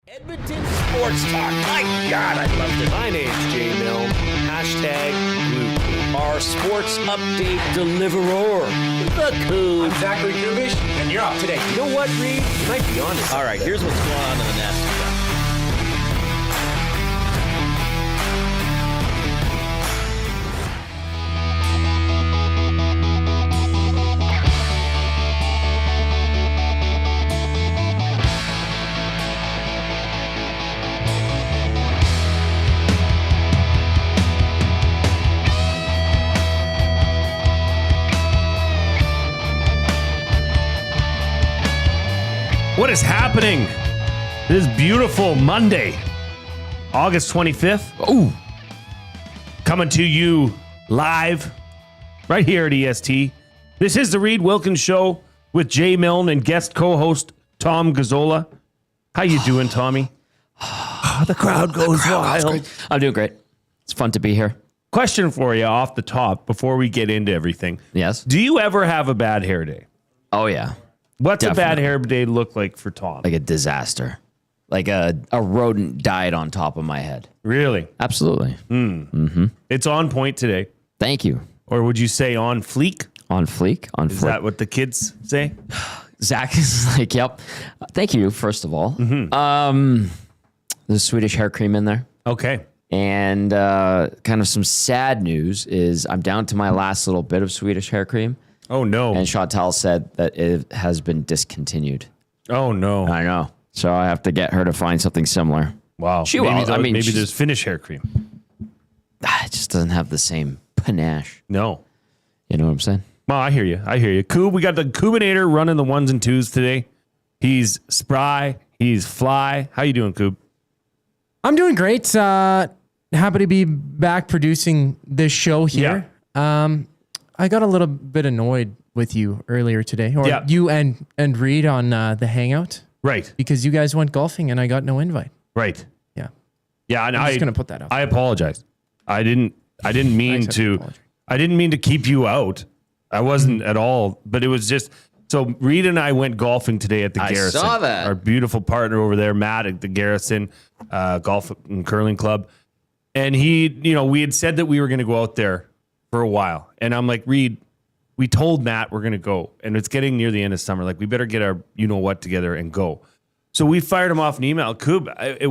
Edmonton Sports Talk. My God, I loved it. My name's Jay Milne. #Blue. Our sports update deliverer. The Coon. I'm Zachary Kubish, and you're up today. You know what, Reid? You might be honest. All right, here's what's going on in the nest. What is happening? This beautiful Monday, August 25th. Oh, coming to you live right here at EST. This is the Reid Wilkins Show with Jay Milne and guest co-host Tom Gazzola. How you doing, Tommy? The crowd goes wild. I'm doing great. It's fun to be here. Question for you off the top before we get into everything. Yes. Do you ever have a bad hair day? Oh, yeah. What's Definitely. a bad hair day look like for Tom? Like a disaster. Like a rodent died on top of my head. Really? Absolutely. It's on point today. Thank you. Or would you say on fleek? On fleek. On Is fleek. that what the kids say? Zach is like, yep. Thank you, first of all. There's Swedish hair cream in there. Okay. And kind of some sad news is I'm down to my last little bit of Swedish hair cream. Oh, no. And Chantal said that it has been discontinued. Oh, no. I know. So I have to get her to find something similar. Wow. She will. I mean, maybe she's- there's Finnish hair cream. It just doesn't have the same panache. No. You know what I'm saying? Well, I hear you. Coob, we got the Coobinator running the ones and twos today. He's spry. He's fly. How you doing, Coob? I'm doing great. Happy to be back producing this show here. I got a little bit annoyed with you earlier today, or Yeah. you and Reid on the Hangout, Right. because you guys went golfing and I got no invite. Right. Yeah, Yeah, and I'm just gonna put that out. I apologize. I didn't mean accept your to. apology. I didn't mean to keep you out. I wasn't at all. But it was just so. Reid and I went golfing today at the I Garrison. saw that. Our beautiful partner over there, Matt, at the Garrison Golf and Curling Club, and he, we had said that we were going to go out there for a while, and I'm like, Reid, we told Matt we're going to go, and it's getting near the end of summer. Like, we better get our what together and go. So we fired him off an email. Coob, it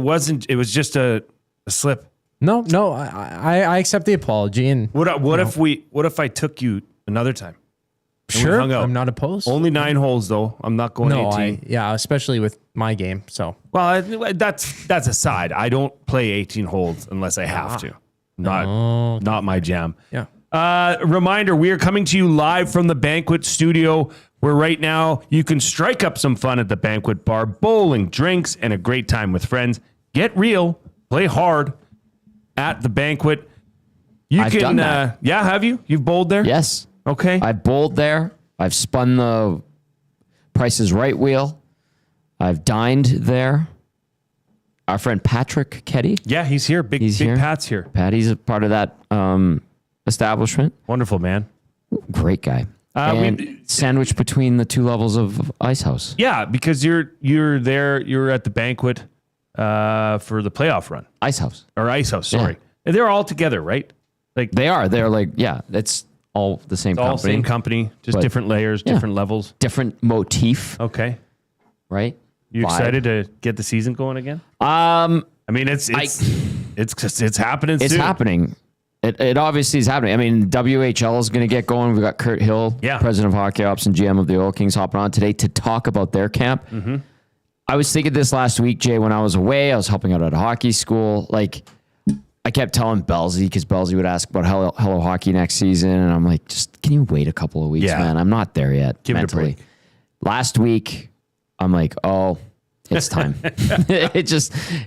was just a slip. No, I accept the apology, and What if I took you another time? And we sure, hung out? I'm not opposed. Only 9 holes though. I'm not going 18. Especially with my game. So Well, that's aside. I don't play 18 holes unless I have to. Not my jam. yeah. Reminder, we are coming to you live from the banquet studio, where right now you can strike up some fun at the banquet bar, bowling, drinks, and a great time with friends. Get real, play hard at the banquet. I've done that. Yeah, have you? You've bowled there? Yes. Okay. I bowled there. I've spun the Price is Right wheel. I've dined there. Our friend Patrick Ketty. Yeah, he's here. Big here. Pat's here. Patty's a part of that establishment. Wonderful, man. Great guy. And sandwiched between the two levels of Ice House. Yeah, because you're there. You're at the banquet for the playoff run Ice House. or Ice House. Sorry, and they're all together, right? Like They are. They're like, yeah, it's all the same all company. same company, just But- different layers, Yeah. different levels. Different motif, Okay, right? you Vibe. excited to get the season going again? Um, I mean, it's happening. It's soon. happening. It obviously is happening. I mean, WHL is going to get going. We've got Kirt Hill, Yeah. president of Hockey Ops and GM of the Oil Kings, hopping on today to talk about their camp. Mm-hmm. I was thinking this last week, Jay, when I was away. I was helping out at a hockey school. Like, I kept telling Belsey, because Belsey would ask about Hello Hockey next season. And I'm like, just can you wait a couple of weeks, Yeah. man? I'm not there yet Give it a mentally. break. Last week, I'm like, oh, it's time.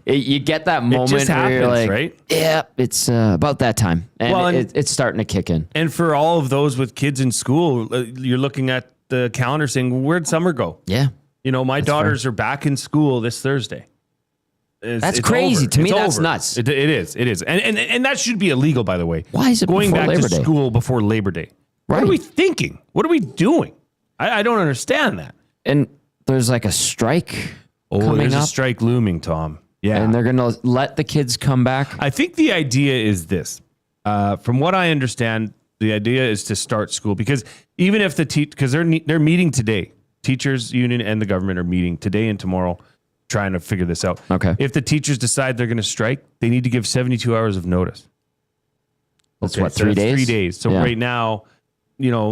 You get that moment just where you're happens, like, right? yeah, it's about that time. And, Well, and- it's starting to kick in. And for all of those with kids in school, you're looking at the calendar saying, where'd summer go? Yeah. My daughters are back in school this Thursday. That's crazy. over. To me, It's that's over. nuts. It is. And that should be illegal, by the way. Why is it going before back Labor to Day? school before Labor Day? What Right. are we thinking? What are we doing? I don't understand that. And there's like a strike coming there's up. a strike looming, Tom. Yeah. And they're going to let the kids come back. I think the idea is this. From what I understand, the idea is to start school because even if because they're meeting today, teachers union and the government are meeting today and tomorrow, trying to figure this out. Okay. If the teachers decide they're going to strike, they need to give 72 hours of notice. That's Okay, what, so 3 that's days? 3 days. So Yeah. right now,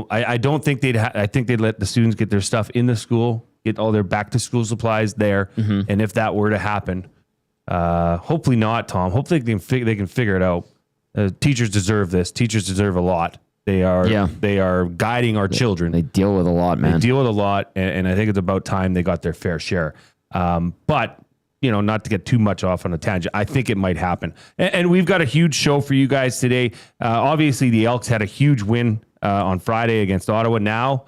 I don't think I think they'd let the students get their stuff in the school, get all their back to school supplies there. And if that were to happen, hopefully not, Tom. Hopefully they can figure it out. Teachers deserve this. Teachers deserve a lot. They are guiding our children. They deal with a lot, man. They deal with a lot, and I think it's about time they got their fair share. But not to get too much off on a tangent, I think it might happen. And we've got a huge show for you guys today. Obviously, the Elks had a huge win on Friday against Ottawa. Now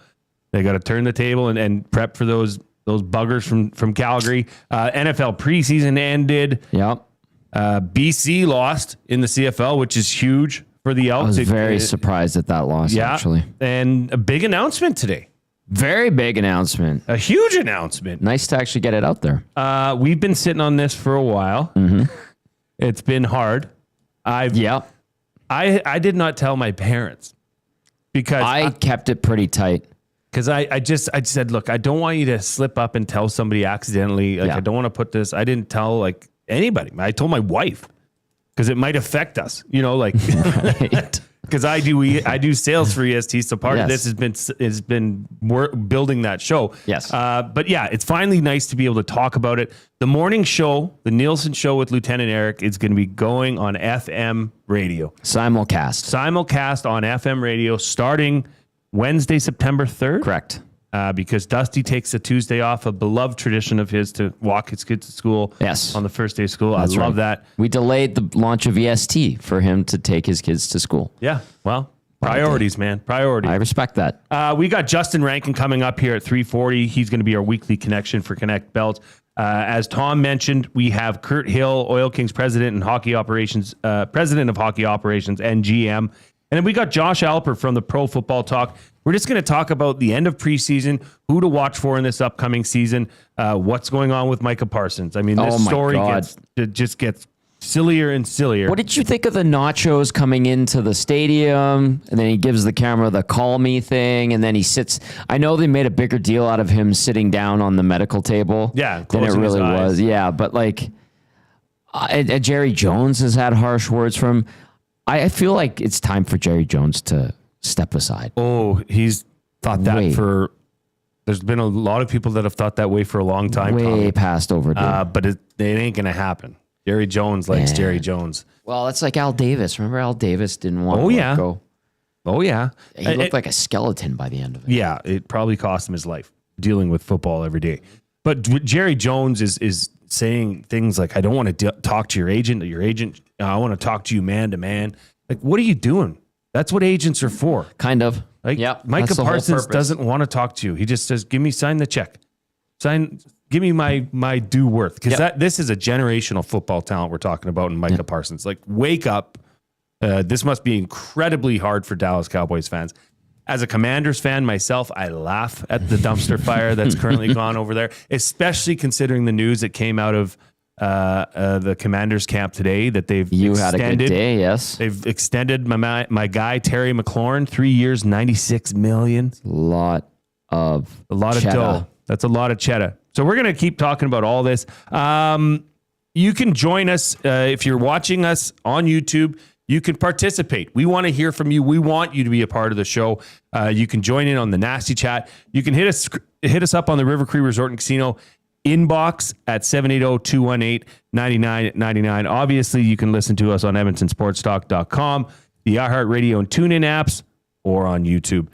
they got to turn the table and prep for those buggers from Calgary. NFL preseason ended. Yep. BC lost in the CFL, which is huge for the Elks. I was very surprised at that loss, actually. And a big announcement today. Very big announcement. A huge announcement. Nice to actually get it out there. We've been sitting on this for a while. It's been hard. I did not tell my parents because I kept it pretty tight. Because I said, look, I don't want you to slip up and tell somebody accidentally. I don't want to put this. I didn't tell anybody. I told my wife because it might affect us. Right. Because I do sales for EST, so part of Yes. this has been building that show. Yes. But yeah, it's finally nice to be able to talk about it. The morning show, the Nielsen show with Lieutenant Eric, is going to be going on FM radio. Simulcast on FM radio starting Wednesday, September 3rd. Correct. Because Dusty takes a Tuesday off, a beloved tradition of his to walk his kids to school. Yes. On the first day of school. That's I love right. that. We delayed the launch of EST for him to take his kids to school. Yeah. Well, priorities, man. Priorities. I respect that. We got Justin Rankin coming up here at 3:40. He's going to be our weekly connection for Connect Belts. As Tom mentioned, we have Kirt Hill, Oil Kings president of hockey operations and GM. And then we got Josh Alper from the Pro Football Talk. We're just going to talk about the end of preseason, who to watch for in this upcoming season, what's going on with Micah Parsons. I mean, this story gets sillier and sillier. What did you think of the nachos coming into the stadium? And then he gives the camera the call me thing. And then he sits. I know they made a bigger deal out of him sitting down on the medical table. Yeah, than it closing his really eyes. was. Yeah. But Jerry Jones has had harsh words from him. I feel like it's time for Jerry Jones to step aside. Oh, he's thought that there's been a lot of people that have thought that way for a long time. Way Tommy. past overdue. But it ain't going to happen. Jerry Jones likes Jerry Jones. Well, it's like Al Davis. Remember Al Davis didn't want to go. Oh, yeah. He looked like a skeleton by the end of it. Yeah, it probably cost him his life dealing with football every day. But Jerry Jones is saying things like, I don't want to talk to your agent. I want to talk to you man to man. Like, what are you doing? That's what agents are for. Kind of. Micah Parsons doesn't want to talk to you. He just says, sign the check. Give me my due worth. Because this is a generational football talent we're talking about in Micah Parsons. Like, wake up. This must be incredibly hard for Dallas Cowboys fans. As a Commanders fan myself, I laugh at the dumpster fire that's currently gone over there, especially considering the news that came out of the Commanders camp today that they've had a good day, yes. They've extended my guy, Terry McLaurin, 3 years, $96 million. A lot of dough. That's a lot of cheddar. So we're going to keep talking about all this. You can join us if you're watching us on YouTube. You can participate. We want to hear from you. We want you to be a part of the show. You can join in on the Nasty Chat. You can hit us up on the River Cree Resort and Casino inbox at 780-218-9999. Obviously, you can listen to us on EdmontonSportsTalk.com, the iHeartRadio and TuneIn apps, or on YouTube.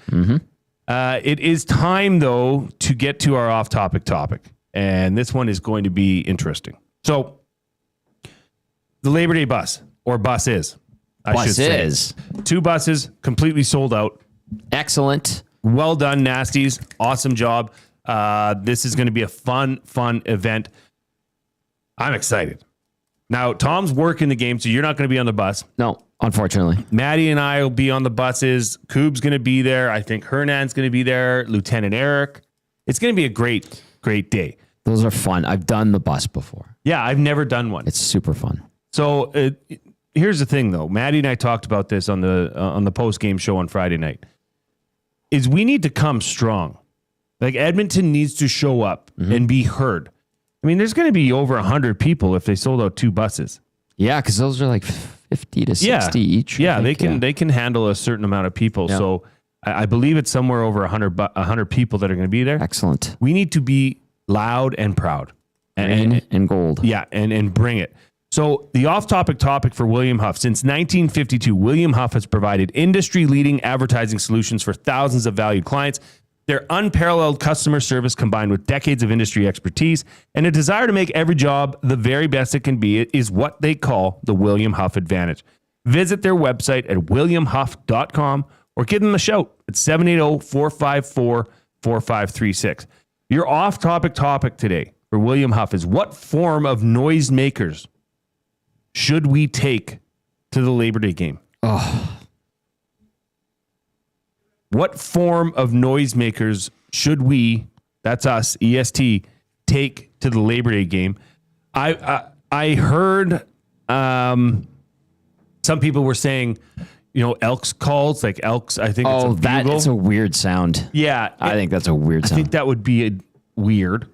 It is time, though, to get to our off-topic topic. And this one is going to be interesting. So, the Labor Day bus, or buses, I should say. 2 buses, completely sold out. Excellent. Well done, Nasties. Awesome job. This is going to be a fun event. I'm excited. Now, Tom's working the game, so you're not going to be on the bus. No, unfortunately. Maddie and I will be on the buses. Coob's going to be there. I think Hernan's going to be there. Lieutenant Eric. It's going to be a great day. Those are fun. I've done the bus before. Yeah, I've never done one. It's super fun. So here's the thing, though. Maddie and I talked about this on the post game show on Friday night. Is we need to come strong. Like Edmonton needs to show up and be heard. I mean, there's going to be over 100 people if they sold out 2 buses. Yeah, because those are like 50 to 60 each. Yeah, they can handle a certain amount of people. Yeah. So I believe it's somewhere over 100 people that are going to be there. Excellent. We need to be loud and proud. And gold. Yeah, and bring it. So the off-topic topic for William Huff. Since 1952, William Huff has provided industry-leading advertising solutions for thousands of valued clients. Their unparalleled customer service combined with decades of industry expertise and a desire to make every job the very best it can be is what they call the William Huff advantage. Visit their website at williamhuff.com or give them a shout at 780-454-4536. Your off-topic topic today for William Huff is what form of noisemakers should we take to the Labor Day game? What form of noisemakers should we, that's us, EST, take to the Labor Day game? I heard some people were saying, Elks calls, like Elks, I think it's a bugle. It's a weird sound. Yeah. I think that's a weird sound. I think that would be weird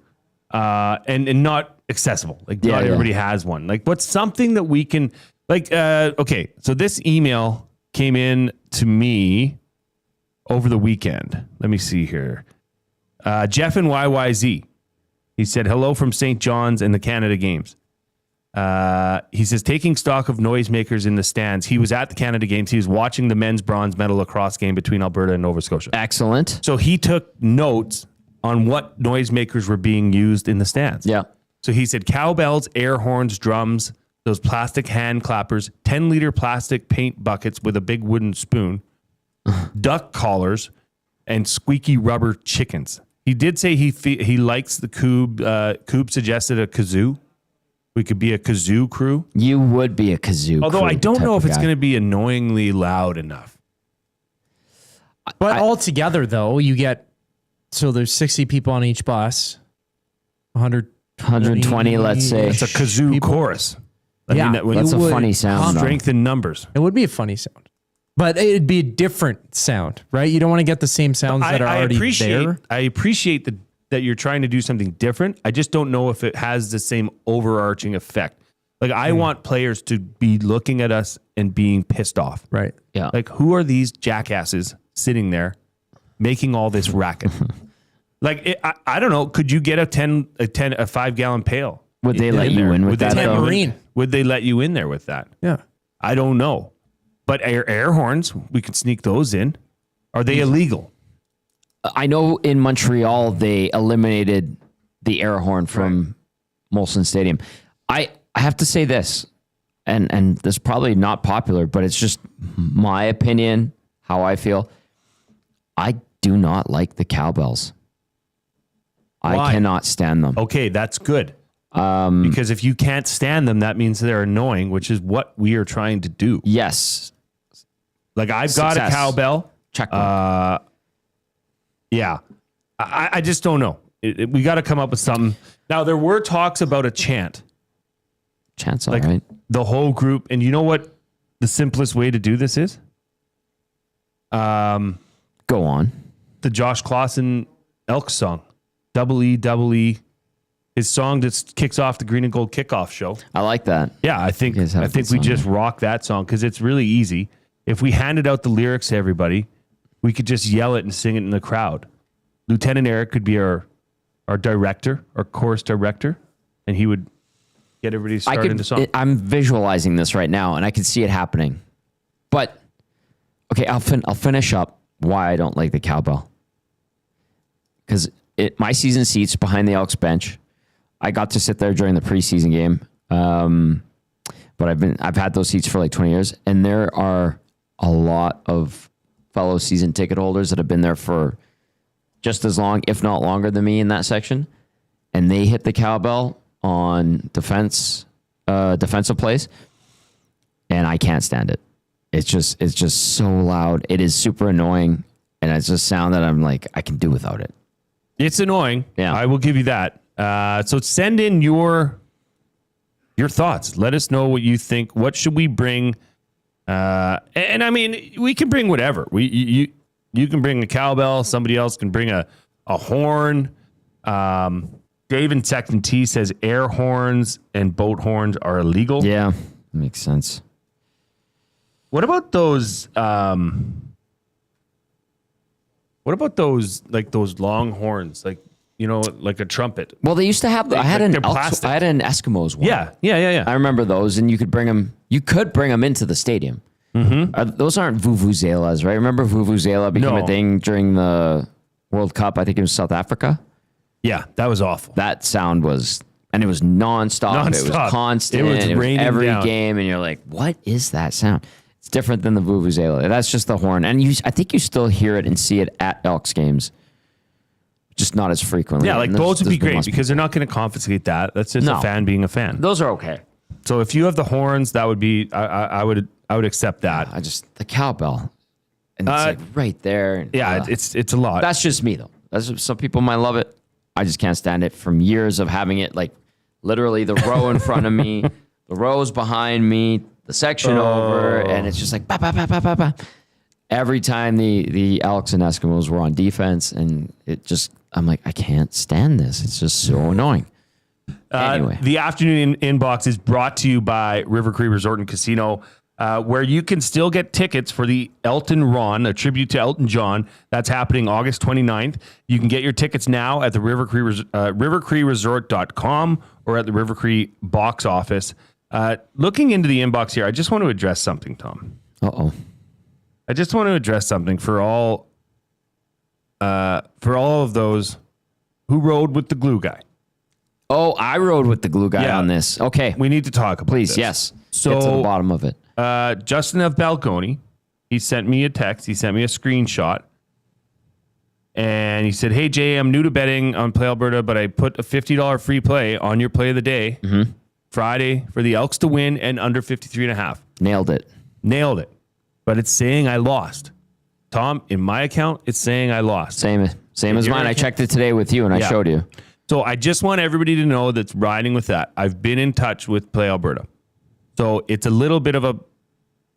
and not accessible. Like not everybody has one. Like what's something that we can, okay, so this email came in to me over the weekend. Let me see here. Jeff and YYZ. He said, hello from St. John's and the Canada Games. He says, taking stock of noisemakers in the stands. He was at the Canada Games. He was watching the men's bronze medal lacrosse game between Alberta and Nova Scotia. Excellent. So he took notes on what noisemakers were being used in the stands. Yeah. So he said cowbells, air horns, drums, those plastic hand clappers, 10-liter plastic paint buckets with a big wooden spoon, duck collars, and squeaky rubber chickens. He did say he likes the Coob. Coob suggested a kazoo. We could be a kazoo crew. You would be a kazoo Although crew I don't know if it's guy. going to be annoyingly loud enough. But altogether, though, you get, so there's 60 people on each bus, 120, let's say. It's a kazoo chorus. That's a funny sound. Strength in numbers. It would be a funny sound. But it'd be a different sound, right? You don't want to get the same sounds that are already there. I appreciate that you're trying to do something different. I just don't know if it has the same overarching effect. Like I want players to be looking at us and being pissed off. Right. Yeah. Like who are these jackasses sitting there making all this racket? I don't know. Could you get a 5-gallon pail? Would they let you in with that? Would they let you in there with that? Yeah. I don't know. But air horns, we could sneak those in. Are they illegal? I know in Montreal they eliminated the air horn from Molson Stadium. I have to say this, and this is probably not popular, but it's just my opinion, how I feel. I do not like the cowbells. Why? I cannot stand them. Okay, that's good. Because if you can't stand them, that means they're annoying, which is what we are trying to do. Yes. Like I've got a cowbell. Check mark. Yeah. I just don't know. We got to come up with something. Now, there were talks about a chant. Chant's all right. The whole group. And you know what the simplest way to do this is? Go on. The Josh Clausen Elks song. Double E. His song that kicks off the Green and Gold kickoff show. I like that. Yeah, I think we just rock that song because it's really easy. If we handed out the lyrics to everybody, we could just yell it and sing it in the crowd. Lieutenant Eric could be our director, our chorus director, and he would get everybody started into song. I'm visualizing this right now, and I can see it happening. But okay, I'll finish up why I don't like the cowbell. Because my season seats behind the Elks bench. I got to sit there during the preseason game, but I've had those seats for like 20 years, and there are a lot of fellow season ticket holders that have been there for just as long, if not longer than me in that section, and they hit the cowbell on defensive plays, and I can't stand it. It's just so loud. It is super annoying, and it's just sound that I'm like I can do without it. It's annoying. Yeah, I will give you that. So send in your thoughts. Let us know what you think. What should we bring? And I mean, we can bring whatever. You can bring a cowbell. Somebody else can bring a horn. Dave in Section T says air horns and boat horns are illegal. Yeah, makes sense. What about those? What about those long horns, like a trumpet? Well, they used to have. I had an Eskimos one. Yeah. I remember those, and you could bring them. You could bring them into the stadium. Mm-hmm. Those aren't vuvuzelas, right? Remember vuvuzela became a thing during the World Cup. I think it was South Africa. Yeah, that was awful. That sound was, and it was nonstop. It was constant. It was every game, and you're like, "What is that sound?" It's different than the vuvuzela. That's just the horn, and I think you still hear it and see it at Elks games, just not as frequently. Yeah, like boats would be great because they're not going to confiscate that. That's just a fan being a fan. Those are okay. So if you have the horns, that would be I would accept that. The cowbell, and it's like right there. And, it's a lot. That's just me though. Some people might love it. I just can't stand it from years of having it like literally the row in front of me, the rows behind me, the section over, and it's just like bah, bah, bah, bah, bah, bah. Every time the Elks and Eskimos were on defense, and I'm like, I can't stand this. It's just so annoying. Anyway, the afternoon inbox is brought to you by River Cree Resort and Casino, where you can still get tickets for the Elton Ron, a tribute to Elton John. That's happening August 29th. You can get your tickets now at the rivercreeresort.com or at the River Cree box office. Looking into the inbox here, I just want to address something, Tom. Uh-oh. I just want to address something for all of those who rode with the glue guy. Oh, I rode with the glue guy on this. Okay. We need to talk about this. Please, yes. So, get to the bottom of it. Justin of Balcony, he sent me a text. He sent me a screenshot. And he said, "Hey, Jay, I'm new to betting on Play Alberta, but I put a $50 free play on your play of the day Friday for the Elks to win and under 53.5. Nailed it. But it's saying I lost. Tom, in my account, it's saying I lost. Same as mine. I checked it today with you, and I showed you. So I just want everybody to know that's riding with that. I've been in touch with Play Alberta. So it's a little bit of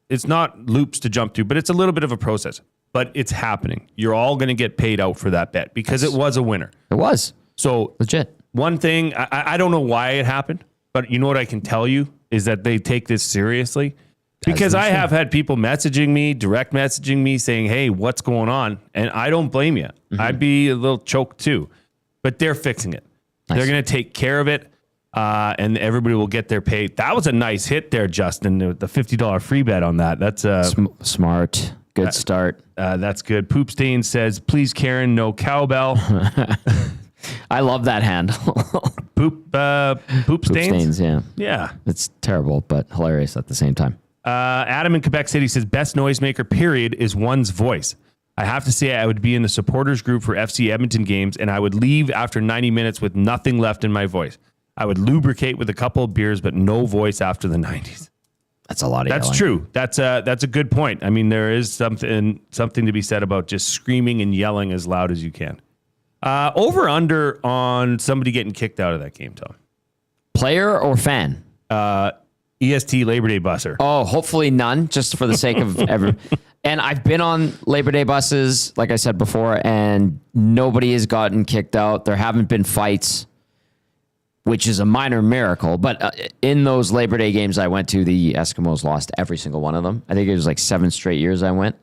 it's not loops to jump to, but it's a little bit of a process. But it's happening. You're all going to get paid out for that bet because it was a winner. It was. So legit. One thing, I don't know why it happened, but you know what I can tell you is that they take this seriously. Because I have had people messaging me, direct messaging me saying, "Hey, what's going on?" And I don't blame you. I'd be a little choked too. But they're fixing it. Nice. They're going to take care of it, and everybody will get their pay. That was a nice hit there, Justin, the $50 free bet on that. That's smart. Good start. That's good. Poop Stain says, "Please, Karen, no cowbell." I love that handle. Poop Stains? Yeah. It's terrible, but hilarious at the same time. Adam in Quebec City says, "Best noisemaker, period, is one's voice. I have to say I would be in the supporters group for FC Edmonton games, and I would leave after 90 minutes with nothing left in my voice. I would lubricate with a couple of beers, but no voice after the 90s. That's a lot of That's yelling. True. That's a good point. I mean, there is something to be said about just screaming and yelling as loud as you can. Over under on somebody getting kicked out of that game, Tom. Player or fan? EST Labor Day busser. Oh, hopefully none, just for the sake of every. And I've been on Labor Day buses, like I said before, and nobody has gotten kicked out. There haven't been fights, which is a minor miracle. But in those Labor Day games I went to, the Eskimos lost every single one of them. I think it was like 7 straight years I went.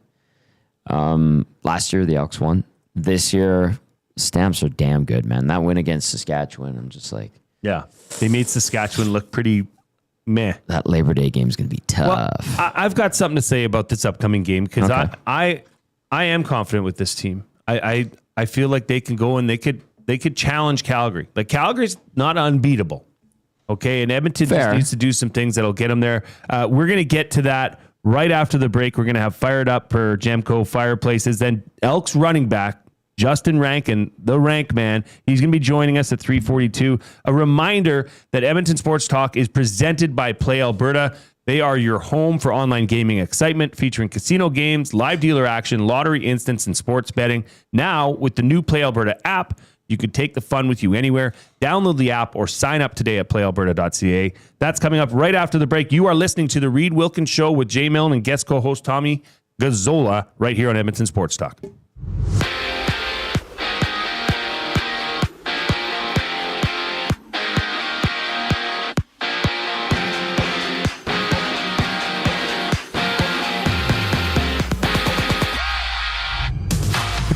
Last year, the Elks won. This year, Stamps are damn good, man. That win against Saskatchewan, I'm just like... Yeah, they made Saskatchewan look pretty... meh. That Labor Day game is going to be tough. Well, I've got something to say about this upcoming game because I am confident with this team. I feel like they can go and they could challenge Calgary. Like Calgary's not unbeatable, okay? And Edmonton just needs to do some things that'll get them there. We're going to get to that right after the break. We're going to have Fired Up per Gemco Fireplaces. Then Elks running back Justin Rankin, the rank man, he's going to be joining us at 3:42. A reminder that Edmonton Sports Talk is presented by Play Alberta. They are your home for online gaming excitement, featuring casino games, live dealer action, lottery instants, and sports betting. Now, with the new Play Alberta app, You could take the fun with you anywhere. Download the app or sign up today at playalberta.ca. That's coming up right after the break. You are listening to the Reid Wilkins Show with Jay Milne and guest co-host Tommy Gazzola right here on Edmonton Sports Talk.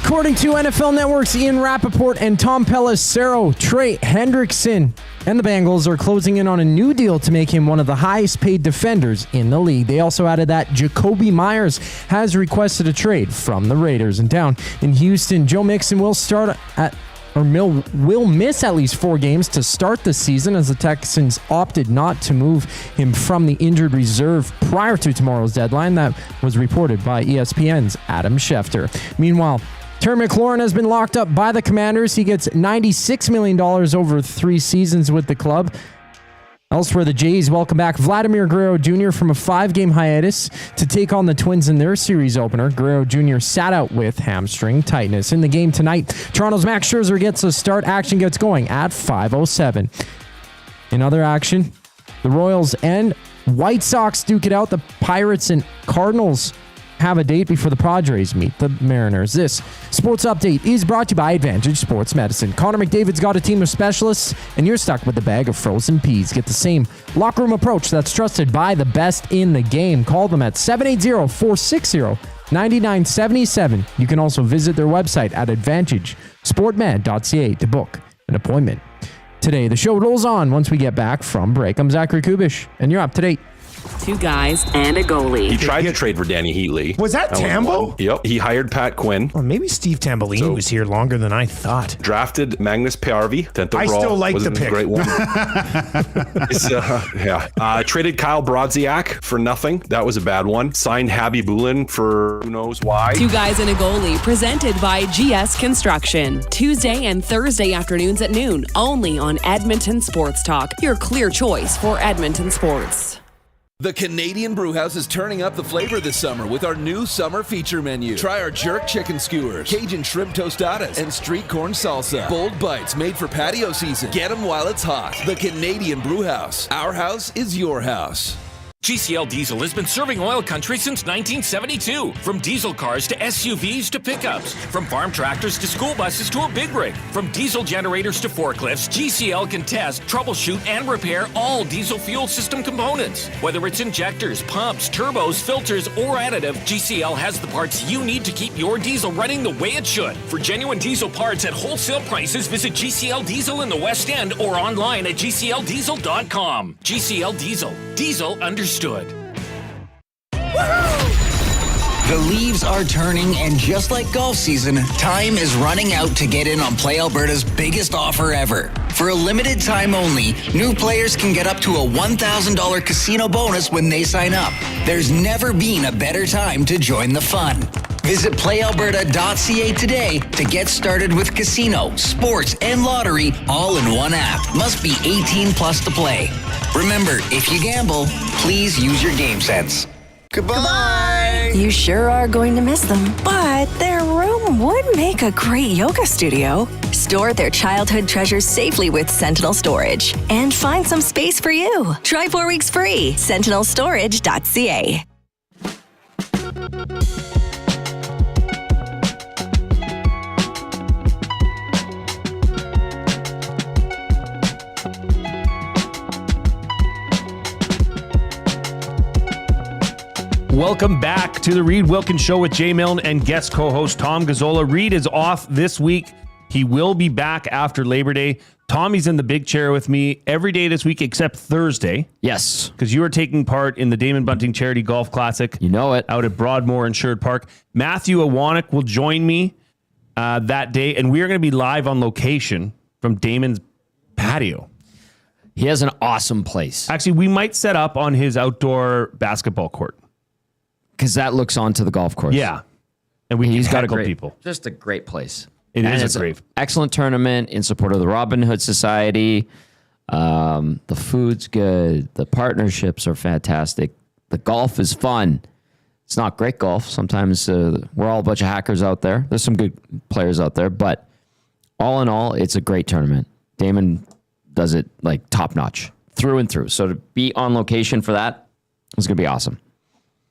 According to NFL Network's Ian Rappaport and Tom Pelissero, Trey Hendrickson and the Bengals are closing in on a new deal to make him one of the highest paid defenders in the league. They also added that Jacoby Myers has requested a trade from the Raiders. And down in Houston, Joe Mixon will will miss at least 4 games to start the season as the Texans opted not to move him from the injured reserve prior to tomorrow's deadline. That was reported by ESPN's Adam Schefter. Meanwhile, Terry McLaurin has been locked up by the Commanders. He gets $96 million over 3 seasons with the club. Elsewhere, the Jays welcome back Vladimir Guerrero Jr. from a 5-game hiatus to take on the Twins in their series opener. Guerrero Jr. sat out with hamstring tightness. In the game tonight, Toronto's Max Scherzer gets a start. Action gets going at 5:07. In other action, the Royals and White Sox duke it out. The Pirates and Cardinals have a date before the Padres meet the Mariners. This sports update is brought to you by Advantage Sports Medicine. Connor McDavid's got a team of specialists, and you're stuck with a bag of frozen peas. Get the same locker room approach that's trusted by the best in the game. Call them at 780-460-9977. You can also visit their website at advantagesportmed.ca to book an appointment. Today, the show rolls on once we get back from break. I'm Zachary Kubish, and you're up to date. 2 guys and a goalie. He tried to trade for Danny Heatley. Was that Tambo? Yep. He hired Pat Quinn. Well, maybe Steve Tambolini was here longer than I thought. Drafted Magnus Parvi. 10th overall. I still like the pick. Great one. Traded Kyle Brodziak for nothing. That was a bad one. Signed Habby Bulin for who knows why. 2 guys and a goalie, presented by GS Construction. Tuesday and Thursday afternoons at noon, only on Edmonton Sports Talk. Your clear choice for Edmonton sports. The Canadian Brewhouse is turning up the flavor this summer with our new summer feature menu. Try our jerk chicken skewers, Cajun shrimp tostadas, and street corn salsa. Bold bites made for patio season. Get them while it's hot. The Canadian Brewhouse. Our house is your house. GCL Diesel has been serving oil country since 1972. From diesel cars to SUVs to pickups. From farm tractors to school buses to a big rig. From diesel generators to forklifts, GCL can test, troubleshoot, and repair all diesel fuel system components. Whether it's injectors, pumps, turbos, filters, or additive, GCL has the parts you need to keep your diesel running the way it should. For genuine diesel parts at wholesale prices, visit GCL Diesel in the West End or online at gcldiesel.com. GCL Diesel. Diesel understood. The leaves are turning, and just like golf season, time is running out to get in on Play Alberta's biggest offer ever. For a limited time only, new players can get up to a $1,000 casino bonus when they sign up. There's never been a better time to join the fun. Visit playalberta.ca today to get started with casino, sports, and lottery all in one app. Must be 18 plus to play. Remember, if you gamble, please use your game sense. Goodbye. You sure are going to miss them, but their room would make a great yoga studio. Store their childhood treasures safely with Sentinel Storage and find some space for you. Try 4 weeks free. sentinelstorage.ca. Welcome back to the Reid Wilkins Show with Jay Milne and guest co-host Tom Gazzola. Reid is off this week. He will be back after Labor Day. Tommy's in the big chair with me every day this week except Thursday. Yes. Because you are taking part in the Damon Bunting Charity Golf Classic. You know it. Out at Broadmoor and Sherwood Park. Matthew Awanek will join me that day, and we are going to be live on location from Damon's patio. He has an awesome place. Actually, we might set up on his outdoor basketball court. Because that looks onto the golf course. Yeah. And he's got a great people. Just a great place. It's a great. Excellent tournament in support of the Robin Hood Society. The food's good. The partnerships are fantastic. The golf is fun. It's not great golf. Sometimes we're all a bunch of hackers out there. There's some good players out there, but all in all, it's a great tournament. Damon does it like top notch through and through. So to be on location for that is going to be awesome.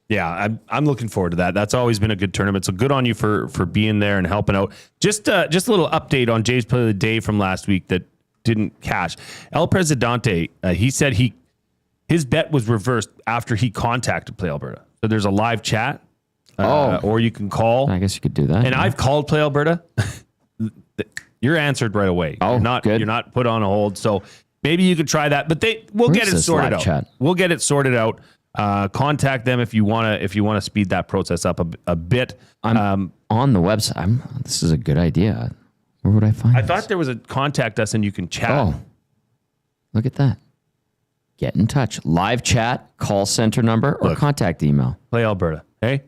Yeah, I'm looking forward to that. That's always been a good tournament. So good on you for being there and helping out. Just a little update on Jay's play of the day from last week that didn't cash. El Presidente, he said his bet was reversed after he contacted Play Alberta. So there's a live chat, or you can call. I guess you could do that. And I've called Play Alberta. You're answered right away. Oh, you're not put on a hold. So maybe you could try that. But we'll get it sorted out. Chat? We'll get it sorted out. Contact them if you want to speed that process up a bit. I'm on the website. This is a good idea. Where would I find I this? thought there was a contact us and you can chat. Oh, look at that. Get in touch. Live chat, call center number, or contact email. Play Alberta. Hey?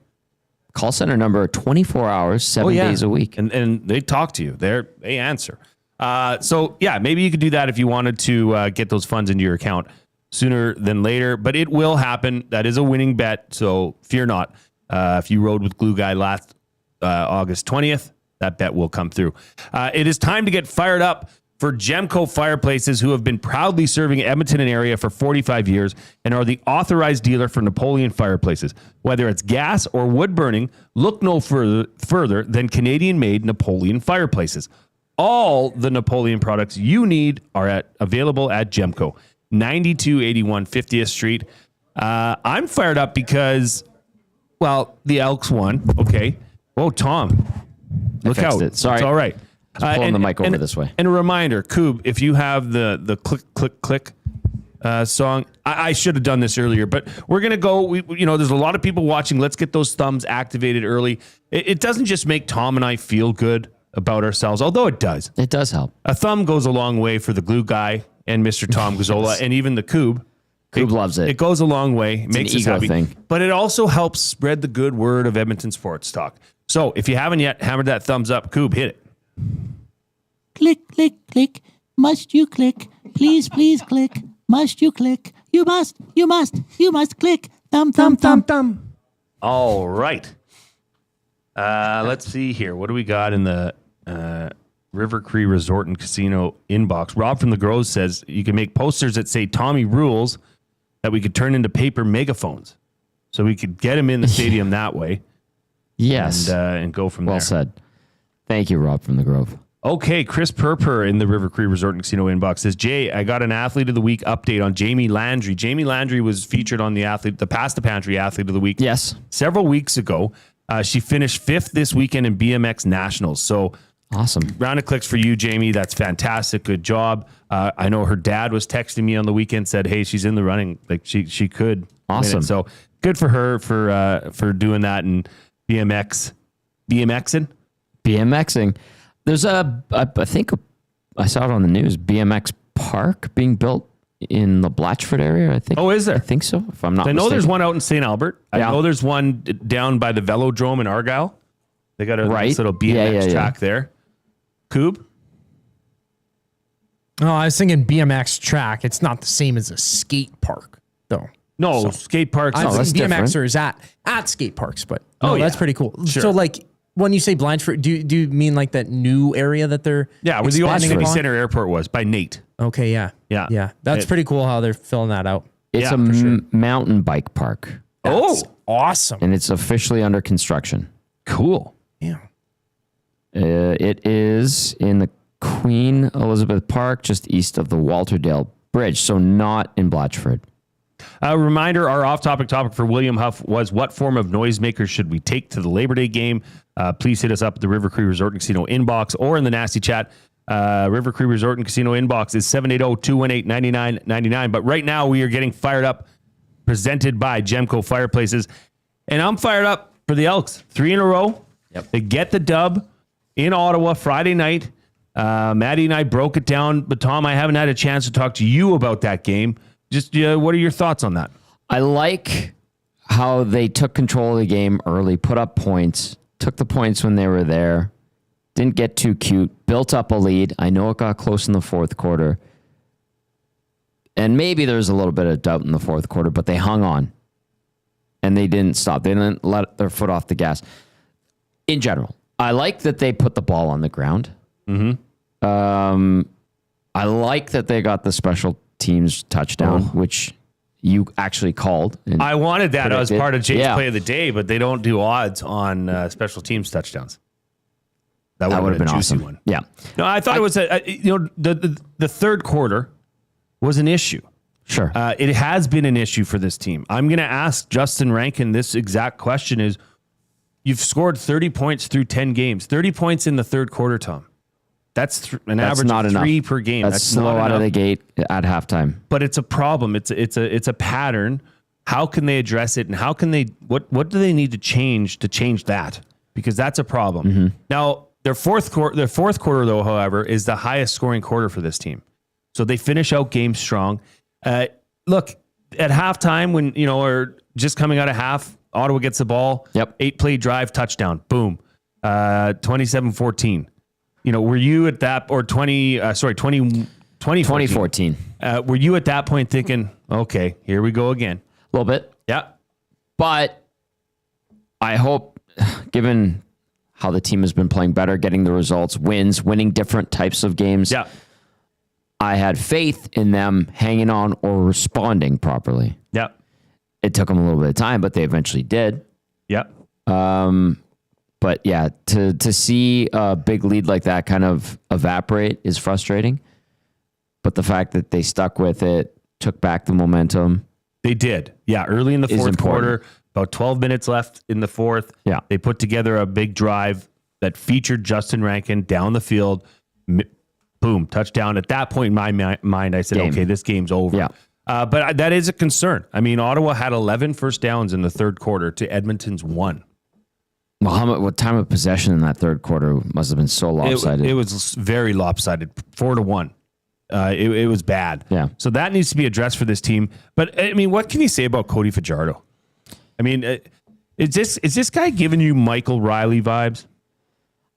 Call center number 24 hours, 7 days a week. And they talk to you. They answer. So, yeah, maybe you could do that if you wanted to get those funds into your account sooner than later. But it will happen. That is a winning bet, so fear not. If you rode with Glue Guy last August 20th, that bet will come through. It is time to get fired up for Gemco Fireplaces, who have been proudly serving Edmonton and area for 45 years and are the authorized dealer for Napoleon fireplaces. Whether it's gas or wood burning, look no further than Canadian-made Napoleon fireplaces. All the Napoleon products you need are available at Gemco, 9281 50th Street. I'm fired up because, well, the Elks won. Okay. Oh, Tom. Look out. Sorry. It's all right. Pulling the mic over this way. And a reminder, Coob, if you have the click, click, click song, I should have done this earlier, but we're going to go, there's a lot of people watching. Let's get those thumbs activated early. It doesn't just make Tom and I feel good about ourselves, although it does. It does help. A thumb goes a long way for the Glue Guy and Mr. Tom Gazzola and even the Coob. Coob loves it. It goes a long way. It's makes an us ego happy. thing. But it also helps spread the good word of Edmonton Sports Talk. So if you haven't yet hammered that thumbs up, Coob, hit it. Click, click, click. Must you click? Please, please click. Must you click? You must click. Thumb, thumb, thumb, thumb. All right. Let's see here. What do we got in the River Cree Resort and Casino inbox? Rob from the Groves says you can make posters that say Tommy rules that we could turn into paper megaphones. So we could get him in the stadium that way. Yes. And go from there. Well said. Thank you, Rob from the Grove. Okay, Chris Purper in the River Cree Resort and Casino inbox says, Jay, I got an Athlete of the Week update on Jamie Landry. Jamie Landry was featured on the Pass the Pantry Athlete of the Week. Yes. Several weeks ago. She finished 5th this weekend in BMX Nationals. So awesome. Round of clicks for you, Jamie. That's fantastic. Good job. I know her dad was texting me on the weekend, said, hey, she's in the running. Like she could. Awesome. So good for her for doing that and BMXing. There's I think I saw it on the news, BMX park being built in the Blatchford area, I think. Oh, is there? I think so, if I'm not mistaken. I know there's one out in St. Albert. I know there's one down by the Velodrome in Argyle. They got a nice little BMX track there. Coob? Oh, I was thinking BMX track. It's not the same as a skate park, though. No, skate parks. I've seen BMXers at skate parks, but that's pretty cool. Sure. So, like, when you say Blanchford, do you mean like that new area that they're where the old City Center Airport was by Nate? Okay, yeah. That's pretty cool how they're filling that out. It's a mountain bike park. That's awesome. And it's officially under construction. Cool. Yeah. It is in the Queen Elizabeth Park, just east of the Walterdale Bridge, so not in Blatchford. A reminder, our off-topic topic for William Huff was what form of noisemakers should we take to the Labor Day game? Please hit us up at the River Cree Resort and Casino inbox or in the nasty chat. River Cree Resort and Casino inbox is 780-218-9999. But right now we are getting fired up, presented by Gemco Fireplaces. And I'm fired up for the Elks. 3 in a row. Yep. They get the dub in Ottawa Friday night. Maddie and I broke it down. But Tom, I haven't had a chance to talk to you about that game. Just what are your thoughts on that? I like how they took control of the game early, put up points, took the points when they were there, didn't get too cute, built up a lead. I know it got close in the fourth quarter. And maybe there's a little bit of doubt in the fourth quarter, but they hung on. And they didn't stop. They didn't let their foot off the gas. In general, I like that they put the ball on the ground. Mm-hmm. I like that they got the special teams touchdown, which you actually called. I wanted that as part of Jay's Yeah. play of the day, but they don't do odds on special teams touchdowns. That would have been a juicy awesome. one. Yeah. No, I thought it was the third quarter was an issue. Sure. It has been an issue for this team. I'm going to ask Justin Rankin this exact question: is you've scored 30 points through 10 games, 30 points in the third quarter, Tom. That's an That's average not of enough. 3 per game. That's slow not out of enough. the gate at halftime. But it's a problem. It's a pattern. How can they address it, and how can they what do they need to change that? Because that's a problem. Mm-hmm. Now their fourth quarter though, however, is the highest scoring quarter for this team. So they finish out games strong. Look, at halftime when or just coming out of half, Ottawa gets the ball. Yep. 8-play drive, touchdown, boom, 27-14. Were you at that, or 2014? Were you at that point thinking, okay, here we go again? A little bit. Yeah. But I hope, given how the team has been playing better, getting the results, winning different types of games, Yeah. I had faith in them hanging on or responding properly. Yeah. It took them a little bit of time, but they eventually did. Yeah. But yeah, to see a big lead like that kind of evaporate is frustrating. But the fact that they stuck with it, took back the momentum. They did. Yeah. Early in the Is fourth important. quarter, about 12 minutes left in the fourth. Yeah. They put together a big drive that featured Justin Rankin down the field. Boom, touchdown. At that point in my mind, I said, okay, this game's over. Yeah. But that is a concern. I mean, Ottawa had 11 first downs in the third quarter to Edmonton's 1. Well, what time of possession in that third quarter must have been so lopsided? It was very lopsided, 4-1. It was bad. Yeah. So that needs to be addressed for this team. But I mean, what can you say about Cody Fajardo? I mean, is this guy giving you Michael Riley vibes?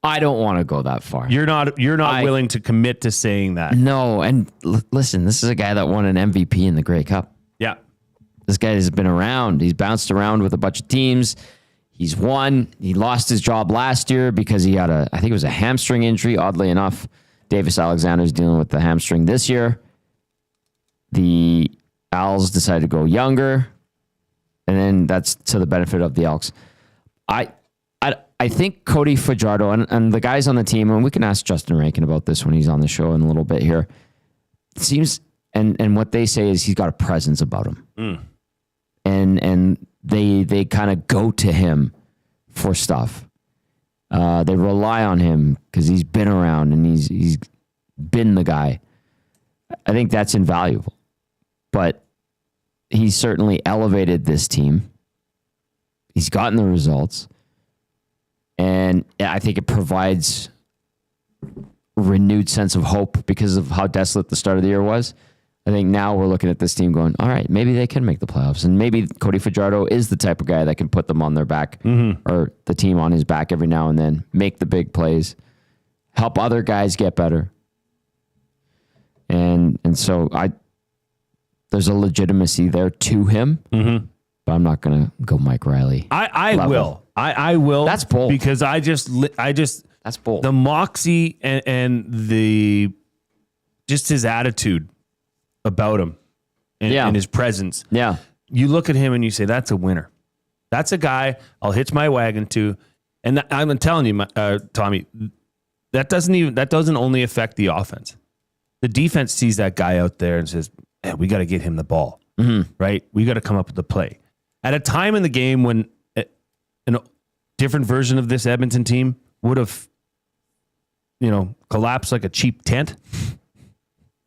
I don't want to go that far. You're not willing to commit to saying that. No, and listen, this is a guy that won an MVP in the Grey Cup. Yeah. This guy has been around. He's bounced around with a bunch of teams. He's won. He lost his job last year because he had I think it was a hamstring injury. Oddly enough, Davis Alexander's dealing with the hamstring this year. The Owls decided to go younger, and then that's to the benefit of the Elks. I think Cody Fajardo and the guys on the team, and we can ask Justin Rankin about this when he's on the show in a little bit here. It seems, and what they say is he's got a presence about him. And they kind of go to him for stuff. They rely on him because he's been around and he's been the guy. I think that's invaluable. But he's certainly elevated this team. He's gotten the results. And I think it provides renewed sense of hope because of how desolate the start of the year was. I think now we're looking at this team going, all right, maybe they can make the playoffs. And maybe Cody Fajardo is the type of guy that can put them on their back or the team on his back every now and then, make the big plays, help other guys get better. And so there's a legitimacy there to him, but I'm not going to go Mike Riley. I will. I will. That's bold. Because I just that's bold. The moxie and the just his attitude about him and his presence. Yeah. You look at him and you say, that's a winner. That's a guy I'll hitch my wagon to. And I'm telling you, Tommy, that doesn't only affect the offense. The defense sees that guy out there and says, man, we got to get him the ball, right? We got to come up with the play. At a time in the game when a different version of this Edmonton team would have, collapsed like a cheap tent,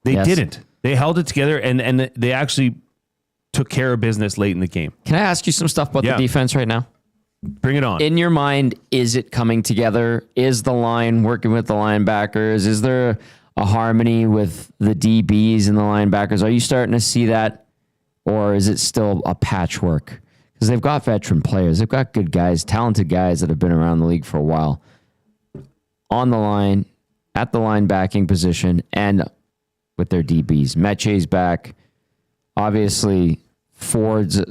they didn't. They held it together and they actually took care of business late in the game. Can I ask you some stuff about the defense right now? Bring it on. In your mind, is it coming together? Is the line working with the linebackers? Is there a harmony with the DBs and the linebackers? Are you starting to see that? Or is it still a patchwork? Because they've got veteran players. They've got good guys, talented guys that have been around the league for a while. On the line, at the linebacking position, and with their DBs. Mechie's back. Obviously, Ford's,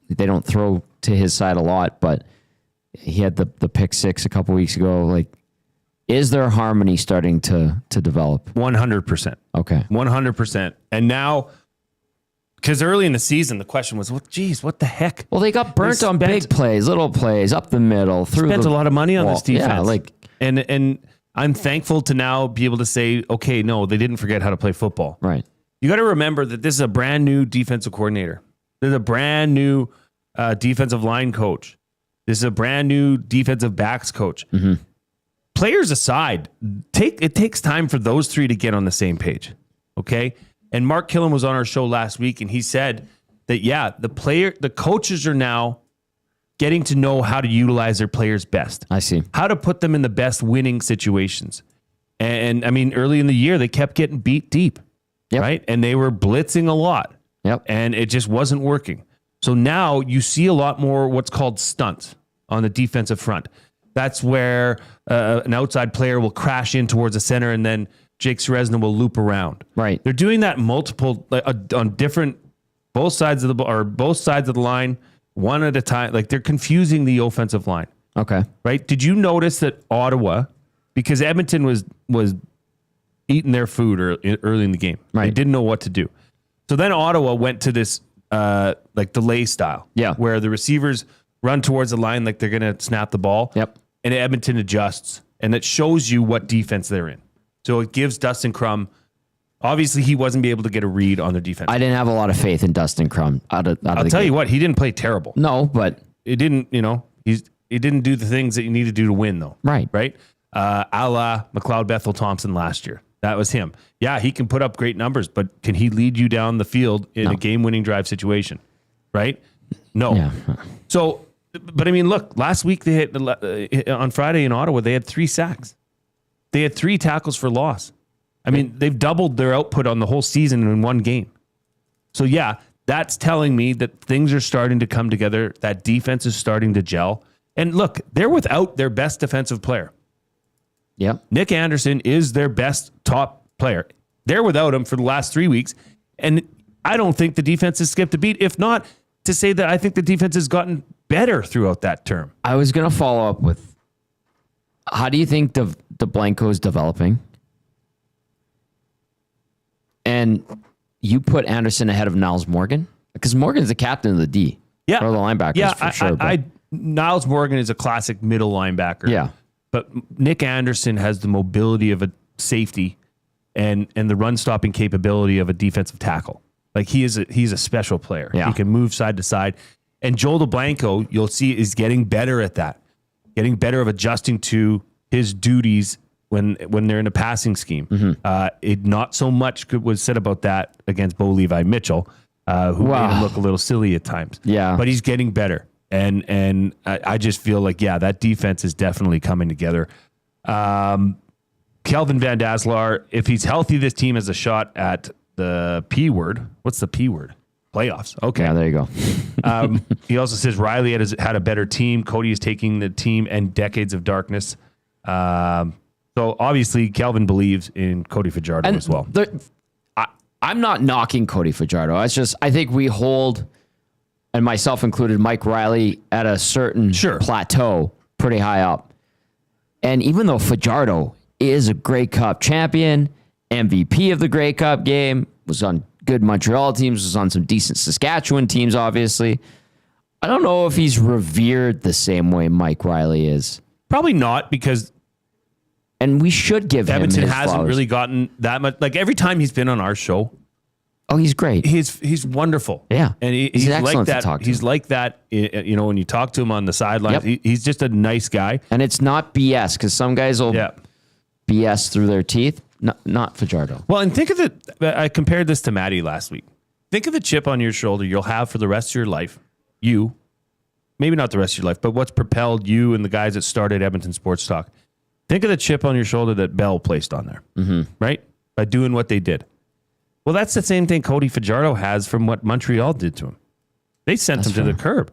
they don't throw to his side a lot, but he had the pick six a couple weeks ago. Like, Is there harmony starting to develop? 100%. Okay. 100%. And now, because early in the season, the question was, well, geez, what the heck? Well, they got burnt on big plays, little plays, up the middle, through spent a lot of money on this defense. Yeah, and I'm thankful to now be able to say, okay, no, they didn't forget how to play football. Right. You got to remember that this is a brand new defensive coordinator. There's a brand new defensive line coach. This is a brand new defensive backs coach. Mm-hmm. Players aside, it takes time for those three to get on the same page. Okay. And Mark Killen was on our show last week, and he said that, the coaches are now getting to know how to utilize their players best. I see. How to put them in the best winning situations. And I mean, early in the year, they kept getting beat deep, right? And they were blitzing a lot. Yep. And it just wasn't working. So now you see a lot more what's called stunts on the defensive front. That's where an outside player will crash in towards the center, and then Jake Seresna will loop around. Right. They're doing that on different both sides of the line, one at a time. Like, they're confusing the offensive line. Okay. Right. Did you notice that Ottawa, because Edmonton was eating their food early in the game, right? They didn't know what to do. So then Ottawa went to this delay style, where the receivers run towards the line like they're going to snap the ball. Yep. And Edmonton adjusts, and it shows you what defense they're in. So it gives Dustin Crum. Obviously, he wasn't able to get a read on their defense. I didn't have a lot of faith in Dustin Crum. I'll tell you what, he didn't play terrible. No, but it didn't. He didn't do the things that you need to do to win, though. Right. Right. A la McLeod Bethel Thompson last year. That was him. Yeah, he can put up great numbers, but can he lead you down the field in a game-winning drive situation? Right? No. Yeah. So, but I mean, look, last week they had on Friday in Ottawa, they had 3 sacks. They had 3 tackles for loss. I mean, they've doubled their output on the whole season in one game. So yeah, that's telling me that things are starting to come together. That defense is starting to gel. And look, they're without their best defensive player. Yeah. Nick Anderson is their best top player. They're without him for the last 3 weeks. And I don't think the defense has skipped a beat. If not, to say that I think the defense has gotten better throughout that term. I was going to follow up with, how do you think the Blanco is developing? And you put Anderson ahead of Niles Morgan? Because Morgan's the captain of the D. Yeah. Or the linebackers for sure. Niles Morgan is a classic middle linebacker. Yeah. But Nick Anderson has the mobility of a safety and the run stopping capability of a defensive tackle. Like, he's a special player. Yeah. He can move side to side. And Joel DeBlanco, you'll see, is getting better at that. Getting better of adjusting to his duties when they're in a passing scheme. Mm-hmm. Not so much was said about that against Bo Levi Mitchell, who made him look a little silly at times. Yeah. But he's getting better. And I just feel like, that defense is definitely coming together. Kelvin Van Daslaar, if he's healthy, this team has a shot at the P word. What's the P word? Playoffs. Okay. Yeah, there you go. He also says Riley had a better team. Cody is taking the team and decades of darkness. So obviously Kelvin believes in Cody Fajardo as well. I'm not knocking Cody Fajardo. It's just, I think we hold, and myself included, Mike Riley at a certain plateau pretty high up. And even though Fajardo is a Grey Cup champion, MVP of the Grey Cup game, was on good Montreal teams, was on some decent Saskatchewan teams, obviously, I don't know if he's revered the same way Mike Riley is. Probably not, because and we should give Edmonton him his hasn't flowers. really gotten that much. Like, every time he's been on our show, he's great. He's wonderful. Yeah, and he's like that. He's like that. When you talk to him on the sidelines, he's just a nice guy. And it's not BS, because some guys will BS through their teeth. Not Fajardo. Well, and think of I compared this to Maddie last week. Think of the chip on your shoulder you'll have for the rest of your life. Maybe not the rest of your life, but what's propelled you and the guys that started Edmonton Sports Talk. Think of the chip on your shoulder that Bell placed on there, right? By doing what they did. Well, that's the same thing Cody Fajardo has from what Montreal did to him. They sent him to the curb.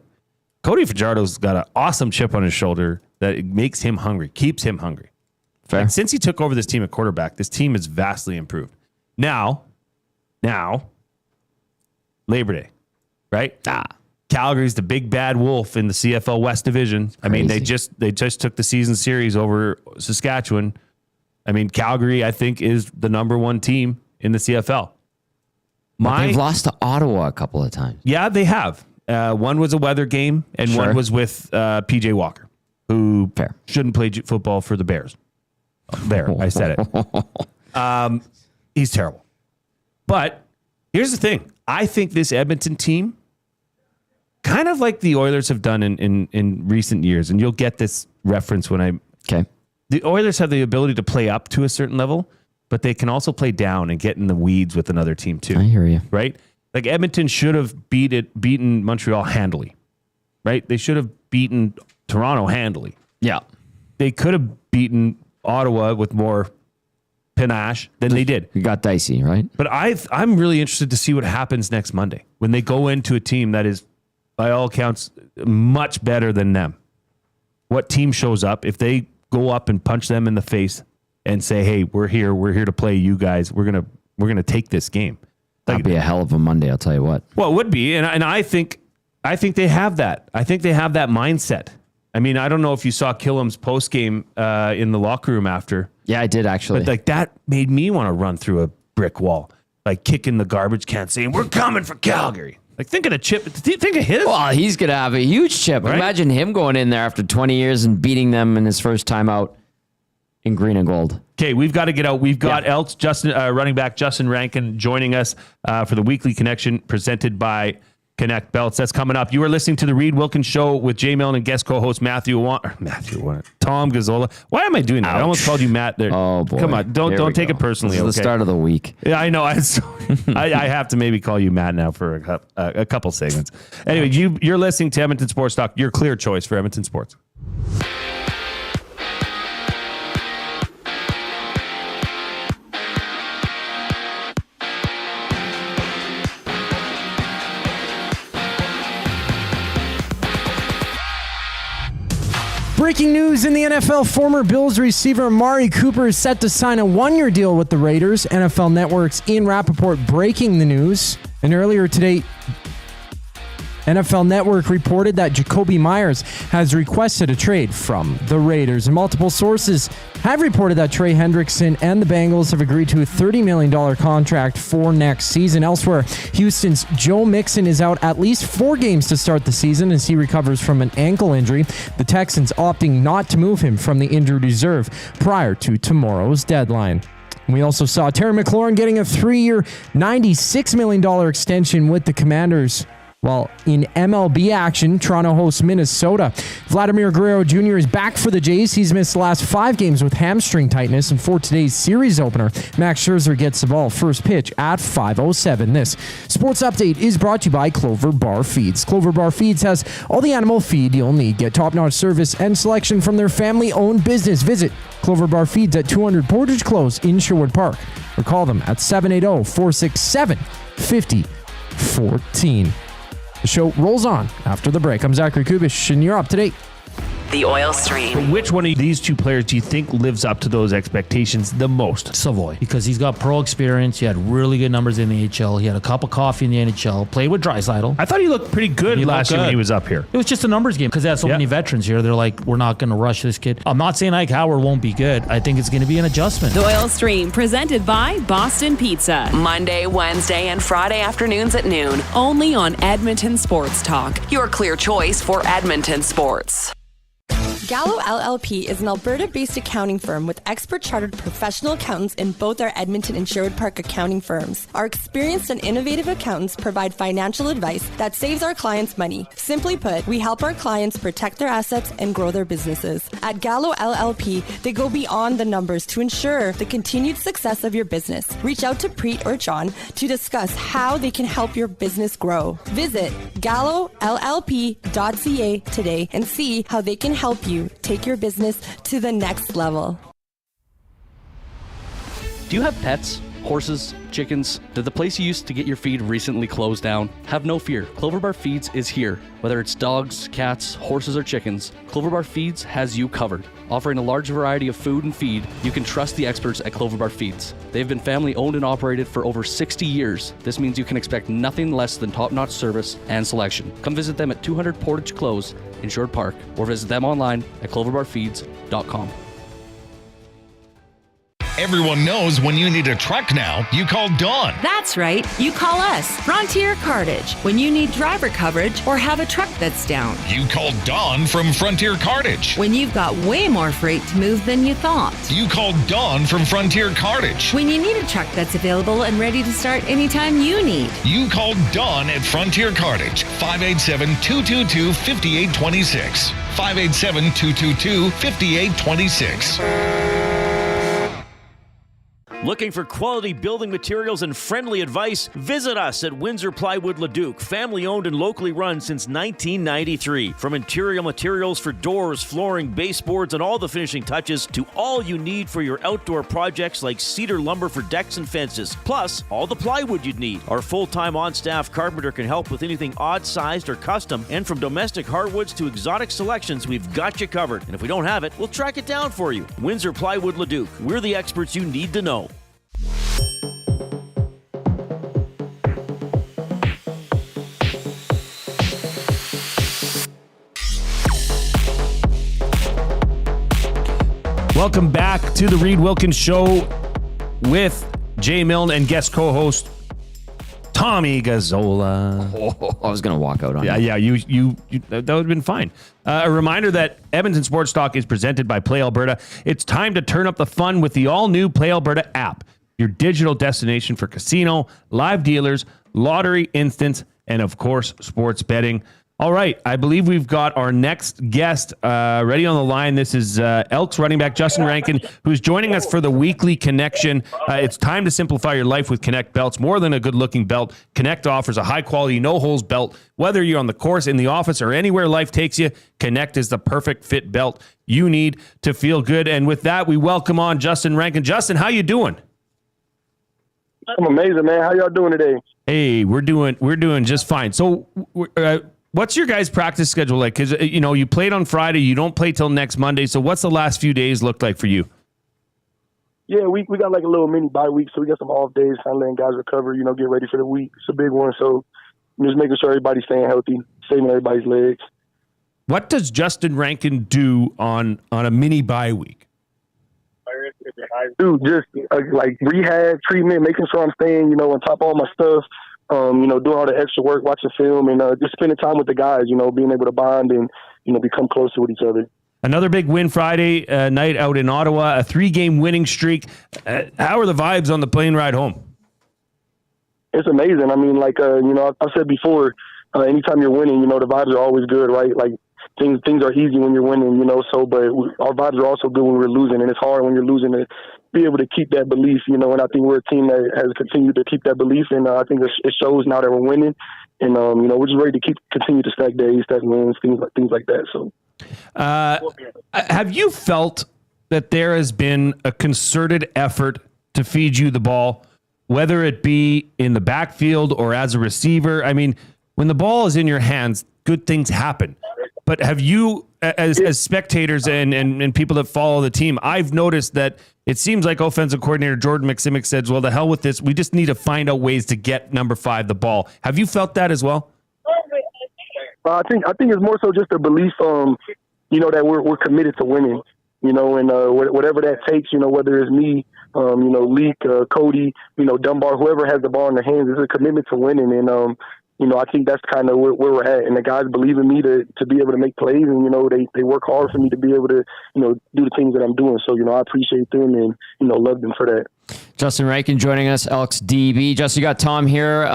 Cody Fajardo's got an awesome chip on his shoulder that makes him hungry, keeps him hungry. Fair. And since he took over this team at quarterback, this team has vastly improved. Now, Labor Day, right? Calgary's the big bad wolf in the CFL West Division. I mean, they just took the season series over Saskatchewan I mean, Calgary, I think, is the number one team in the CFL. But they've lost to Ottawa a couple of times. Yeah, they have. One was a weather game, and one was with PJ Walker, who shouldn't play football for the Bears. There, I said it. He's terrible. But here's the thing. I think this Edmonton team, kind of like the Oilers have done in recent years, and you'll get this reference when I... Okay. The Oilers have the ability to play up to a certain level, but they can also play down and get in the weeds with another team too. I hear you. Right? Like Edmonton should have beaten Montreal handily. Right? They should have beaten Toronto handily. Yeah. They could have beaten Ottawa with more panache than they did. It got dicey, right? But I'm really interested to see what happens next Monday when they go into a team that is, by all accounts, much better than them. What team shows up? If they go up and punch them in the face and say, "Hey, we're here to play you guys. We're gonna take this game." That'd be a hell of a Monday, I'll tell you what. Well, it would be, and I think they have that. I think they have that mindset. I mean, I don't know if you saw Killam's post game in the locker room after. Yeah, I did actually. But like that made me want to run through a brick wall, like kicking the garbage can, saying, "We're coming for Calgary." Like think of the chip. Think of his. Well, he's gonna have a huge chip. Right? Imagine him going in there after 20 years and beating them in his first time out in green and gold. Okay, we've got to get out. We've got Elks running back Justin Rankin joining us for the Weekly Connection presented by Connect Belts. That's coming up. You are listening to the Reid Wilkins Show with Jay Milne and guest co-host Tom Gazzola. Why am I doing that? Ouch. I almost called you Matt there. Oh boy! Come on, don't take it personally. This is the start of the week. Yeah, I know. I have to maybe call you Matt now for a couple segments. Anyway, you're listening to Edmonton Sports Talk. Your clear choice for Edmonton sports. Breaking news in the NFL, former Bills receiver Amari Cooper is set to sign a one-year deal with the Raiders. NFL Network's Ian Rappaport breaking the news. And earlier today, NFL Network reported that Jacoby Myers has requested a trade from the Raiders. And multiple sources have reported that Trey Hendrickson and the Bengals have agreed to a $30 million contract for next season. Elsewhere, Houston's Joe Mixon is out at least 4 games to start the season as he recovers from an ankle injury. The Texans opting not to move him from the injured reserve prior to tomorrow's deadline. We also saw Terry McLaurin getting a 3-year, $96 million extension with the Commanders. While in MLB action, Toronto hosts Minnesota. Vladimir Guerrero Jr. is back for the Jays. He's missed the last 5 games with hamstring tightness. And for today's series opener, Max Scherzer gets the ball first pitch at 5:07. This sports update is brought to you by Clover Bar Feeds. Clover Bar Feeds has all the animal feed you'll need. Get top-notch service and selection from their family-owned business. Visit Clover Bar Feeds at 200 Portage Close in Sherwood Park. Or call them at 780-467-5014. The show rolls on after the break. I'm Zachary Kubish, and you're up to date. The Oil Stream. But which one of these two players do you think lives up to those expectations the most? Savoy, because he's got pro experience. He had really good numbers in the AHL. He had a cup of coffee in the NHL. Played with Draisaitl. I thought he looked pretty good last year when he was up here. It was just a numbers game because they have so many veterans here. They're like, we're not going to rush this kid. I'm not saying Ike Howard won't be good. I think it's going to be an adjustment. The Oil Stream, presented by Boston Pizza. Monday, Wednesday, and Friday afternoons at noon. Only on Edmonton Sports Talk. Your clear choice for Edmonton sports. Gallo LLP is an Alberta-based accounting firm with expert chartered professional accountants in both our Edmonton and Sherwood Park accounting firms. Our experienced and innovative accountants provide financial advice that saves our clients money. Simply put, we help our clients protect their assets and grow their businesses. At Gallo LLP, they go beyond the numbers to ensure the continued success of your business. Reach out to Preet or John to discuss how they can help your business grow. Visit gallollp.ca today and see how they can help you take your business to the next level. Do you have pets? Horses, chickens? Did the place you used to get your feed recently close down? Have no fear. Clover Bar Feeds is here. Whether it's dogs, cats, horses, or chickens, Clover Bar Feeds has you covered. Offering a large variety of food and feed, you can trust the experts at Clover Bar Feeds. They've been family owned and operated for over 60 years. This means you can expect nothing less than top-notch service and selection. Come visit them at 200 Portage Close in Sherwood Park or visit them online at cloverbarfeeds.com. Everyone knows when you need a truck now, you call Dawn. That's right. You call us, Frontier Cartage, when you need driver coverage or have a truck that's down. You call Dawn from Frontier Cartage. When you've got way more freight to move than you thought. You call Dawn from Frontier Cartage. When you need a truck that's available and ready to start anytime you need. You call Dawn at Frontier Cartage, 587-222-5826. 587-222-5826. Looking for quality building materials and friendly advice? Visit us at Windsor Plywood Leduc, family owned and locally run since 1993. From interior materials for doors, flooring, baseboards, and all the finishing touches to all you need for your outdoor projects like cedar lumber for decks and fences, plus all the plywood you'd need. Our full-time on-staff carpenter can help with anything odd-sized or custom, and from domestic hardwoods to exotic selections, we've got you covered. And if we don't have it, we'll track it down for you. Windsor Plywood Leduc. We're the experts you need to know. Welcome back to the Reid Wilkins Show with Jay Milne and guest co-host Tommy Gazzola. Oh, I was going to walk out on you. Yeah, you that would have been fine. A reminder that Edmonton Sports Talk is presented by Play Alberta. It's time to turn up the fun with the all-new Play Alberta app, your digital destination for casino, live dealers, lottery instants, and of course, sports betting. All right, I believe we've got our next guest ready on the line. This is Elks running back Justin Rankin, who's joining us for the weekly Connection. It's time to simplify your life with Connect belts. More than a good-looking belt, Connect offers a high-quality, no-holes belt. Whether you're on the course, in the office, or anywhere life takes you, Connect is the perfect fit belt you need to feel good. And with that, we welcome on Justin Rankin. Justin, how you doing? I'm amazing, man. How y'all doing today? Hey, we're doing just fine. So, what's your guys' practice schedule like? Because you played on Friday, you don't play till next Monday. So, what's the last few days looked like for you? Yeah, we got like a little mini bye week, so we got some off days, kind of letting guys recover. Get ready for the week. It's a big one, so I'm just making sure everybody's staying healthy, saving everybody's legs. What does Justin Rankin do on a mini bye week? Dude, just like rehab, treatment, making sure I'm staying, on top of all my stuff, doing all the extra work, watching film, and just spending time with the guys, being able to bond and, become closer with each other. Another big win Friday night out in Ottawa, a 3-game winning streak. How are the vibes on the plane ride home? It's amazing. I mean, I've said before, anytime you're winning, the vibes are always good, right? Like, things are easy when you're winning, but our vibes are also good when we're losing, and it's hard when you're losing to be able to keep that belief, and I think we're a team that has continued to keep that belief, and I think it shows now that we're winning, and, we're just ready to continue to stack days, stack wins, things like that. So, have you felt that there has been a concerted effort to feed you the ball, whether it be in the backfield or as a receiver? I mean, when the ball is in your hands, good things happen. But have you, as spectators and people that follow the team, I've noticed that it seems like offensive coordinator Jordan McSimic says, well, the hell with this. We just need to find out ways to get number 5 the ball. Have you felt that as well? I think it's more so just a belief, that we're committed to winning, and whatever that takes, whether it's me, Leak, Cody, Dunbar, whoever has the ball in their hands, it's a commitment to winning. And, I think that's kind of where we're at. And the guys believe in me to be able to make plays, and, they work hard for me to be able to, do the things that I'm doing. So, I appreciate them and, love them for that. Justin Rankin joining us, Elks DB. Justin, you got Tom here.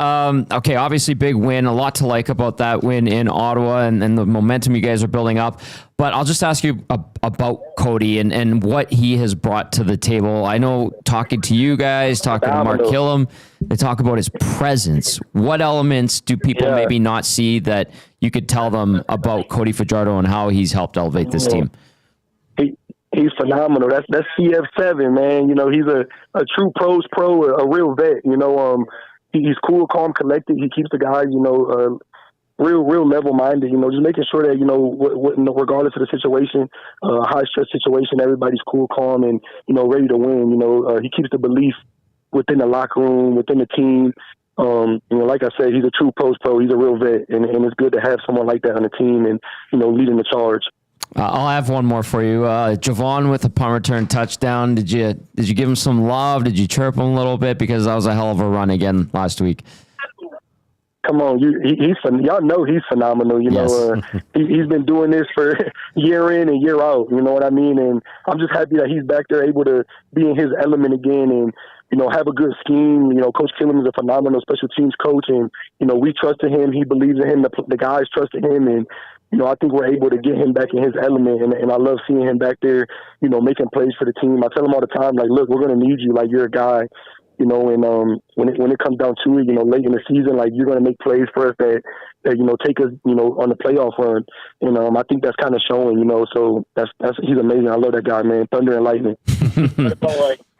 Okay, obviously big win. A lot to like about that win in Ottawa and the momentum you guys are building up. But I'll just ask you about Cody and what he has brought to the table. I know talking to you guys, talking to Mark Killam, they talk about his presence. What elements do people maybe not see that you could tell them about Cody Fajardo and how he's helped elevate this team? He's phenomenal. That's CF7, man. He's a true pros pro, a real vet. He's cool, calm, collected. He keeps the guys, real level-minded. Just making sure that regardless of the situation, high stress situation, everybody's cool, calm, and ready to win. He keeps the belief within the locker room, within the team. Like I said, he's a true pros pro. He's a real vet, and it's good to have someone like that on the team and leading the charge. I'll have one more for you. Javon with a punt return touchdown. Did you give him some love? Did you chirp him a little bit? Because that was a hell of a run again last week. Come on, y'all know he's phenomenal. You know, he's been doing this for year in and year out. You know what I mean? And I'm just happy that he's back there able to be in his element again and, you know, have a good scheme. You know, Coach Killam is a phenomenal special teams coach, and, you know, we trusted him. He believes in him. The guys trusted him, and, you know, I think we're able to get him back in his element, and I love seeing him back there, you know, making plays for the team. I tell him all the time, like, look, we're going to need you. Like, you're a guy, you know, and when it comes down to it, you know, late in the season, like, you're going to make plays for us that you know, take us, you know, on the playoff run. And I think that's kind of showing, you know, so he's amazing. I love that guy, man. Thunder and lightning.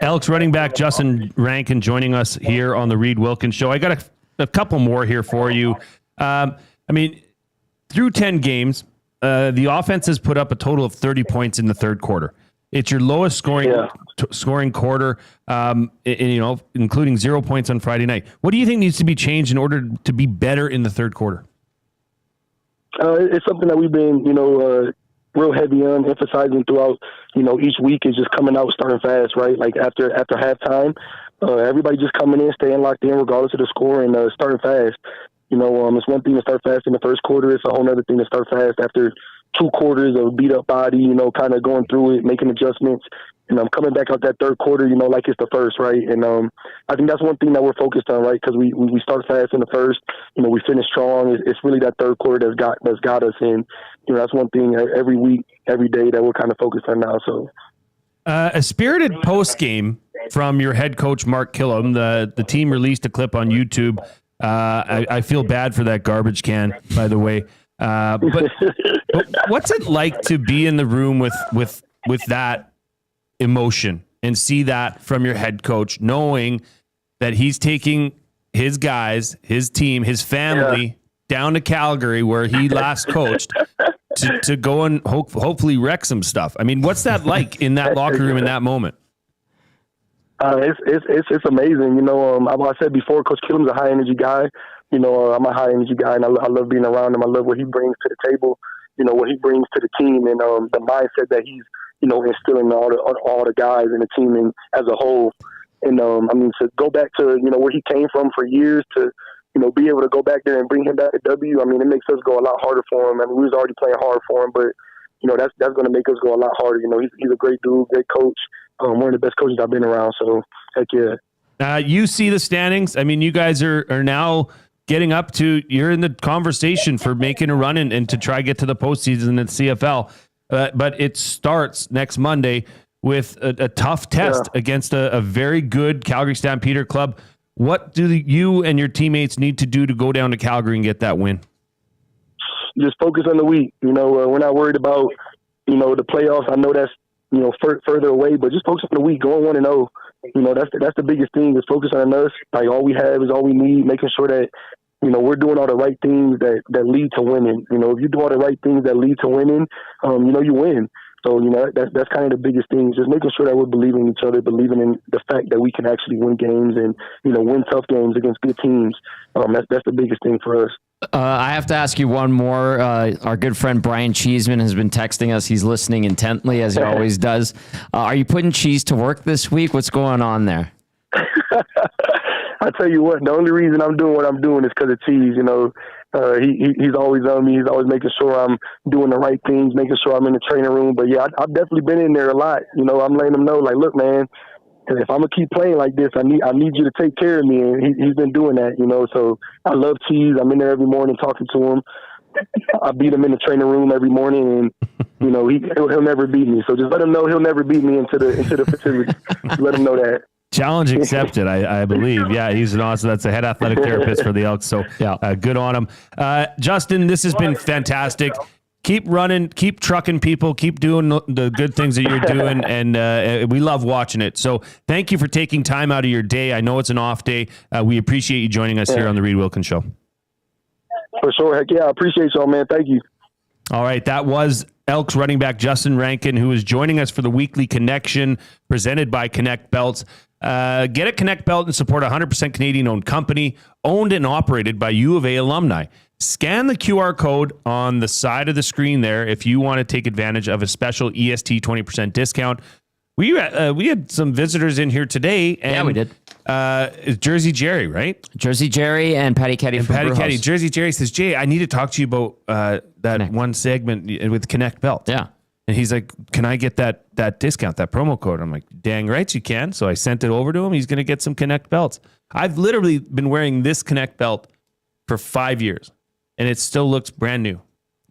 Elks running back Justin Rankin joining us here on the Reid Wilkins Show. I got a couple more here for you. I mean, through 10 games, the offense has put up a total of 30 points in the third quarter. It's your lowest scoring quarter, you know, including 0 points on Friday night. What do you think needs to be changed in order to be better in the third quarter? It's something that we've been, you know, real heavy on, emphasizing throughout, you know, each week is just coming out, starting fast, right? Like after halftime, everybody just coming in, staying locked in regardless of the score, and starting fast. You know, it's one thing to start fast in the first quarter. It's a whole other thing to start fast after 2 quarters of beat up body, you know, kind of going through it, making adjustments. And I'm coming back out that third quarter, you know, like it's the first, right? And I think that's one thing that we're focused on, right? Because we start fast in the first, you know, we finish strong. It's really that third quarter that's got us in. You know, that's one thing every week, every day that we're kind of focused on now. So, a spirited post game from your head coach Mark Killam. The team released a clip on YouTube. I feel bad for that garbage can, by the way. But what's it like to be in the room with that emotion and see that from your head coach, knowing that he's taking his guys, his team, his family down to Calgary where he last coached to go and hopefully wreck some stuff? I mean, what's that like in that locker room in that moment? It's amazing. You know, I said before, Coach Killam's a high energy guy. You know, I'm a high energy guy, and I love being around him. I love what he brings to the table. You know, what he brings to the team, and the mindset that he's, you know, instilling all the guys and the team and as a whole. And I mean, to go back to, you know, where he came from for years, to, you know, be able to go back there and bring him back to W. I mean, it makes us go a lot harder for him. I mean, we was already playing hard for him, but, you know, that's going to make us go a lot harder. You know, he's a great dude, great coach. One of the best coaches I've been around. So, heck yeah. You see the standings. I mean, you guys are now getting up to, you're in the conversation for making a run and to try to get to the postseason in the CFL. But it starts next Monday with a tough test against a very good Calgary Stampeder club. What do you and your teammates need to do to go down to Calgary and get that win? Just focus on the week. You know, we're not worried about, you know, the playoffs. I know that's, you know, further away, but just focus on the week, going 1-0. You know, that's the biggest thing, is focus on us. Like, all we have is all we need, making sure that, you know, we're doing all the right things that lead to winning. You know, if you do all the right things that lead to winning, you know, you win. So, you know, that's kind of the biggest thing, just making sure that we're believing in each other, believing in the fact that we can actually win games and, you know, win tough games against good teams. That's the biggest thing for us. I have to ask you one more. Our good friend Brian Cheeseman has been texting us. He's listening intently, as he always does. Are you putting Cheese to work this week? What's going on there? I tell you what, the only reason I'm doing what I'm doing is because of Cheese. You know, he's always on me. He's always making sure I'm doing the right things, making sure I'm in the training room. But yeah, I've definitely been in there a lot. You know, I'm letting him know, like, look, man, if I'm gonna keep playing like this, I need you to take care of me. And he's been doing that, you know. So I love Cheese. I'm in there every morning talking to him. I beat him in the training room every morning, and you know he'll never beat me. So just let him know he'll never beat me into the facility. Let him know that. Challenge accepted, I believe. Yeah, he's an awesome. That's a head athletic therapist for the Elks. So good on him. Justin, this has been fantastic. Keep running, keep trucking people, keep doing the good things that you're doing, and we love watching it. So thank you for taking time out of your day. I know it's an off day. We appreciate you joining us here on the Reid Wilkins Show. For sure. Heck yeah, I appreciate y'all, man. Thank you. All right, that was Elks running back Justin Rankin, who is joining us for the Weekly Connection presented by Connect Belts. Get a Connect belt and support a 100% Canadian-owned company, owned and operated by U of A alumni. Scan the QR code on the side of the screen there if you want to take advantage of a special EST 20% discount. We had some visitors in here today. And, yeah, we did. It's Jersey Jerry, right? Jersey Jerry and Patty Ketty from Patty Brewhouse. Ketty. Jersey Jerry says, Jay, I need to talk to you about that Connect. one segment with Connect Belt. Yeah. And he's like, can I get that discount, that promo code? I'm like, dang right you can. So I sent it over to him. He's going to get some Connect belts. I've literally been wearing this Connect belt for 5 years, and it still looks brand new.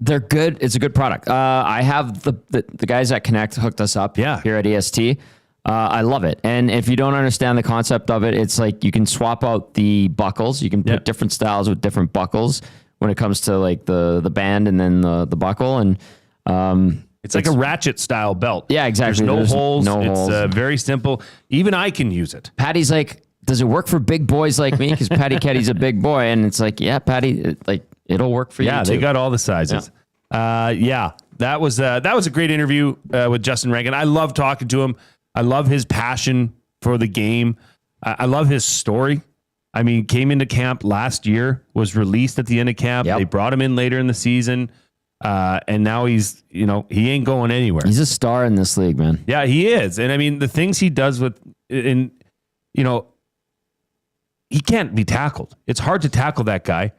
They're good. It's a good product. I have the guys at Connect hooked us up here at EST. I love it. And if you don't understand the concept of it, it's like you can swap out the buckles. You can put different styles with different buckles when it comes to like the band and then the buckle. And it's like a ratchet style belt. Yeah, exactly. There's no holes. No holes. It's very simple. Even I can use it. Patty's like, does it work for big boys like me? Because Patty Ketty's a big boy. And it's like, yeah, Patty, it'll work for you Yeah, too. they got all the sizes. Yeah. That was a great interview with Justin Rankin. I love talking to him. I love his passion for the game. I love his story. I mean, came into camp last year, was released at the end of camp. They brought him in later in the season. And now he's, he ain't going anywhere. He's a star in this league, man. Yeah, he is. And I mean, the things he does he can't be tackled. It's hard to tackle that guy.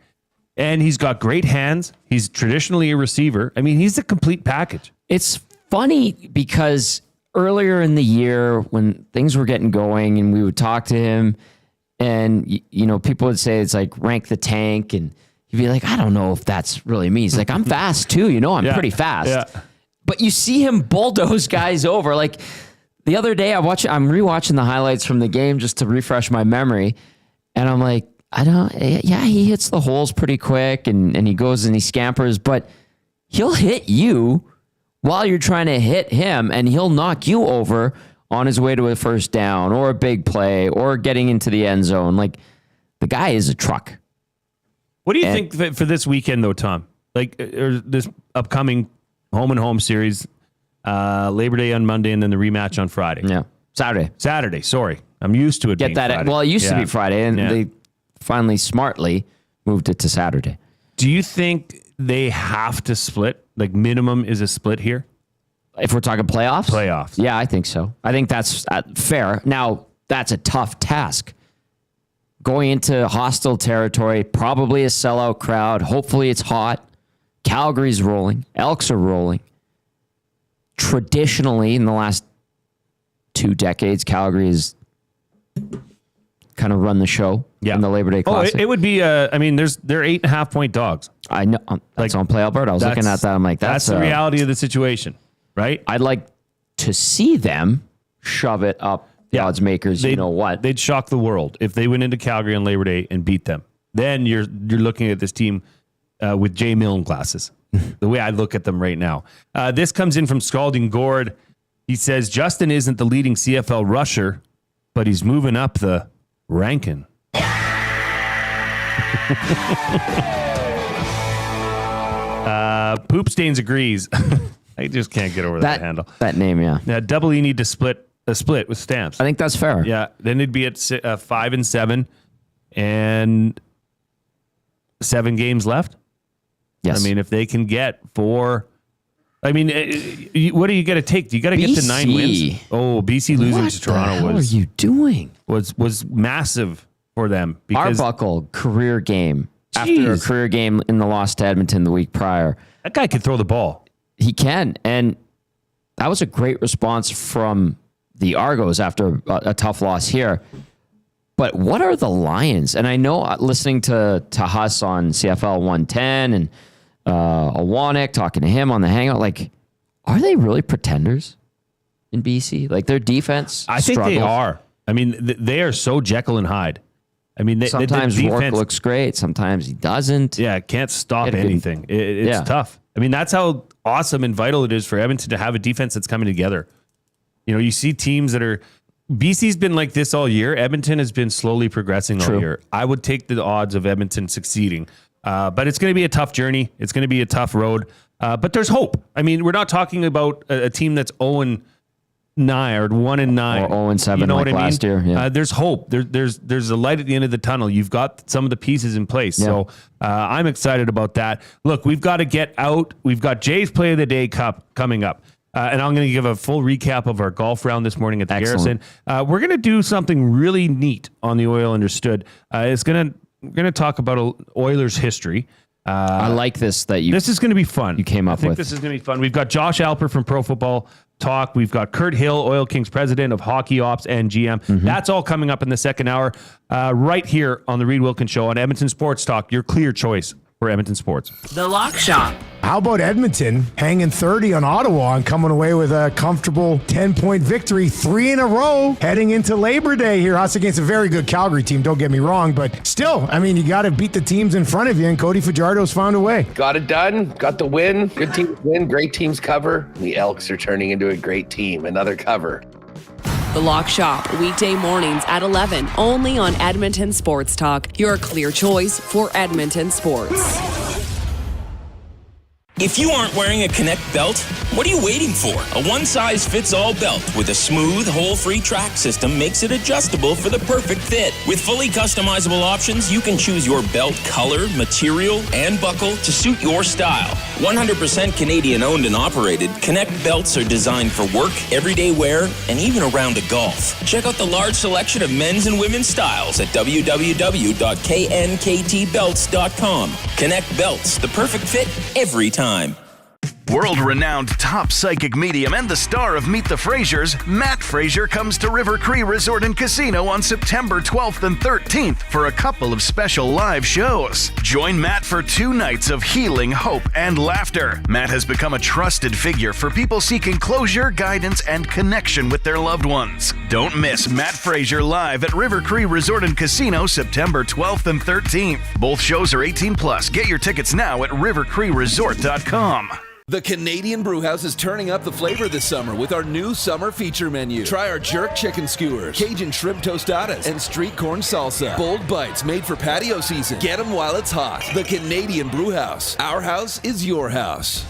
And he's got great hands. He's traditionally a receiver. I mean, he's a complete package. It's funny because earlier in the year when things were getting going and we would talk to him and, people would say it's like rank the tank and he'd be like, I don't know if that's really me. He's like, I'm fast too. I'm pretty fast. Yeah. But you see him bulldoze guys over. Like the other day I'm rewatching the highlights from the game just to refresh my memory. And I'm like, he hits the holes pretty quick and he goes and he scampers, but he'll hit you while you're trying to hit him and he'll knock you over on his way to a first down or a big play or getting into the end zone. Like the guy is a truck. What do you think for this weekend though, Tom? Like or this upcoming home and home series, Labor Day on Monday and then the rematch on Friday. Yeah. Saturday. Sorry. I'm used to it being Friday. Well, it used to be Friday and they finally smartly moved it to Saturday. Do you think they have to split? Like minimum is a split here? If we're talking playoffs? Playoffs. Yeah, I think so. I think that's fair. Now, that's a tough task. Going into hostile territory, probably a sellout crowd. Hopefully it's hot. Calgary's rolling. Elks are rolling. Traditionally, in the last 2 decades, Calgary has kind of run the show in the Labor Day Classic. It would be, they're 8.5-point dogs. I know. That's on Play Alberta. I was looking at that. I'm like, that's the reality of the situation, right? I'd like to see them shove it up the odds makers. You know what? They'd shock the world if they went into Calgary on Labor Day and beat them. Then you're looking at this team with Jay Milne glasses, the way I look at them right now. This comes in from Scalding Gord. He says, Justin isn't the leading CFL rusher, but he's moving up the Rankin. Poop Stains agrees. I just can't get over that handle. That name, yeah. Now, Double E need to split with Stamps. I think that's fair. Yeah, then it'd be at 5-7 and 7 games left. Yes. I mean, if they can get 4... I mean, what do you got to take? You got to get to 9 wins. Oh, BC losing to Toronto what are you doing? Was massive for them. Because Arbuckle, career game. After a career game in the loss to Edmonton the week prior. That guy can throw the ball. He can. And that was a great response from the Argos after a tough loss here. But what are the Lions? And I know listening to Huss on CFL 110 and Awanek, talking to him on the Hangout, like, are they really pretenders in BC? Like, their defense I think they are. I mean, they are so Jekyll and Hyde. I mean, sometimes Rourke looks great. Sometimes he doesn't. Yeah, can't stop anything. It's tough. I mean, that's how awesome and vital it is for Edmonton to have a defense that's coming together. You see teams that are... BC's been like this all year. Edmonton has been slowly progressing all year. I would take the odds of Edmonton succeeding. But it's going to be a tough journey. It's going to be a tough road. But there's hope. I mean, we're not talking about a team that's 0-9 9 or 1-9 or 0-7 like last year. Yeah. There's hope. There's a light at the end of the tunnel. You've got some of the pieces in place. Yeah. So I'm excited about that. Look, we've got to get out. We've got Jay's Play of the Day Cup coming up. And I'm going to give a full recap of our golf round this morning at the Excellent. Garrison. We're going to do something really neat on the Oil Understood. We're going to talk about Oilers history. I like this This is going to be fun. You came up I think with. this is going to be fun. We've got Josh Alper from Pro Football Talk. We've got Kirt Hill, Oil Kings president of Hockey Ops and GM. That's all coming up in the second hour, right here on the Reid Wilkins Show on Edmonton Sports Talk. Your clear choice for Edmonton sports. The Lock Shop. How about Edmonton hanging 30 on Ottawa and coming away with a comfortable 10-point victory, 3 in a row, heading into Labor Day here. Us against a very good Calgary team, don't get me wrong, but still, I mean, you got to beat the teams in front of you, and Cody Fajardo's found a way. Got it done, got the win. Good teams win, great teams cover. The Elks are turning into a great team, another cover. The Lock Shop, weekday mornings at 11, only on Edmonton Sports Talk, your clear choice for Edmonton sports. If you aren't wearing a Connect belt, what are you waiting for? A one-size-fits-all belt with a smooth, hole-free track system makes it adjustable for the perfect fit. With fully customizable options, you can choose your belt color, material, and buckle to suit your style. 100% Canadian-owned and operated, Connect belts are designed for work, everyday wear, and even a round of golf. Check out the large selection of men's and women's styles at www.knktbelts.com. Connect Belts, the perfect fit every time. World-renowned top psychic medium and the star of Meet the Frasers, Matt Fraser comes to River Cree Resort and Casino on September 12th and 13th for a couple of special live shows. Join Matt for 2 nights of healing, hope, and laughter. Matt has become a trusted figure for people seeking closure, guidance, and connection with their loved ones. Don't miss Matt Fraser live at River Cree Resort and Casino September 12th and 13th. Both shows are 18+. Get your tickets now at rivercreeresort.com. The Canadian Brewhouse is turning up the flavor this summer with our new summer feature menu. Try our jerk chicken skewers, Cajun shrimp tostadas, and street corn salsa. Bold bites made for patio season. Get them while it's hot. The Canadian Brewhouse. Our house is your house.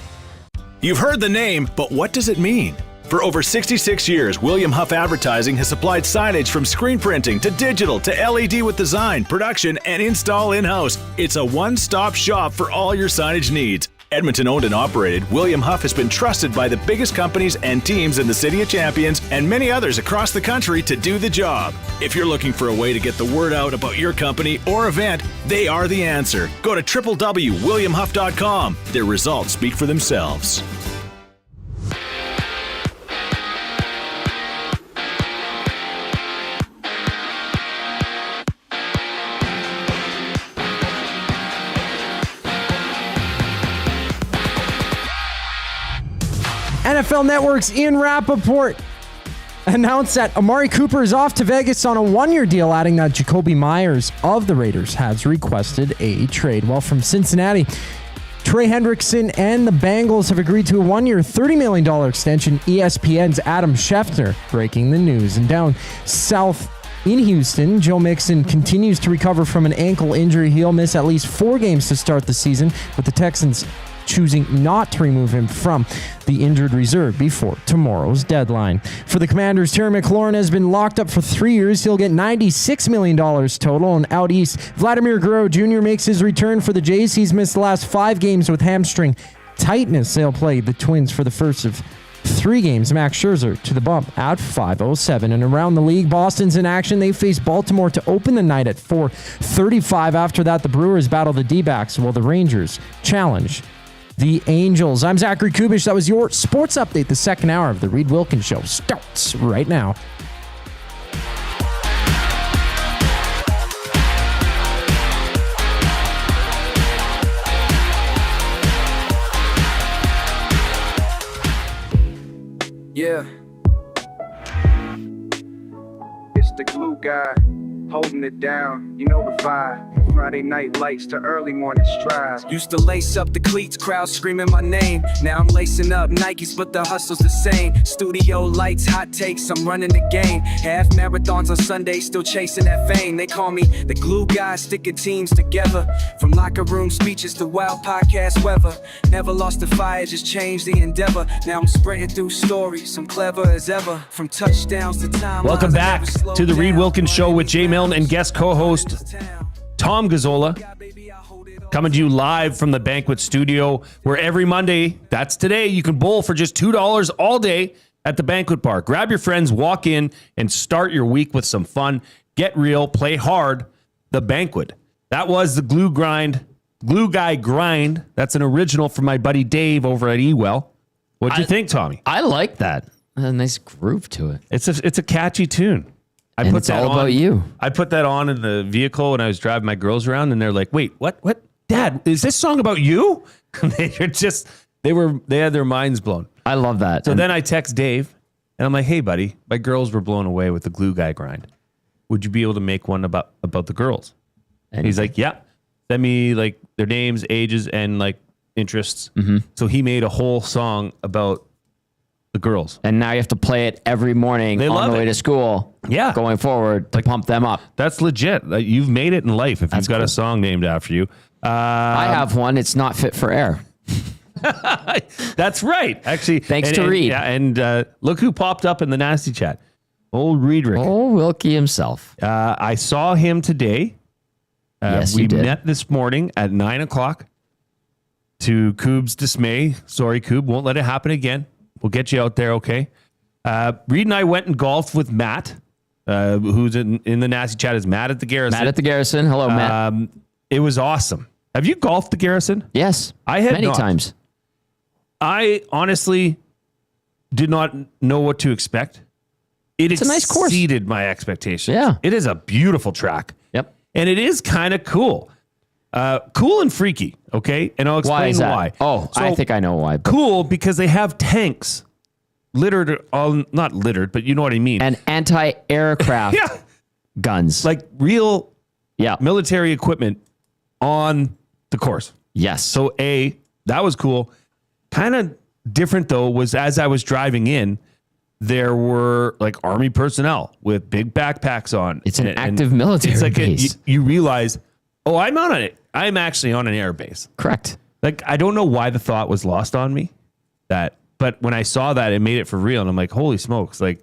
You've heard the name, but what does it mean? For over 66 years, William Huff Advertising has supplied signage from screen printing to digital to LED with design, production, and install in-house. It's a one-stop shop for all your signage needs. Edmonton owned and operated, William Huff has been trusted by the biggest companies and teams in the City of Champions and many others across the country to do the job. If you're looking for a way to get the word out about your company or event, they are the answer. Go to www.williamhuff.com. Their results speak for themselves. NFL Network's Ian Rappaport announced that Amari Cooper is off to Vegas on a 1-year deal, adding that Jacoby Myers of the Raiders has requested a trade. Well, from Cincinnati, Trey Hendrickson and the Bengals have agreed to a 1-year, $30 million extension. ESPN's Adam Schefter breaking the news. And down south in Houston, Joe Mixon continues to recover from an ankle injury. He'll miss at least 4 games to start the season, with the Texans choosing not to remove him from the injured reserve before tomorrow's deadline. For the Commanders, Terry McLaurin has been locked up for 3 years. He'll get $96 million total. And out east, Vladimir Guerrero Jr. makes his return for the Jays. He's missed the last 5 games with hamstring tightness. They'll play the Twins for the first of 3 games. Max Scherzer to the bump at 5:07. And around the league, Boston's in action. They face Baltimore to open the night at 4:35. After that, the Brewers battle the D-backs, while the Rangers challenge the Angels. I'm Zachary Kubish. That was your sports update. The second hour of the Reid Wilkins Show starts right now. Yeah. It's the glue guy. holding it down, you know the vibe. Friday night lights to early morning strides. Used to lace up the cleats, crowd screaming my name. Now I'm lacing up Nikes, but the hustle's the same. Studio lights, hot takes, I'm running the game. Half marathons on Sunday, still chasing that fame. They call me the glue guy, sticking teams together. From locker room speeches to wild podcast weather. Never lost the fire, just changed the endeavor. Now I'm spreading through stories, I'm clever as ever. From touchdowns to time. Welcome back to the Reid Wilkins Show with Jay Milne and guest co-host Tom Gazzola, coming to you live from the Banquet Studio, where every Monday, that's today, you can bowl for just $2 all day at the Banquet Bar. Grab your friends, walk in, and start your week with some fun. Get real, play hard. The Banquet. That was the Glue Guy Grind. That's an original from my buddy Dave over at Ewell. What'd you think, Tommy? I like that. A nice groove to it. It's a catchy tune. It's all about you. I put that on in the vehicle when I was driving my girls around, and they're like, "Wait, what? Dad, is this song about you?" They had their minds blown. I love that. So then I text Dave, and I'm like, "Hey, buddy, my girls were blown away with the Glue Guy Grind. Would you be able to make one about the girls?" And he's like, "Yeah, send me like their names, ages, and like interests." Mm-hmm. So he made a whole song about the girls. And now you have to play it every morning on the way to school. Yeah. Going forward to pump them up. That's legit. You've made it in life if you've got a song named after you. I have one. It's not fit for air. That's right. Actually, thanks to Reid. Yeah, and look who popped up in the nasty chat. Old Reid. Old Wilkie himself. I saw him today. Yes, we you did. met this morning at 9:00. To Coob's dismay. Sorry, Coob. Won't let it happen again. We'll get you out there, okay? Reid and I went and golfed with Matt, who's in the nasty chat is Matt at the Garrison. Matt at the Garrison. Hello, Matt. It was awesome. Have you golfed the Garrison? Yes. I had many times. I honestly did not know what to expect. It's a nice course. Exceeded my expectations. Yeah. It is a beautiful track. Yep. And it is kind of cool. Cool and freaky, okay? And I'll explain why. Oh, So, I think I know why. Cool because they have tanks littered on, not littered, but you know what I mean. And anti-aircraft guns. Like real military equipment on the course. Yes. So that was cool. Kind of different though was as I was driving in, there were like Army personnel with big backpacks on. It's an active military it's like base. You realize, oh, I'm on it. I'm actually on an air base. Correct. Like, I don't know why the thought was lost on me but when I saw that, it made it for real. And I'm like, holy smokes. Like,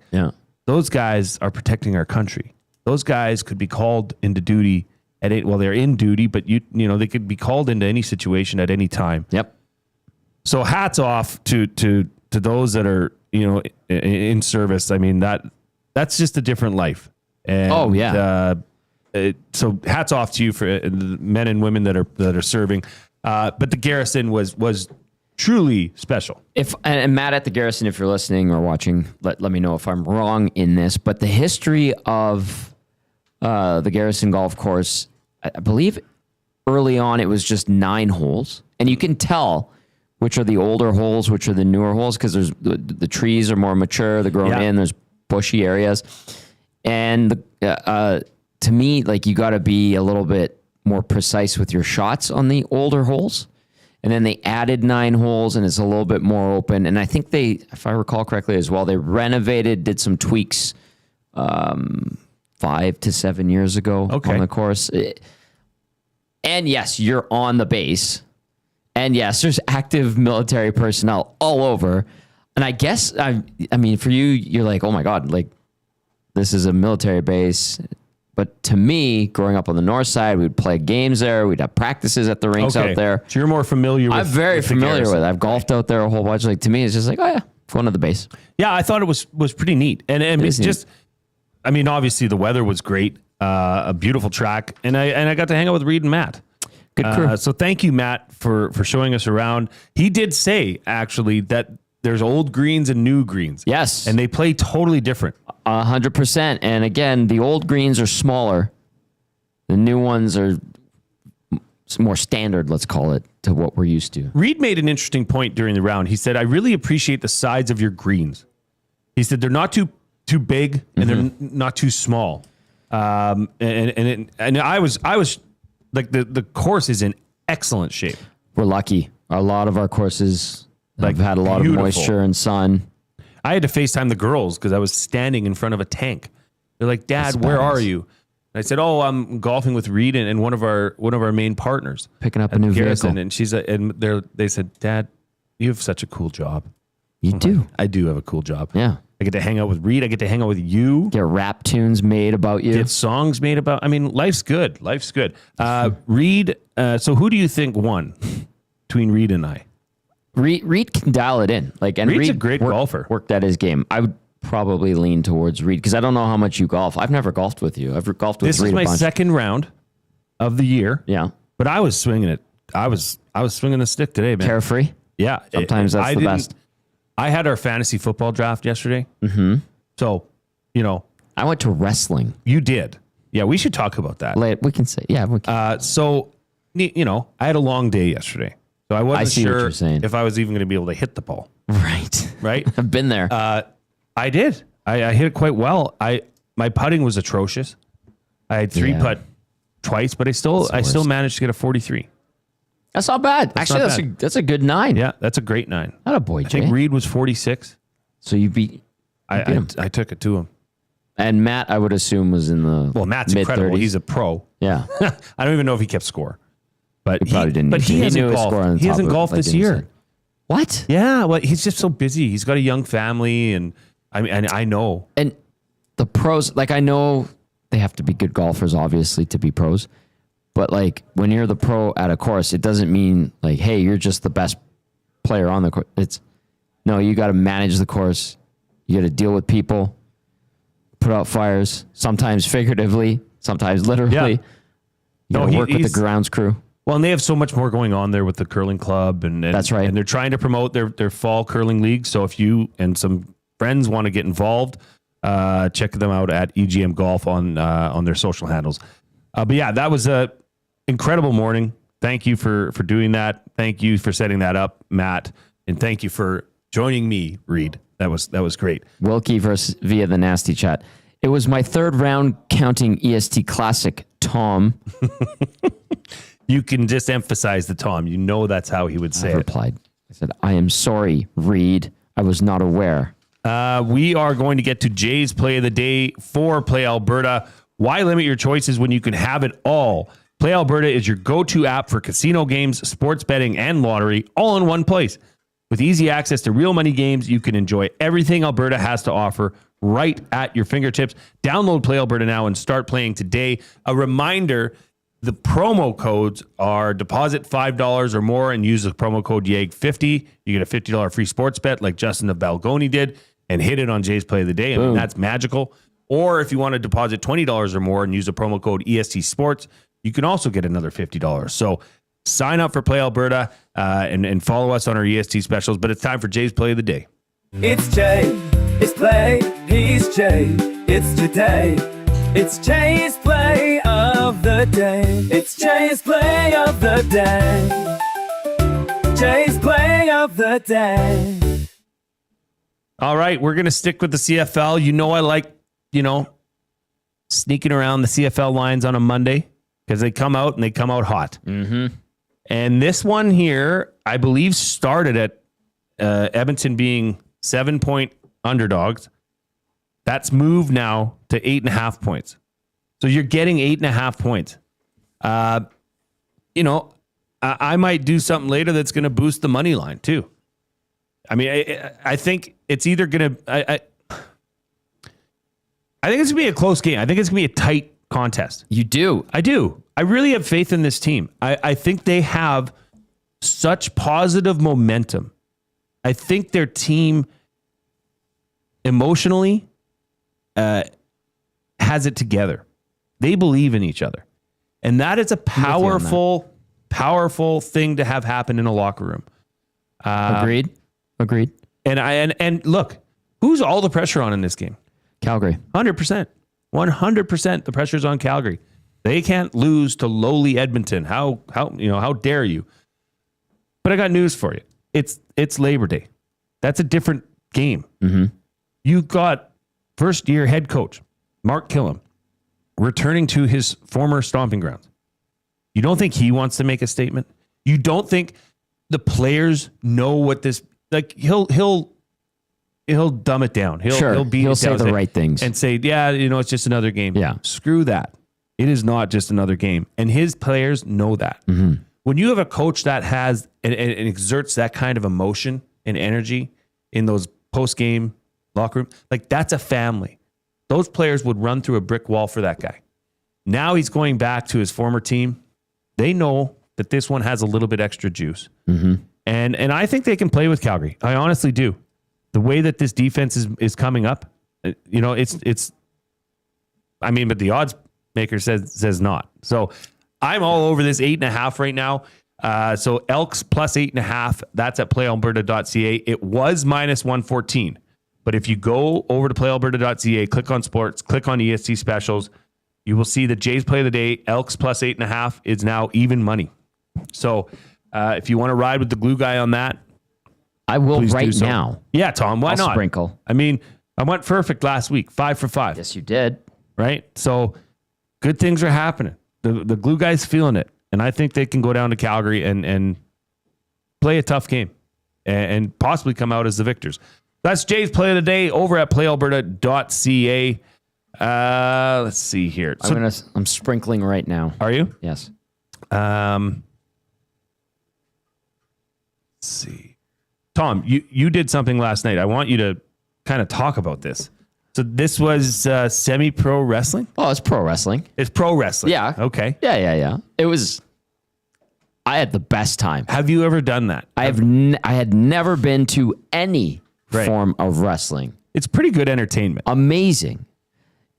those guys are protecting our country. Those guys could be called into duty they're in duty, but you know, they could be called into any situation at any time. Yep. So hats off to those that are, you know, in service. I mean, that's just a different life. And, so hats off to you for the men and women that are serving. But the Garrison was truly special. And Matt at the Garrison, if you're listening or watching, let me know if I'm wrong in this. But the history of the Garrison golf course, I believe early on it was just 9 holes, and you can tell which are the older holes, which are the newer holes, because there's the trees are more mature, they're grown in. There's bushy areas, and to me, like, you got to be a little bit more precise with your shots on the older holes. And then they added 9 holes, and it's a little bit more open. And I think they, if I recall correctly as well, they renovated, did some tweaks 5 to 7 years ago on the course. And yes, you're on the base. And yes, there's active military personnel all over. And I guess, I mean, for you, you're like, oh my God, like, this is a military base. But to me, growing up on the north side, we'd play games there. We'd have practices at the rinks out there. So you're more familiar with I'm very familiar with it. I've golfed out there a whole bunch. Like, to me, it's just like, oh yeah, going to the base. Yeah, I thought it was pretty neat. And it's just, I mean, obviously the weather was great. A beautiful track. And I got to hang out with Reid and Matt. Good crew. So thank you, Matt, for showing us around. He did say, actually, that there's old greens and new greens. Yes. And they play totally different. 100%. And again, the old greens are smaller. The new ones are more standard, let's call it, to what we're used to. Reid made an interesting point during the round. He said, I really appreciate the size of your greens. He said, they're not too big and they're not too small. And I was like the course is in excellent shape. We're lucky. A lot of our courses have had a lot of moisture and sun. I had to FaceTime the girls because I was standing in front of a tank. They're like, "Dad, where are you?" And I said, "Oh, I'm golfing with Reid and one of our main partners, picking up a new vehicle." And they said, "Dad, you have such a cool job." You do. I do have a cool job. Yeah. I get to hang out with Reid. I get to hang out with you. Get rap tunes made about you. Get songs made about. I mean, life's good. Life's good. Reid. So who do you think won between Reid and I? Reid can dial it in. And Reid's Reid a great golfer. Worked at his game. I would probably lean towards Reid because I don't know how much you golf. I've never golfed with you. I've golfed with Reid. This is my second round of the year. Yeah, but I was swinging it. I was swinging the stick today, man. Carefree. Yeah, sometimes that's the best. I had our fantasy football draft yesterday. Mm-hmm. So, I went to wrestling. You did. Yeah, we should talk about that. We can say, yeah. We can. So, I had a long day yesterday. So I wasn't sure if I was even going to be able to hit the ball. Right. I've been there. I did. I hit it quite well. My putting was atrocious. I had three putt twice, but I still managed to get a 43. That's not bad. Actually, that's a good 9. Yeah, that's a great 9. Not a boy, Jay. I think Reid was 46. So you beat him. I took it to him. And Matt, I would assume, was in the Matt's mid-30s. incredible. He's a pro. Yeah. I don't even know if he kept score. But he probably didn't. But he hasn't golfed. He hasn't golfed this year. What? Yeah, well, he's just so busy. He's got a young family, and I know. And the pros, I know they have to be good golfers, obviously, to be pros. But when you're the pro at a course, it doesn't mean hey, you're just the best player on the course. You got to manage the course. You got to deal with people, put out fires, sometimes figuratively, sometimes literally. Yeah. You got to work with the grounds crew. Well, and they have so much more going on there with the curling club, and that's right. And they're trying to promote their fall curling league. So if you and some friends want to get involved, check them out at EGM Golf on their social handles. But yeah, that was a incredible morning. Thank you for doing that. Thank you for setting that up, Matt, and thank you for joining me, Reid. That was great. Wilkie via the nasty chat. It was my third round counting EST Classic, Tom. You can just emphasize the Tom. You know that's how he would say it. I replied. I said, I am sorry, Reid. I was not aware. We are going to get to Jay's play of the day for Play Alberta. Why limit your choices when you can have it all? Play Alberta is your go-to app for casino games, sports betting, and lottery, all in one place. With easy access to real money games, you can enjoy everything Alberta has to offer right at your fingertips. Download Play Alberta now and start playing today. A reminder, the promo codes are deposit $5 or more and use the promo code YAG50. You get a $50 free sports bet like Justin of Balgoni did and hit it on Jay's Play of the Day. I mean, that's magical. Or if you want to deposit $20 or more and use the promo code EST Sports, you can also get another $50. So sign up for Play Alberta and follow us on our EST specials. But it's time for Jay's Play of the Day. It's Jay. It's Play. He's Jay. It's today. It's Jay's Play of the Day. It's Jay's Play of the Day. Jay's Play of the Day. All right, we're going to stick with the CFL. I like, sneaking around the CFL lines on a Monday because they come out and they come out hot. Mm-hmm. And this one here, I believe, started at Edmonton being 7-point underdogs. That's moved now to 8.5 points. So you're getting 8.5 points. I might do something later that's going to boost the money line too. I mean, I think it's either going to. I think it's going to be a close game. I think it's going to be a tight contest. You do? I do. I really have faith in this team. I think they have such positive momentum. I think their team emotionally has it together. They believe in each other. And that is a powerful thing to have happen in a locker room. Agreed. And look, who's all the pressure on in this game? Calgary. 100%. 100% the pressure's on Calgary. They can't lose to lowly Edmonton. How dare you? But I got news for you. It's Labor Day. That's a different game. Mm-hmm. You got first-year head coach Mark Killam returning to his former stomping grounds. You don't think he wants to make a statement? You don't think the players know what this, like, he'll dumb it down. He'll say the right things and say, yeah, it's just another game. Yeah. Screw that. It is not just another game. And his players know that. Mm-hmm. When you have a coach that has and exerts that kind of emotion and energy in those post-game locker room, like, that's a family. Those players would run through a brick wall for that guy. Now he's going back to his former team. They know that this one has a little bit extra juice. Mm-hmm. And I think they can play with Calgary. I honestly do. The way that this defense is coming up, but the odds maker says not. So I'm all over this 8.5 right now. So Elks plus 8.5, that's at playalberta.ca. It was minus 114. But if you go over to playalberta.ca, click on sports, click on EST specials, you will see the Jays play of the day. Elks plus 8.5 is now even money. So if you want to ride with the glue guy on that, I will right now. Yeah, Tom, why not? Sprinkle. I mean, I went perfect last week, 5 for 5. Yes, you did. Right? So good things are happening. The glue guy's feeling it. And I think they can go down to Calgary and play a tough game and possibly come out as the victors. That's Jay's play of the day over at playalberta.ca. Let's see here. I'm sprinkling right now. Are you? Yes. Let's see. Tom, you did something last night. I want you to kind of talk about this. So this was semi-pro wrestling? Oh, it's pro wrestling. It's pro wrestling. Yeah. Okay. Yeah. I had the best time. Have you ever done that? I had never been to any form of wrestling. It's pretty good entertainment. Amazing.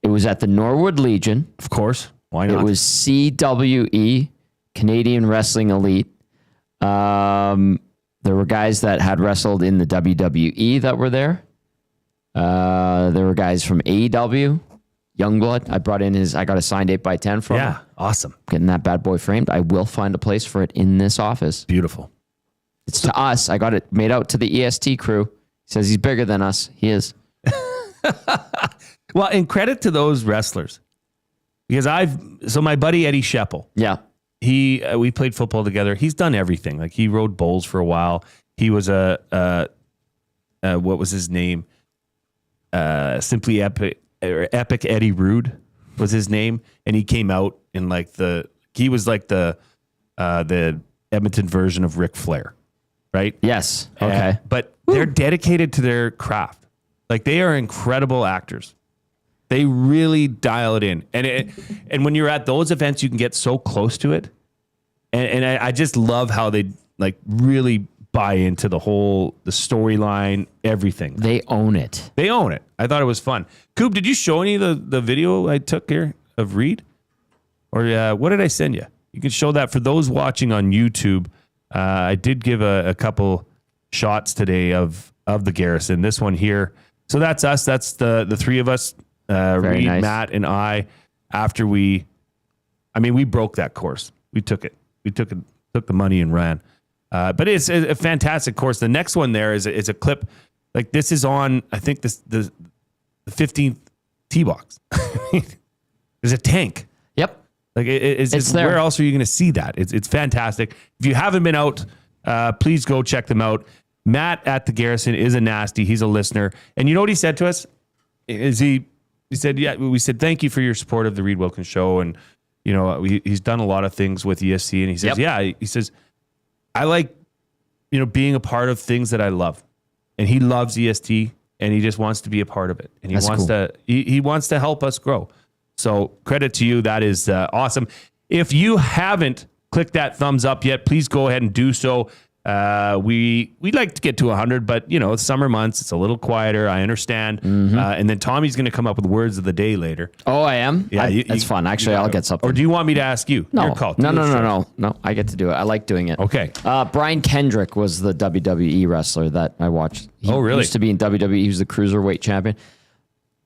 It was at the Norwood Legion. Of course. Why not? It was CWE, Canadian Wrestling Elite. There were guys that had wrestled in the WWE that were there. There were guys from AEW, Youngblood. I got a signed 8x10 from him. Yeah, awesome. Getting that bad boy framed. I will find a place for it in this office. Beautiful. It's to us. I got it made out to the EST crew. He says he's bigger than us. He is. Well, and credit to those wrestlers. Because my buddy Eddie Sheppel. Yeah. We played football together. He's done everything. Like, he rode bulls for a while. He was what was his name? Simply Epic Eddie Rude was his name, and he came out in he was like the Edmonton version of Ric Flair, right? Yes. Okay. But they're dedicated to their craft. Like, they are incredible actors. They really dial it in, and when you're at those events, you can get so close to it, and I just love how they really buy into the storyline, everything. They own it. I thought it was fun. Coop, did you show any of the video I took here of Reid? Or what did I send you? You can show that for those watching on YouTube. I did give a couple shots today of the Garrison. This one here. So that's us. That's the three of us, Reid, nice. Matt, and I. After we broke that course. We took it. We took the money and ran. But it's a fantastic course. The next one there is a clip. Like, this is on, I think, the 15th tee box. There's a tank. Yep. Like, it's there. Where else are you going to see that? It's fantastic. If you haven't been out, please go check them out. Matt at the Garrison is a nasty. He's a listener. And you know what he said to us? He said, yeah, we said, thank you for your support of the Reid Wilkins Show. And, he's done a lot of things with ESC. And he says, he says, I like, being a part of things that I love. And he loves EST, and he just wants to be a part of it. And he wants to help us grow. So credit to you. That is awesome. If you haven't clicked that thumbs up yet, please go ahead and do so. We'd like to get to 100, but it's summer months. It's a little quieter. I understand. Mm-hmm. And then Tommy's going to come up with words of the day later. Oh, I am? Yeah. That's fun. Actually, I'll get something. Or do you want me to ask you? No. Your call. No. I get to do it. I like doing it. Okay. Brian Kendrick was the WWE wrestler that I watched. He used to be in WWE. He was the cruiserweight champion.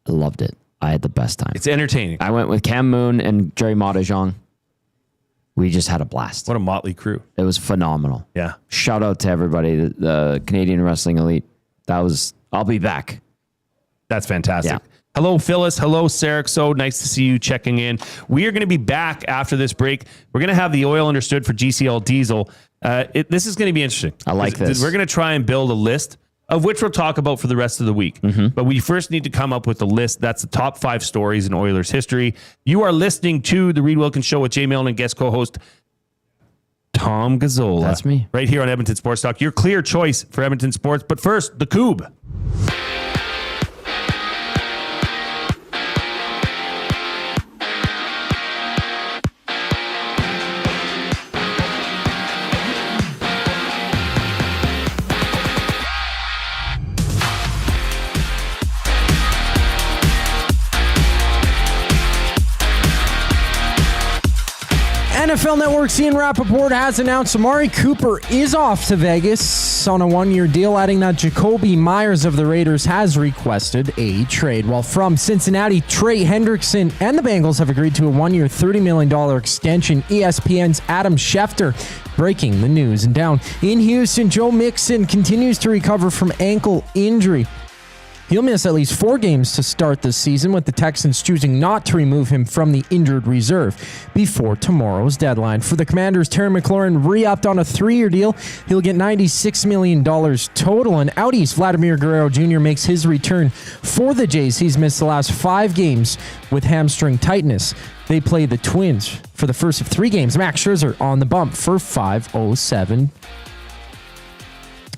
I loved it. I had the best time. It's entertaining. I went with Cam Moon and Jerry Maudejong. We just had a blast. What a motley crew. It was phenomenal. Yeah. Shout out to everybody, the Canadian Wrestling Elite. I'll be back. That's fantastic. Hello, Phyllis. Hello, Sarek. So nice to see you checking in. We are going to be back after this break. We're going to have the oil understood for GCL diesel. This is going to be interesting. I like this. We're going to try and build a list of which we'll talk about for the rest of the week. But we first need to come up with a list. That's the top 5 stories in Oilers history. You are listening to the Reid Wilkins Show with Jay Milne and guest co-host Tom Gazzola. That's me. Right here on Edmonton Sports Talk. Your clear choice for Edmonton sports. But first, the Coob. NFL Network's Ian Rappaport has announced Amari Cooper is off to Vegas on a 1-year deal, adding that Jacoby Myers of the Raiders has requested a trade. While from Cincinnati, Trey Hendrickson and the Bengals have agreed to a 1-year $30 million extension. ESPN's Adam Schefter breaking the news. And down in Houston, Joe Mixon continues to recover from ankle injury. He'll miss at least 4 games to start this season, with the Texans choosing not to remove him from the injured reserve before tomorrow's deadline. For the Commanders, Terry McLaurin re-upped on a 3-year deal. He'll get $96 million total. And out east, Vladimir Guerrero Jr. makes his return for the Jays. He's missed the last 5 games with hamstring tightness. They play the Twins for the first of 3 games. Max Scherzer on the bump for 5:07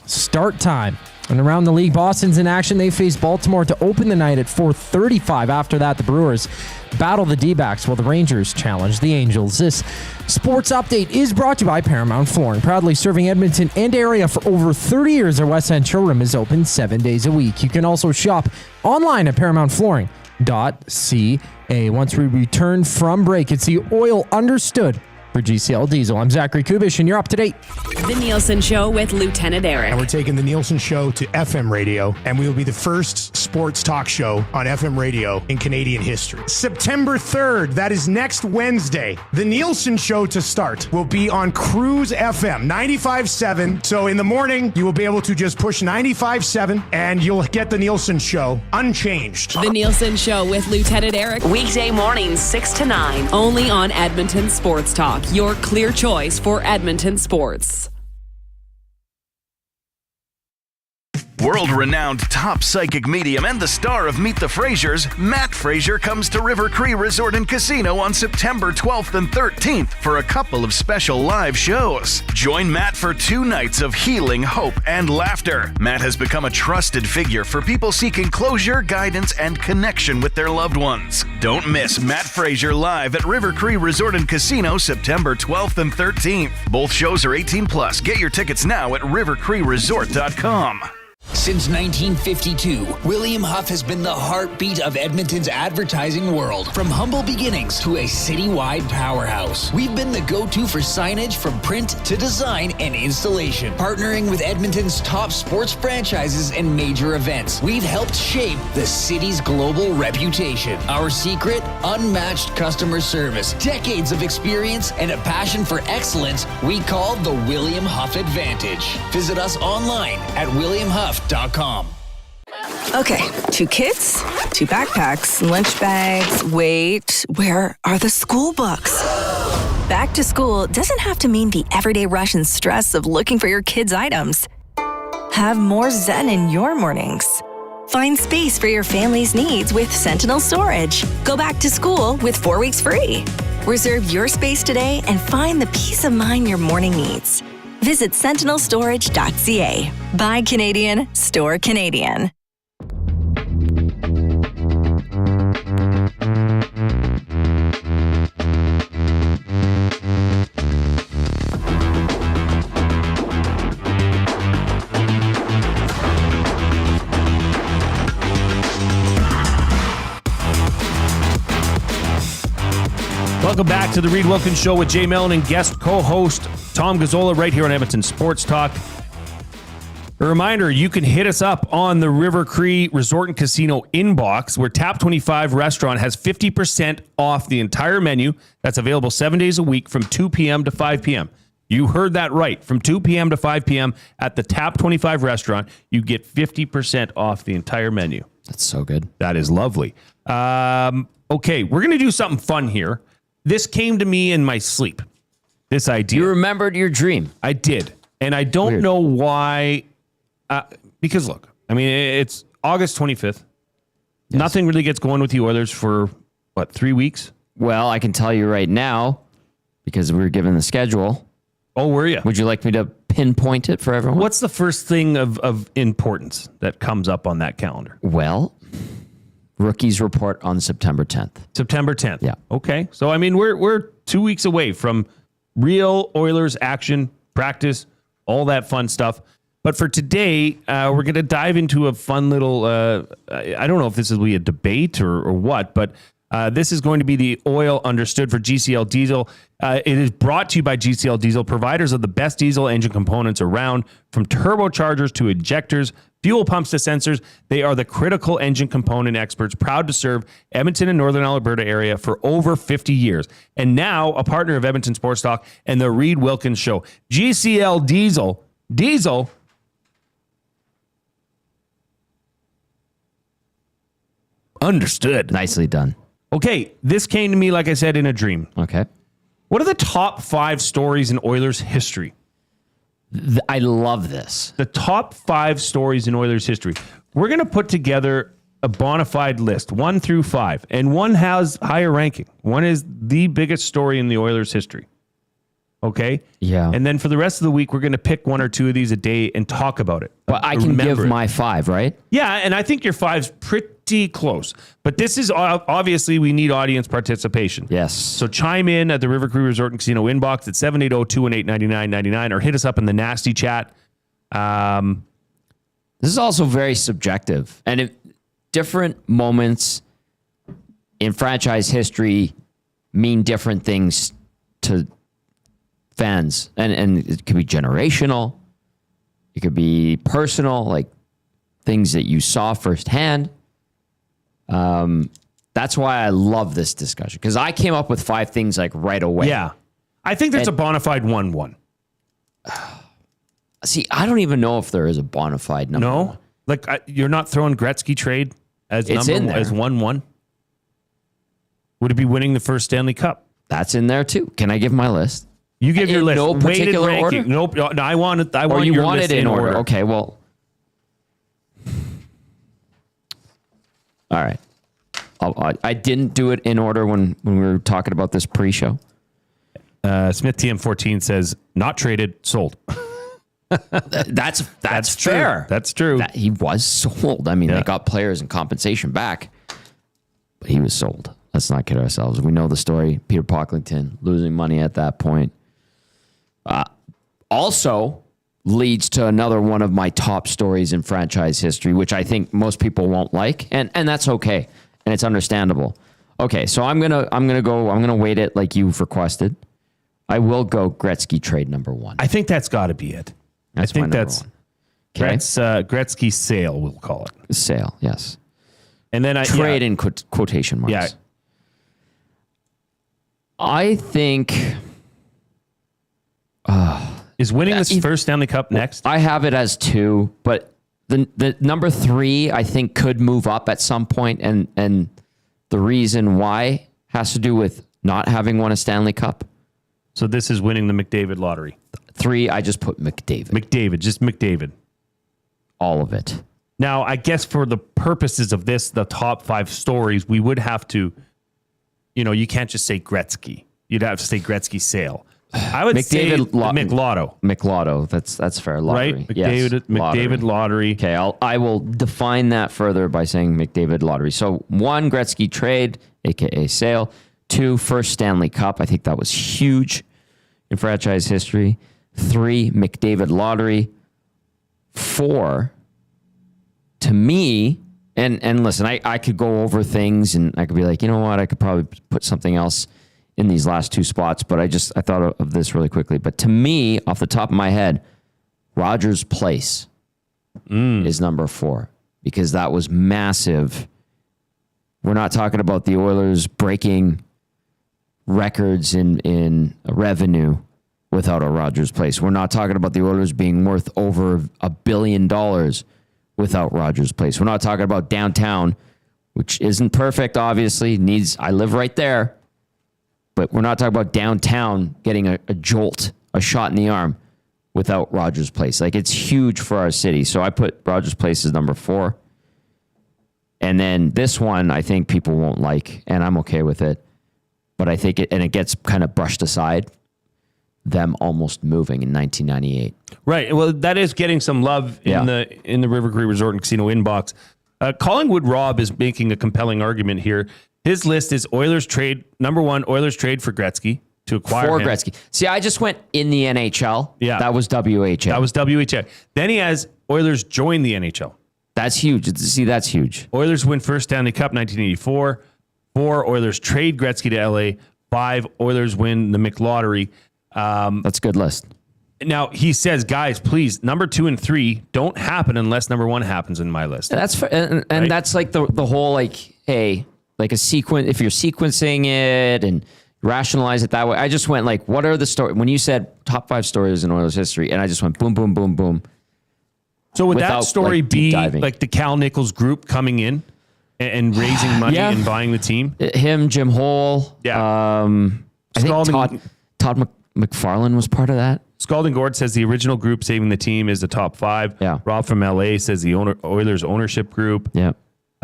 start time. And around the league, Boston's in action. They face Baltimore to open the night at 4:35. After that, the Brewers battle the D-backs while the Rangers challenge the Angels. This sports update is brought to you by Paramount Flooring. Proudly serving Edmonton and area for over 30 years, their West End showroom is open 7 days a week. You can also shop online at ParamountFlooring.ca. Once we return from break, it's the oil understood for GCL Diesel. I'm Zachary Kubish, and you're up to date. The Nielsen Show with Lieutenant Eric. And we're taking the Nielsen Show to FM radio, and we will be the first sports talk show on FM radio in Canadian history. September 3rd, that is next Wednesday. The Nielsen Show to start will be on Cruise FM 95.7. So in the morning, you will be able to just push 95.7, and you'll get the Nielsen Show unchanged. The Nielsen Show with Lieutenant Eric. Weekday mornings 6 to 9. Only on Edmonton Sports Talk. Your clear choice for Edmonton sports. World-renowned top psychic medium and the star of Meet the Frasers, Matt Fraser comes to River Cree Resort and Casino on September 12th and 13th for a couple of special live shows. Join Matt for 2 nights of healing, hope, and laughter. Matt has become a trusted figure for people seeking closure, guidance, and connection with their loved ones. Don't miss Matt Fraser live at River Cree Resort and Casino September 12th and 13th. Both shows are 18 plus. Get your tickets now at rivercreeresort.com. Since 1952, William Huff has been the heartbeat of Edmonton's advertising world. From humble beginnings to a citywide powerhouse, we've been the go-to for signage from print to design and installation. Partnering with Edmonton's top sports franchises and major events, we've helped shape the city's global reputation. Our secret? Unmatched customer service, decades of experience, and a passion for excellence we call the William Huff Advantage. Visit us online at williamhuff.com. Okay, 2 kids, 2 backpacks, lunch bags. Wait, where are the school books? Back to school doesn't have to mean the everyday rush and stress of looking for your kids' items. Have more zen in your mornings. Find space for your family's needs with Sentinel Storage. Go back to school with 4 weeks free. Reserve your space today and find the peace of mind your morning needs. Visit sentinelstorage.ca. Buy Canadian, store Canadian. Welcome back to the Reid Wilkins Show with Jay Milne and guest co-host Tom Gazzola right here on Edmonton Sports Talk. A reminder, you can hit us up on the River Cree Resort and Casino inbox, where Tap 25 Restaurant has 50% off the entire menu. That's available 7 days a week from 2 p.m. to 5 p.m. You heard that right. From 2 p.m. to 5 p.m. at the Tap 25 Restaurant, you get 50% off the entire menu. That's so good. That is lovely. Okay, we're going to do something fun here. This came to me in my sleep, this idea. You remembered your dream. I did. And I don't know why. Because, look, I mean, it's August 25th. Yes. Nothing really gets going with the Oilers for, 3 weeks? Well, I can tell you right now, because we were given the schedule. Oh, were you? Would you like me to pinpoint it for everyone? What's the first thing of importance that comes up on that calendar? Well, rookies report on September 10th. September 10th. Yeah. Okay. So, I mean, we're 2 weeks away from real Oilers action, practice, all that fun stuff. But for today, we're going to dive into a fun little, I don't know if this will be a debate or what, but this is going to be the Oil Understood for GCL Diesel. It is brought to you by GCL Diesel, providers of the best diesel engine components around, from turbochargers to injectors, fuel pumps to sensors. They are the critical engine component experts, proud to serve Edmonton and Northern Alberta area for over 50 years. And now a partner of Edmonton Sports Talk and the Reid Wilkins Show. GCL Diesel. Understood. Nicely done. Okay, this came to me, like I said, in a dream. Okay. What are the top 5 stories in Oilers history? I love this. The top 5 stories in Oilers history. We're going to put together a bona fide list, 1 through 5, and one has higher ranking. One is the biggest story in the Oilers history. Okay? Yeah. And then for the rest of the week, we're going to pick 1 or 2 of these a day and talk about it. But I can give my 5, right? Yeah, and I think your 5's pretty close. But this is obviously, we need audience participation. Yes. So chime in at the River Cree Resort and Casino inbox at 780-218-9999 or hit us up in the nasty chat. This is also very subjective. And different moments in franchise history mean different things to fans. And it could be generational. It could be personal, like things that you saw firsthand. That's why I love this discussion, because I came up with 5 things like right away. Yeah. I think there's a bona fide 1-1. See, I don't even know if there is a bona fide number. No? Like, you're not throwing Gretzky trade as It's number in there. as 1-1? Would it be winning the first Stanley Cup? That's in there too. Can I give my list? You give your list. No Weighted particular ranking. order? Nope. No, I want it. I Or want you your want list it in order. Okay, well. All right. I didn't do it in order when we were talking about this pre-show. Smith TM14 says, not traded, sold. That's true. fair. That's true. He was sold. I mean, they got players and compensation back, but he was sold. Let's not kid ourselves. We know the story. Peter Pocklington losing money at that point. Also leads to another one of my top stories in franchise history, which I think most people won't like, and that's okay, and it's understandable. Okay, so I'm gonna weight it like you've requested. I will go Gretzky trade number 1. I think that's got to be it. I think that's okay. Gretzky sale, we'll call it. Sale, yes. And then trade in quotation marks. Yeah. I think is winning this first Stanley Cup next? I have it as 2, but the number 3 I think could move up at some point, and the reason why has to do with not having won a Stanley Cup. So this is winning the McDavid lottery. 3, I just put McDavid. Just McDavid. All of it. Now, I guess for the purposes of this, the top 5 stories, we would have to, you can't just say Gretzky. You'd have to say Gretzky sale. I would say McLotto. McLotto. That's fair. Lottery. Right? McDavid lottery. Okay, I will define that further by saying McDavid lottery. So 1, Gretzky trade, aka sale. 2, first Stanley Cup. I think that was huge in franchise history. 3, McDavid lottery. 4, to me, and listen, I could go over things and I could be like, you know what, I could probably put something else in these last 2 spots, but I thought of this really quickly. But to me, off the top of my head, Rogers Place is number 4, because that was massive. We're not talking about the Oilers breaking records in revenue without a Rogers Place. We're not talking about the Oilers being worth over $1 billion without Rogers Place. We're not talking about downtown, which isn't perfect, obviously. I live right there. But we're not talking about downtown getting a jolt, a shot in the arm without Rogers Place. Like, it's huge for our city. So I put Rogers Place as number 4. And then this one, I think people won't like, and I'm okay with it. But I think it gets kind of brushed aside, them almost moving in 1998. Right. Well, that is getting some love in the River Cree Resort and Casino inbox. Collingwood Rob is making a compelling argument here. His list is Oilers trade, number 1, Oilers trade for Gretzky to acquire him. Gretzky. See, I just went in the NHL. Yeah. That was WHA. That was WHA. Then he has Oilers join the NHL. That's huge. See, that's huge. Oilers win first Stanley Cup 1984. 4, Oilers trade Gretzky to LA. 5, Oilers win the McLottery. That's a good list. Now, he says, guys, please, number 2 and 3 don't happen unless number 1 happens in my list. That's and right? That's like the whole, like, hey, like a sequence, if you're sequencing it and rationalize it that way. I just went like, what are the stories? When you said top 5 stories in Oilers history, and I just went boom, boom, boom, boom. So would that story be like the Cal Nichols group coming in and raising money and buying the team? Him, Jim Hole. Yeah. I think Todd McFarlane was part of that. Scalding Gord says the original group saving the team is the top 5. Yeah. Rob from LA says the Oilers ownership group. Yeah.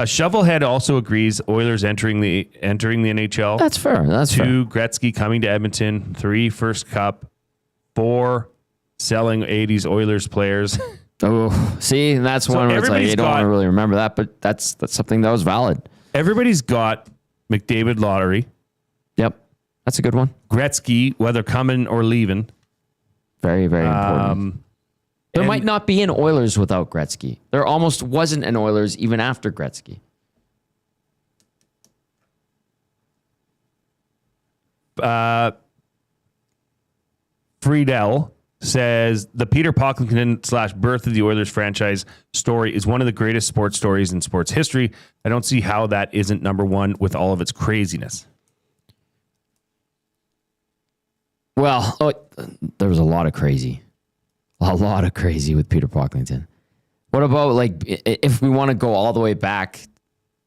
Shovelhead also agrees Oilers entering the NHL. That's fair. 2, Gretzky coming to Edmonton. 3, first cup. 4, selling 80s Oilers players. Oh, see, that's one where it's like, you don't want to really remember that, but that's something that was valid. Everybody's got McDavid lottery. Yep. That's a good one. Gretzky, whether coming or leaving. Very, very important. There might not be an Oilers without Gretzky. There almost wasn't an Oilers even after Gretzky. Friedel says the Peter Pocklington / birth of the Oilers franchise story is one of the greatest sports stories in sports history. I don't see how that isn't number 1 with all of its craziness. Well, there was a lot of crazy with Peter Pocklington. What about, like, if we want to go all the way back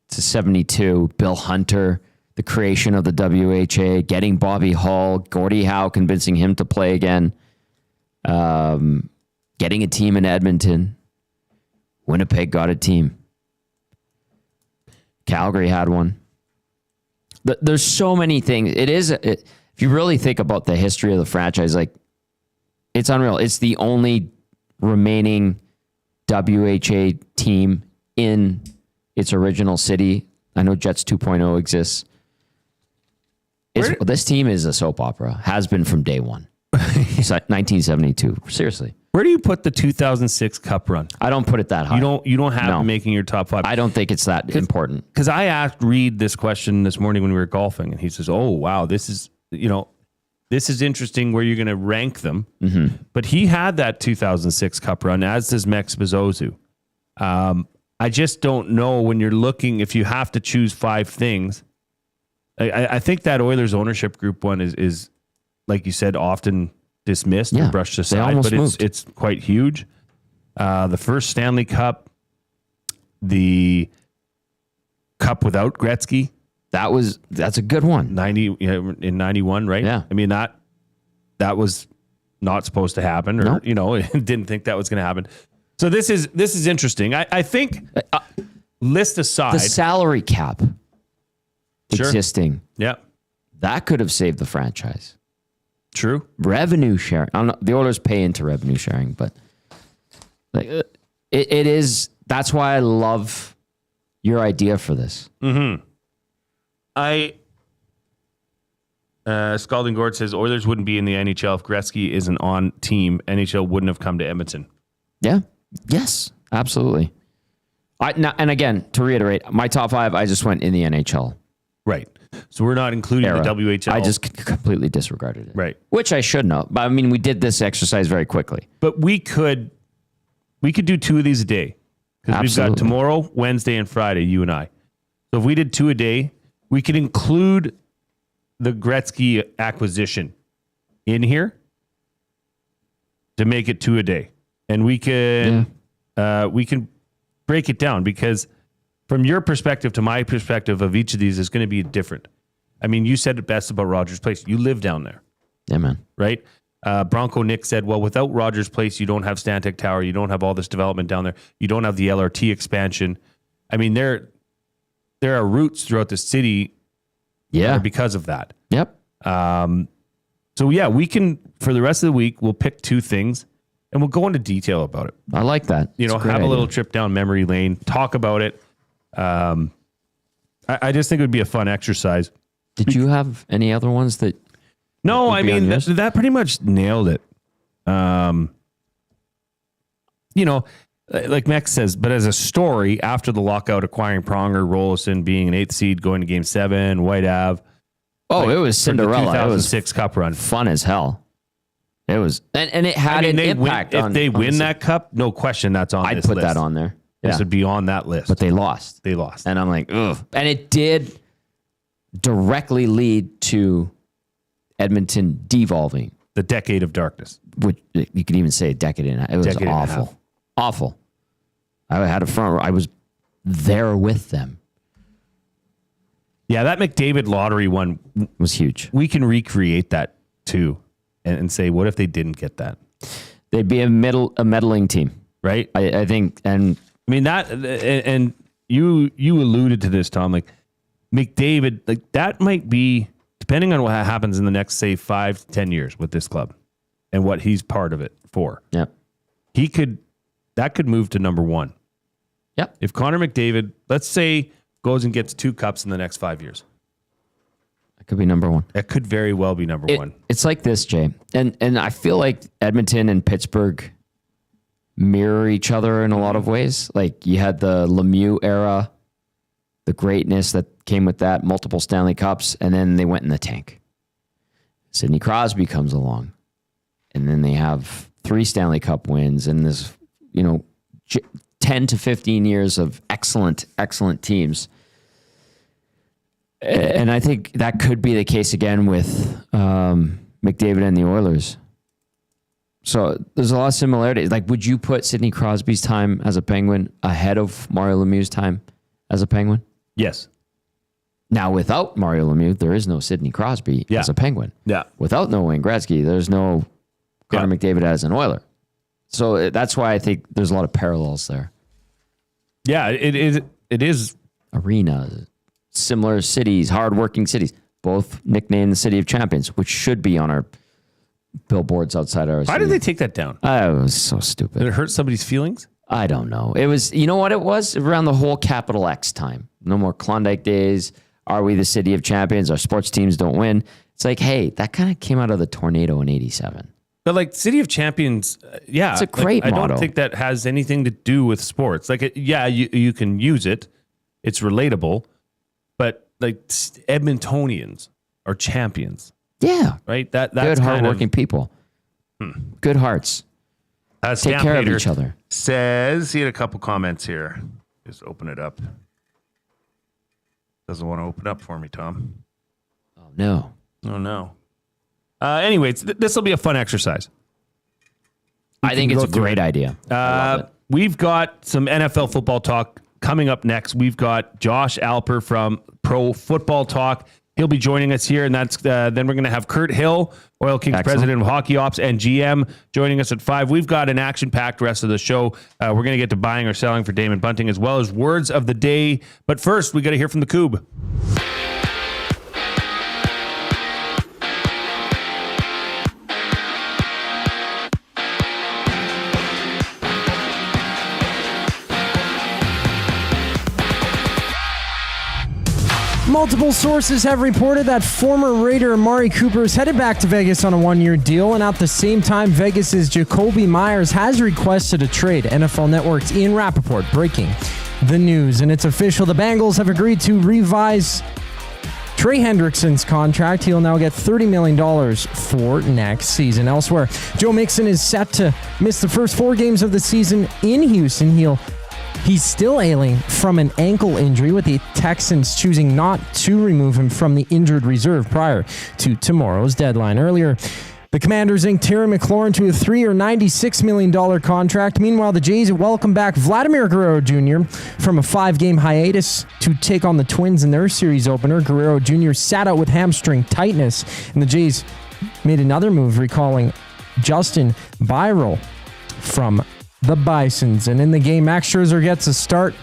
to 72, Bill Hunter, the creation of the WHA, getting Bobby Hull, Gordie Howe convincing him to play again, getting a team in Edmonton, Winnipeg got a team, Calgary had one. There's so many things. If you really think about the history of the franchise, like, it's unreal. It's the only remaining WHA team in its original city. I know Jets 2.0 exists. This team is a soap opera. Has been from day one. It's like 1972. Seriously. Where do you put the 2006 Cup run? I don't put it that high. You don't have it making your top 5. I don't think it's that important. Because I asked Reid this question this morning when we were golfing, and he says, "Oh wow, this is interesting where you're going to rank them." Mm-hmm. But he had that 2006 Cup run, as does Mex Bezozu. I just don't know when you're looking, if you have to choose 5 things. I think that Oilers ownership group one is like you said, often dismissed or brushed aside, but it's quite huge. The first Stanley Cup, the Cup without Gretzky. That's a good one. In 91, right? Yeah. I mean, that was not supposed to happen, or didn't think that was going to happen. So this is interesting. I think list aside, the salary cap existing. Yeah. That could have saved the franchise. True. Revenue sharing. I don't know, the Oilers pay into revenue sharing, but like it is. That's why I love your idea for this. Mm-hmm. Scalding Gord says Oilers wouldn't be in the NHL if Gretzky isn't on team. NHL wouldn't have come to Edmonton. Yeah. Yes. Absolutely. And again, to reiterate, my top 5, I just went in the NHL. Right. So we're not including the WHL. I just completely disregarded it. Right. Which I should know. But I mean, we did this exercise very quickly. But we could do 2 of these a day. Because we've got tomorrow, Wednesday, and Friday, you and I. So if we did 2 a day, we could include the Gretzky acquisition in here to make it 2 a day. And we can break it down, because from your perspective to my perspective of each of these is going to be different. I mean, you said it best about Rogers Place. You live down there. Yeah, man. Right? Bronco Nick said, well, without Rogers Place, you don't have Stantec Tower. You don't have all this development down there. You don't have the LRT expansion. I mean, there are routes throughout the city because of that. Yep. So, yeah, we can, for the rest of the week, we'll pick 2 things and we'll go into detail about it. I like that. You know, have a little trip down memory lane, talk about it. I just think it would be a fun exercise. Did you have any other ones that? No, I mean, that pretty much nailed it. You know, like Mex says, but as a story, after the lockout, acquiring Pronger, Rollison being an 8th seed, going to Game 7, White Ave. Oh, it was Cinderella. 2006 Cup run. Fun as hell. It was, and it had an impact. If they win that Cup, no question that's on this list. I'd put that on there. This would be on that list. But they lost. And I'm like, ugh. And it did directly lead to Edmonton devolving. The decade of darkness. Which you could even say a decade and a half. It was awful. Awful. I had a front row. I was there with them. Yeah, that McDavid lottery one was huge. We can recreate that too and say, what if they didn't get that? They'd be a meddling team. Right? I think, and I mean that, and you alluded to this, Tom, like McDavid, like that might be, depending on what happens in the next, say, 5 to 10 years with this club and what he's part of it for. Yep. That could move to number 1. Yep. If Connor McDavid, let's say, goes and gets 2 cups in the next 5 years. That could be number 1. That could very well be number 1. It's like this, Jay. And I feel like Edmonton and Pittsburgh mirror each other in a lot of ways. Like you had the Lemieux era, the greatness that came with that, multiple Stanley Cups, and then they went in the tank. Sidney Crosby comes along, and then they have 3 Stanley Cup wins and this, 10 to 15 years of excellent teams. And I think that could be the case again with McDavid and the Oilers. So there's a lot of similarities. Like, would you put Sidney Crosby's time as a Penguin ahead of Mario Lemieux's time as a Penguin? Yes. Now, without Mario Lemieux, there is no Sidney Crosby as a Penguin. Yeah. Without no Wayne Gretzky, there's no Connor McDavid as an Oiler. So that's why I think there's a lot of parallels there. Yeah, it is. Arena, similar cities, hardworking cities, both nicknamed the City of Champions, which should be on our billboards outside our city. Why did they take that down? It was so stupid. Did it hurt somebody's feelings? I don't know. It was, you know what it was? Around the whole capital X time. No more Klondike days. Are we the City of Champions? Our sports teams don't win. It's like, hey, that kind of came out of the tornado in 87. But like City of Champions, it's a great motto. I don't think that has anything to do with sports. Like, you can use it. It's relatable. But like Edmontonians are champions. Yeah. Right? That's good, hardworking people. Good hearts. Take care of each other. Says, he had a couple comments here. Just open it up. Doesn't want to open up for me, Tom. Oh, no. Oh, no. Anyways, this will be a fun exercise. I think it's a great idea. We've got some NFL football talk coming up next. We've got Josh Alper from Pro Football Talk. He'll be joining us here, and that's then we're going to have Kirt Hill, Oil Kings president of Hockey Ops and GM, joining us at 5. We've got an action-packed rest of the show. We're going to get to buying or selling for Damon Bunting, as well as words of the day. But first, we got to hear from the Coob. Multiple sources have reported that former Raider Amari Cooper is headed back to Vegas on a 1-year deal, and at the same time, Vegas's Jacoby Myers has requested a trade. NFL Network's Ian Rappaport breaking the news, and it's official. The Bengals have agreed to revise Trey Hendrickson's contract. He'll now get $30 million for next season. Elsewhere, Joe Mixon is set to miss the first 4 games of the season in Houston. He's still ailing from an ankle injury, with the Texans choosing not to remove him from the injured reserve prior to tomorrow's deadline. Earlier, The Commanders inked Terry McLaurin to a 3-year, $96 million contract. Meanwhile, the Jays welcome back Vladimir Guerrero Jr. from a 5-game hiatus to take on the Twins in their series opener. Guerrero Jr. sat out with hamstring tightness, and the Jays made another move, recalling Justin Byroll from the Bisons. And in the game, Max Scherzer gets a start.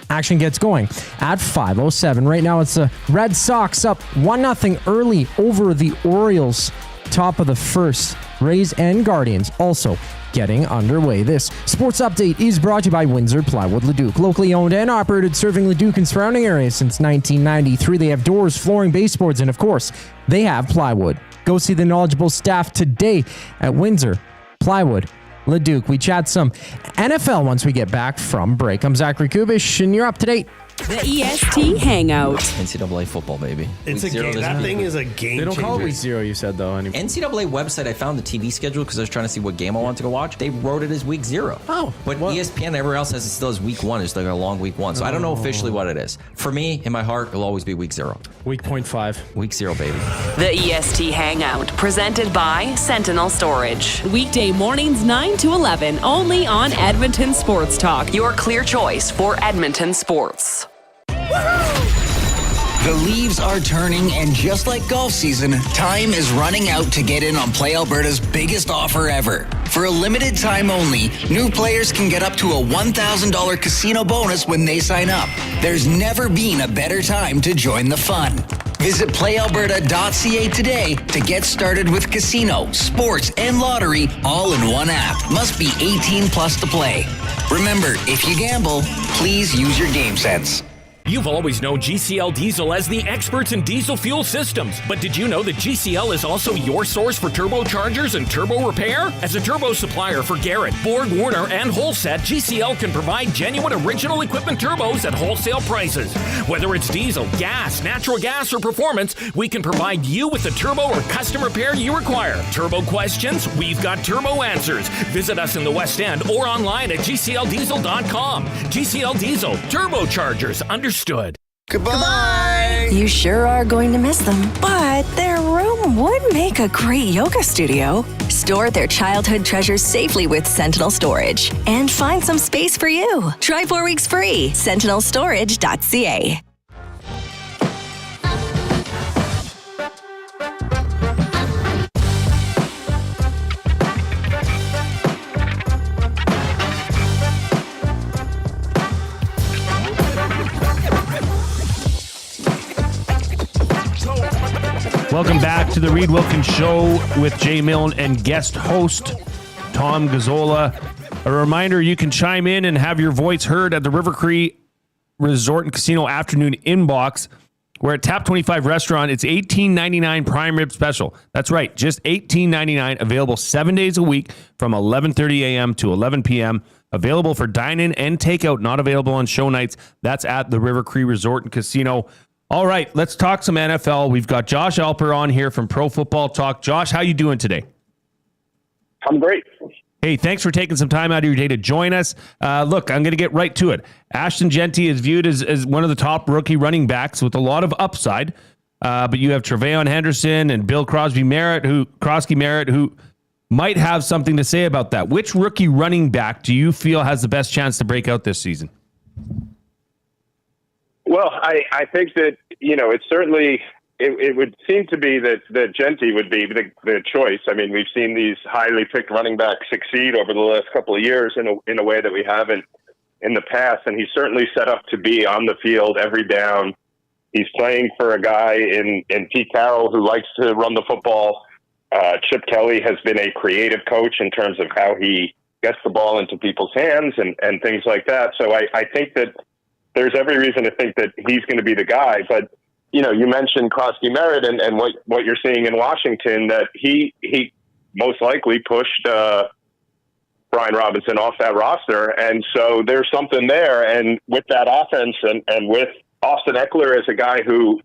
Action gets going at 5:07. Right now, it's the Red Sox up 1-0 early over the Orioles. Top of the first. Rays and Guardians also getting underway. This sports update is brought to you by Windsor Plywood Leduc. Locally owned and operated, serving Leduc and surrounding areas since 1993. They have doors, flooring, baseboards, and of course, they have plywood. Go see the knowledgeable staff today at Windsor Plywood Leduc. We chat some NFL once we get back from break. I'm Zachary Kubish, and you're up to date. The EST Hangout. NCAA football, baby. It's Week a zero game. That thing is a game They don't call it changer. week 0, you said, though. Anyway. NCAA website, I found the TV schedule because I was trying to see what game I wanted to go watch. They wrote it as week 0. Oh. But ESPN and everywhere else says it still is week 1. It's like a long week 1. So I don't know officially what it is. For me, in my heart, it'll always be week 0. Week 0.5. Week 0, baby. The EST Hangout, presented by Sentinel Storage. Weekday mornings 9 to 11, only on Edmonton Sports Talk. Your clear choice for Edmonton sports. The leaves are turning, and just like golf season, time is running out to get in on Play Alberta's biggest offer ever. For a limited time only, new players can get up to a $1,000 casino bonus when they sign up. There's never been a better time to join the fun. Visit playalberta.ca today to get started with casino, sports, and lottery all in one app. Must be 18 plus to play. Remember, if you gamble, please use your game sense. You've always known GCL Diesel as the experts in diesel fuel systems, but did you know that GCL is also your source for turbochargers and turbo repair? As a turbo supplier for Garrett, Borg Warner, and Holset, GCL can provide genuine original equipment turbos at wholesale prices. Whether it's diesel, gas, natural gas, or performance, we can provide you with the turbo or custom repair you require. Turbo questions? We've got turbo answers. Visit us in the West End or online at gcldiesel.com. GCL Diesel, turbochargers, understood. Goodbye. You sure are going to miss them, but their room would make a great yoga studio. Store their childhood treasures safely with Sentinel Storage and find some space for you. Try 4 weeks free. SentinelStorage.ca. Welcome back to the Reid Wilkins Show with Jay Milne and guest host Tom Gazzola. A reminder, you can chime in and have your voice heard at the River Cree Resort and Casino Afternoon Inbox. We're at Tap 25 Restaurant. It's $18.99 prime rib special. That's right, just $18.99. Available 7 days a week from 11:30 a.m. to 11 p.m. Available for dine-in and takeout. Not available on show nights. That's at the River Cree Resort and Casino. All right, let's talk some NFL. We've got Josh Alper on here from Pro Football Talk. Josh, how you doing today? I'm great. Hey, thanks for taking some time out of your day to join us. Look, I'm going to get right to it. Ashton Genty is viewed as one of the top rookie running backs with a lot of upside. But you have Tre'Veon Henderson and Bill Crosby Merritt, who might have something to say about that. Which rookie running back do you feel has the best chance to break out this season? Well, I think that, it's certainly, it would seem to be that Genty would be the choice. I mean, we've seen these highly picked running backs succeed over the last couple of years in a way that we haven't in the past. And he's certainly set up to be on the field every down. He's playing for a guy in Pete Carroll who likes to run the football. Chip Kelly has been a creative coach in terms of how he gets the ball into people's hands and things like that. So I think that there's every reason to think that he's going to be the guy. But, you mentioned Crosby Merritt and what you're seeing in Washington, that he most likely pushed Brian Robinson off that roster. And so there's something there. And with that offense and with Austin Eckler as a guy who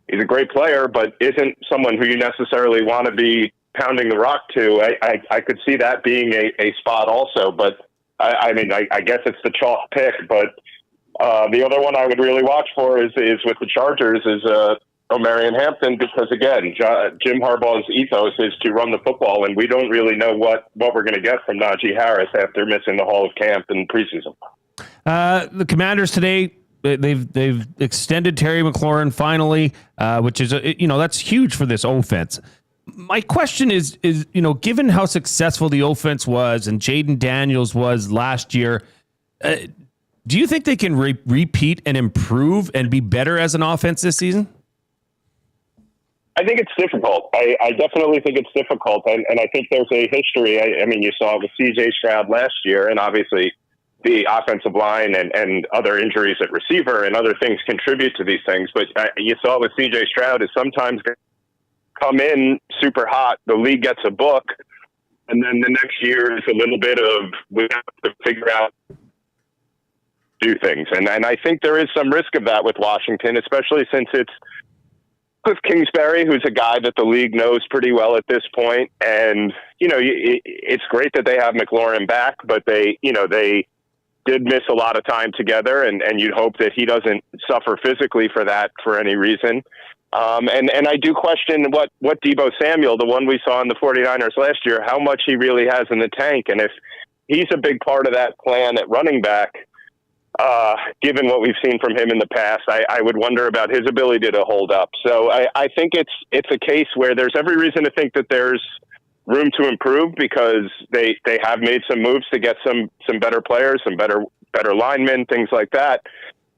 is a great player, but isn't someone who you necessarily want to be pounding the rock to, I could see that being a spot also. But I guess it's the chalk pick, but the other one I would really watch for is with the Chargers is O'Marion Hampton, because again, Jim Harbaugh's ethos is to run the football, and we don't really know what we're going to get from Najee Harris after missing the whole of camp and preseason. The Commanders today, they've extended Terry McLaurin finally, which is that's huge for this offense. My question is given how successful the offense was and Jaden Daniels was last year, do you think they can repeat and improve and be better as an offense this season? I think it's difficult. I definitely think it's difficult, and I think there's a history. I mean, you saw it with C.J. Stroud last year, and obviously the offensive line and other injuries at receiver and other things contribute to these things. But you saw it with C.J. Stroud is sometimes come in super hot, the league gets a book, and then the next year is a little bit of we have to figure out do things. And I think there is some risk of that with Washington, especially since it's Cliff Kingsbury, who's a guy that the league knows pretty well at this point. And, it's great that they have McLaurin back, but they did miss a lot of time together, and you'd hope that he doesn't suffer physically for that for any reason. And I do question what Deebo Samuel, the one we saw in the 49ers last year, how much he really has in the tank. And if he's a big part of that plan at running back, given what we've seen from him in the past, I would wonder about his ability to hold up. So I think it's a case where there's every reason to think that there's room to improve because they have made some moves to get some better players, some better linemen, things like that.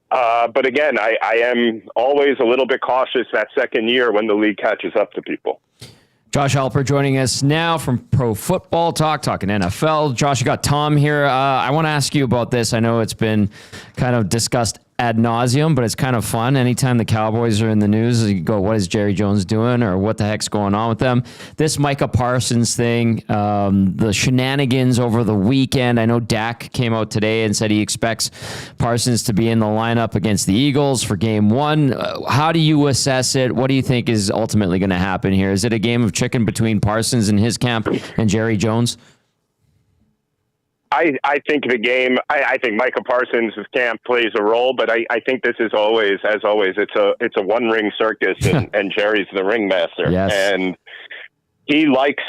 But again, I am always a little bit cautious that second year when the league catches up to people. Josh Alper joining us now from Pro Football Talk, talking NFL. Josh, you got Tom here. I want to ask you about this. I know it's been kind of discussed ad nauseum, but it's kind of fun. Anytime the Cowboys are in the news, you go, what is Jerry Jones doing or what the heck's going on with them? This Micah Parsons thing, the shenanigans over the weekend. I know Dak came out today and said he expects Parsons to be in the lineup against the Eagles for game one. How do you assess it? What do you think is ultimately going to happen here? Is it a game of chicken between Parsons and his camp and Jerry Jones? I think the game. I think Micah Parsons' camp plays a role, but I think this is always, as always, it's a one ring circus, and Jerry's the ringmaster, yes. And he likes.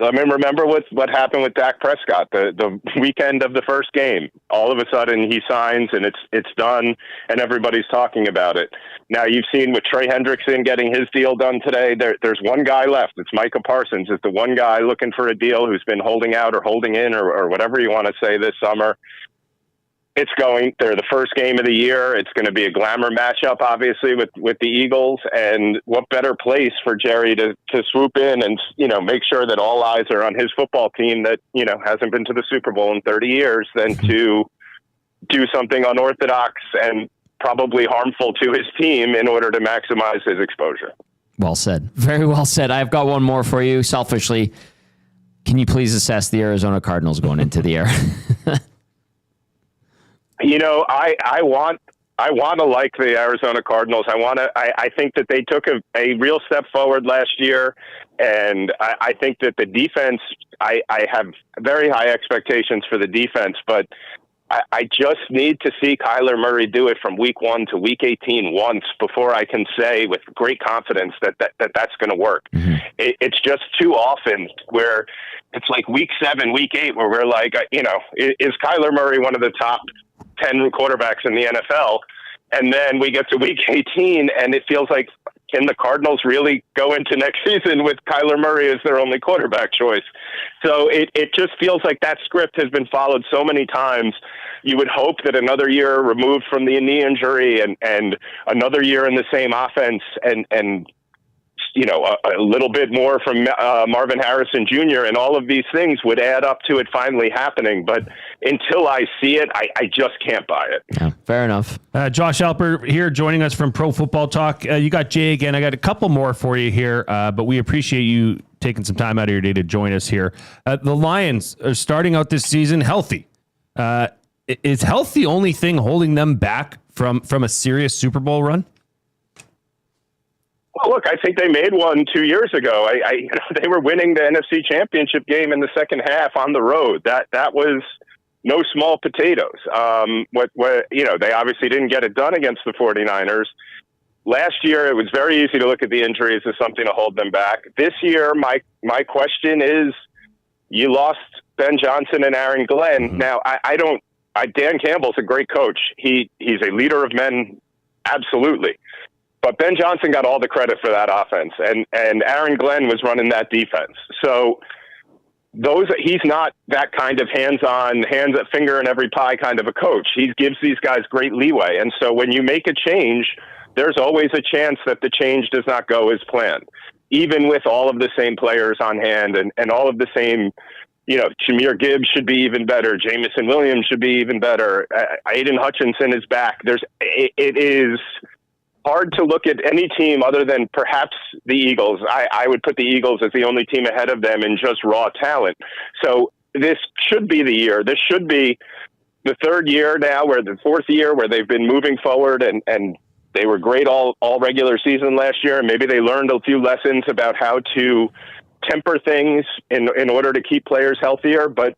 I mean, remember what happened with Dak Prescott the weekend of the first game. All of a sudden, he signs and it's done, and everybody's talking about it. Now you've seen with Trey Hendrickson getting his deal done today. There's one guy left. It's Micah Parsons. Is the one guy looking for a deal who's been holding out or holding in or whatever you want to say this summer. They're the first game of the year. It's going to be a glamour matchup, obviously, with the Eagles. And what better place for Jerry to swoop in and, make sure that all eyes are on his football team that, hasn't been to the Super Bowl in 30 years than to do something unorthodox and probably harmful to his team in order to maximize his exposure. Well said. Very well said. I've got one more for you. Selfishly, can you please assess the Arizona Cardinals going into the year? I want to like the Arizona Cardinals. I think that they took a real step forward last year, and I think that the defense, I have very high expectations for the defense, but I just need to see Kyler Murray do it from week 1 to week 18 once before I can say with great confidence that's going to work. Mm-hmm. It's just too often where it's like week 7, week 8, where we're like, is Kyler Murray one of the top 10 quarterbacks in the NFL? And then we get to week 18 and it feels like, can the Cardinals really go into next season with Kyler Murray as their only quarterback choice? So it just feels like that script has been followed so many times. You would hope that another year removed from the knee injury and another year in the same offense and a little bit more from Marvin Harrison Jr. and all of these things would add up to it finally happening. But until I see it, I just can't buy it. Yeah, fair enough. Josh Alper here joining us from Pro Football Talk. You got Jay again. I got a couple more for you here, but we appreciate you taking some time out of your day to join us here. The Lions are starting out this season healthy. Is health the only thing holding them back from a serious Super Bowl run? Well, look, I think they made one 2 years ago. They were winning the NFC Championship game in the second half on the road. That was no small potatoes. They obviously didn't get it done against the 49ers. last year it was very easy to look at the injuries as something to hold them back. This year, my question is, you lost Ben Johnson and Aaron Glenn. Mm-hmm. Now, Dan Campbell's a great coach. He's a leader of men, absolutely. But Ben Johnson got all the credit for that offense, and Aaron Glenn was running that defense. So he's not that kind of hands-on, finger in every pie kind of a coach. He gives these guys great leeway. And so when you make a change, there's always a chance that the change does not go as planned, even with all of the same players on hand and all of the same, Jahmyr Gibbs should be even better. Jamison Williams should be even better. Aiden Hutchinson is back. It is hard to look at any team other than perhaps the Eagles. I would put the Eagles as the only team ahead of them in just raw talent. So this should be the year. This should be the third year now, the fourth year where they've been moving forward, and they were great all regular season last year. And maybe they learned a few lessons about how to temper things in order to keep players healthier. But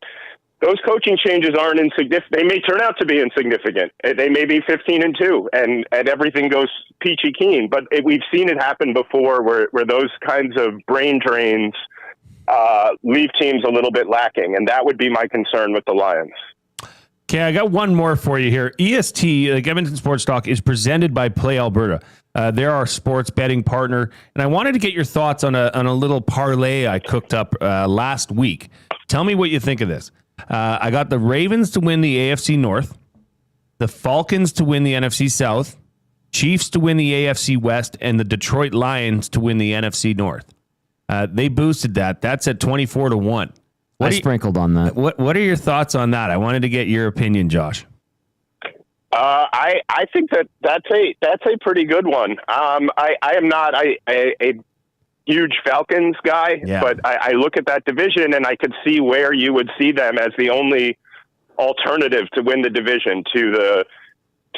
those coaching changes aren't insignificant. They may turn out to be insignificant. They may be 15-2 and everything goes peachy keen. But we've seen it happen before where those kinds of brain drains leave teams a little bit lacking. And that would be my concern with the Lions. Okay, I got one more for you here. EST, like Edmonton Sports Talk, is presented by Play Alberta. They're our sports betting partner. And I wanted to get your thoughts on a little parlay I cooked up last week. Tell me what you think of this. I got the Ravens to win the AFC North, the Falcons to win the NFC South, Chiefs to win the AFC West, and the Detroit Lions to win the NFC North. They boosted that. That's at 24-1. I sprinkled on that. What are your thoughts on that? I wanted to get your opinion, Josh. I think that's a pretty good one. I am not a huge Falcons guy, but I look at that division and I could see where you would see them as the only alternative to win the division to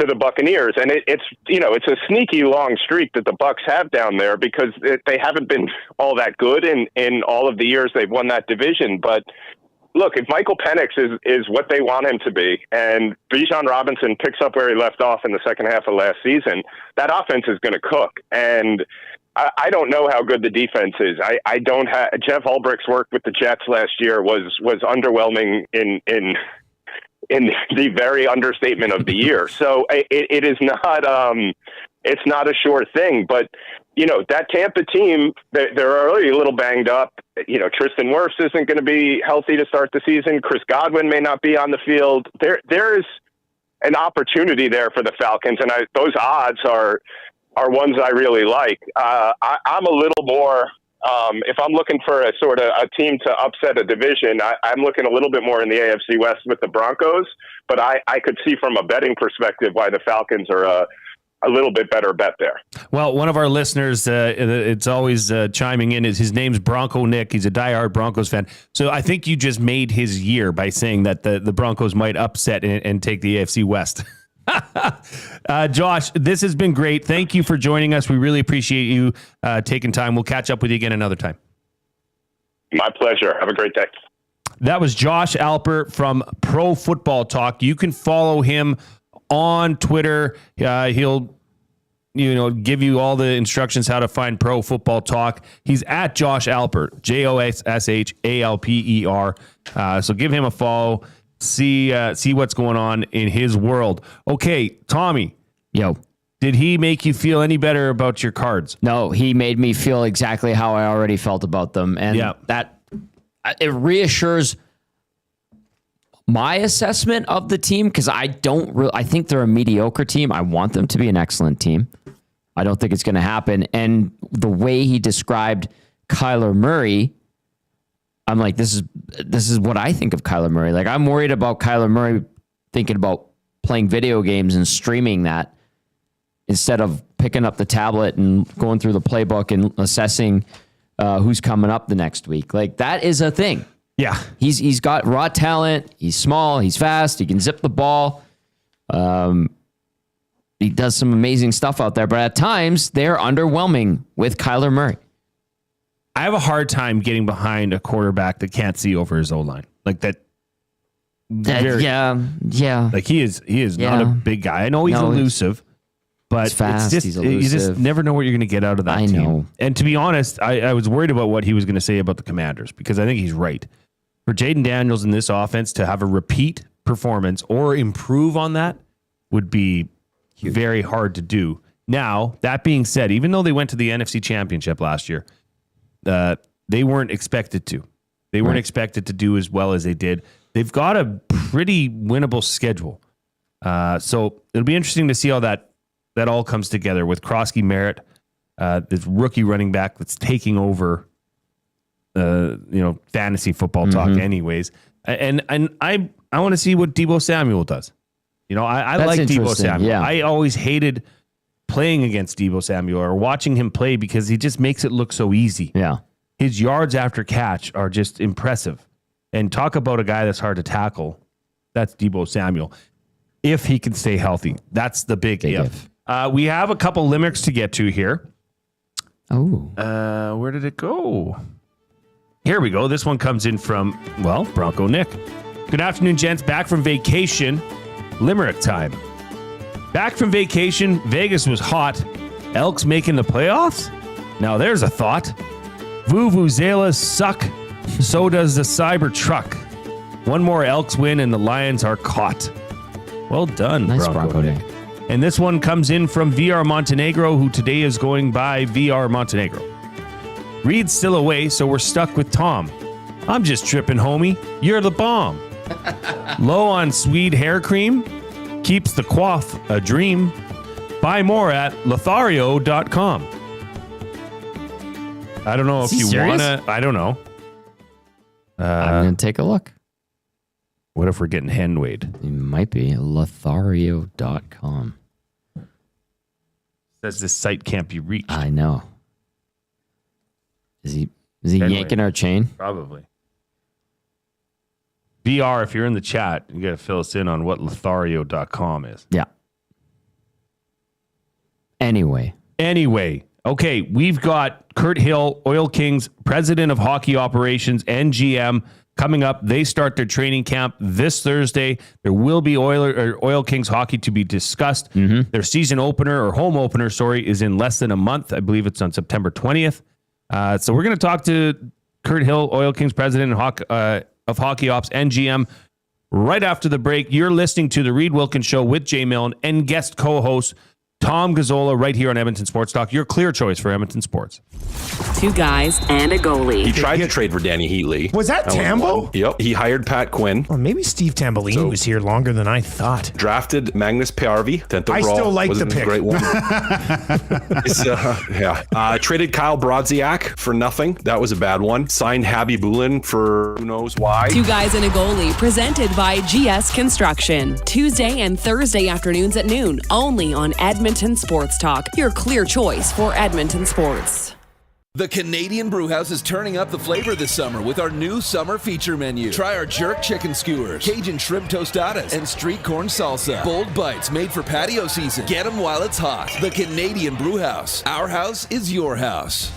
the Buccaneers. And it's a sneaky long streak that the Bucs have down there because they haven't been all that good in all of the years they've won that division. But look, if Michael Penix is what they want him to be, and Bijan Robinson picks up where he left off in the second half of last season, that offense is going to cook. And I don't know how good the defense is. I don't have Jeff Ulbricht's work with the Jets last year was underwhelming in the very understatement of the year. So it is not it's not a sure thing. But that Tampa team, they're already a little banged up. Tristan Wirfs isn't going to be healthy to start the season. Chris Godwin may not be on the field. There is an opportunity there for the Falcons, and those odds are ones I really like. I'm a little more, if I'm looking for a sort of a team to upset a division, I'm looking a little bit more in the AFC West with the Broncos, but I could see from a betting perspective why the Falcons are a little bit better bet there. Well, one of our listeners, it's always chiming in, his name's Bronco Nick. He's a diehard Broncos fan. So I think you just made his year by saying that the Broncos might upset and take the AFC West. Josh, this has been great. Thank you for joining us. We really appreciate you taking time. We'll catch up with you again another time. My pleasure. Have a great day. That was Josh Alper from Pro Football Talk. You can follow him on Twitter. He'll give you all the instructions how to find Pro Football Talk. He's at Josh Alper, JOSSHALPER. So give him a follow. See what's going on in his world. Okay, Tommy. Yo. Did he make you feel any better about your cards? No, he made me feel exactly how I already felt about them. And that it reassures my assessment of the team because I think they're a mediocre team. I want them to be an excellent team. I don't think it's going to happen. And the way he described Kyler Murray, I'm like, this is what I think of Kyler Murray. Like, I'm worried about Kyler Murray thinking about playing video games and streaming that instead of picking up the tablet and going through the playbook and assessing who's coming up the next week. Like, that is a thing. Yeah. He's got raw talent. He's small. He's fast. He can zip the ball. He does some amazing stuff out there. But at times, they're underwhelming with Kyler Murray. I have a hard time getting behind a quarterback that can't see over his O-line. Like that. Yeah. Like he is not a big guy. I know he's elusive, But he's fast, it's just, he's you just elusive. never know what you're going to get out of that team. know. And to be honest, I was worried about what he was going to say about the Commanders because I think he's right. For Jaden Daniels in this offense to have a repeat performance or improve on that would be very hard to do. Now, that being said, even though they went to the NFC Championship last year, they weren't expected to. They weren't expected to do as well as they did. They've got a pretty winnable schedule. So it'll be interesting to see how that all comes together with Krosky Merritt, this rookie running back that's taking over, fantasy football talk anyways. And I want to see what Deebo Samuel does. I like Deebo Samuel. Yeah. I always hated playing against Deebo Samuel or watching him play because he just makes it look so easy. Yeah. His yards after catch are just impressive. And talk about a guy that's hard to tackle. That's Deebo Samuel. If he can stay healthy. That's the big if. We have a couple limericks to get to here. Oh. Where did it go? Here we go. This one comes in from, Bronco Nick. Good afternoon, gents. Back from vacation. Limerick time. Back from vacation. Vegas was hot. Elks making the playoffs? Now there's a thought. Vuvuzelas suck. So does the Cyber truck. One more Elks win and the Lions are caught. Well done, Nice, Bronco Nick. And this one comes in from VR Montenegro, who today is going by VR Montenegro. Reid's still away, so we're stuck with Tom. I'm just tripping, homie. You're the bomb. Low on Swede hair cream. Keeps the quaff a dream. Buy more at lothario.com. I don't know if you want to. I don't know. I'm going to take a look. What if we're getting hand weighed? It might be lothario.com. Says this site can't be reached. I know. Is he yanking our chain? Probably. VR, if you're in the chat, you got to fill us in on what lothario.com is. Yeah. Anyway. Okay, we've got Kirt Hill, Oil Kings, president of hockey operations and GM, coming up. They start their training camp this Thursday. There will be Oil Kings hockey to be discussed. Their season opener or home opener, is in less than a month. I believe it's on September 20th. So we're going to talk to Kirt Hill, Oil Kings president of hockey ops and GM right after the break. You're listening to the Reid Wilkins Show with Jay Milne and guest co-host Tom Gazzola right here on Edmonton Sports Talk. Your clear choice for Edmonton sports. Two guys and a goalie. He tried to trade for Danny Heatley. Was that Tambo? Yep. He hired Pat Quinn. Well, maybe Steve Tambolini was here longer than I thought. Drafted Magnus Piarvi. 10th overall. I still like the pick. Great one. Traded Kyle Brodziak for nothing. That was a bad one. Signed Habby Bulin for who knows why. Two guys and a goalie, presented by GS Construction. Tuesday and Thursday afternoons at noon, only on Edmonton Sports Talk. Your clear choice for Edmonton sports. The Canadian Brewhouse is turning up the flavor this summer with our new summer feature menu. Try our jerk chicken skewers, Cajun shrimp tostadas, and street corn salsa. Bold bites made for patio season. Get them while it's hot. The Canadian Brewhouse. Our house is your house.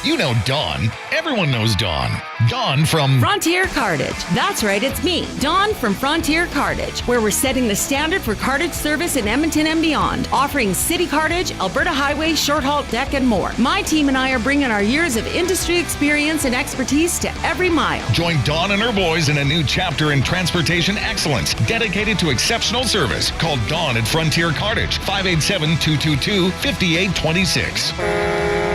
You know Dawn. Everyone knows Dawn. Dawn from Frontier Cartage. That's right, it's me, Dawn from Frontier Cartage, where we're setting the standard for cartage service in Edmonton and beyond, offering city cartage, Alberta highway, short haul deck, and more. My team and I are bringing our years of industry experience and expertise to every mile. Join Dawn and her boys in a new chapter in transportation excellence, dedicated to exceptional service. Call Dawn at Frontier Cartage, 587-222-5826.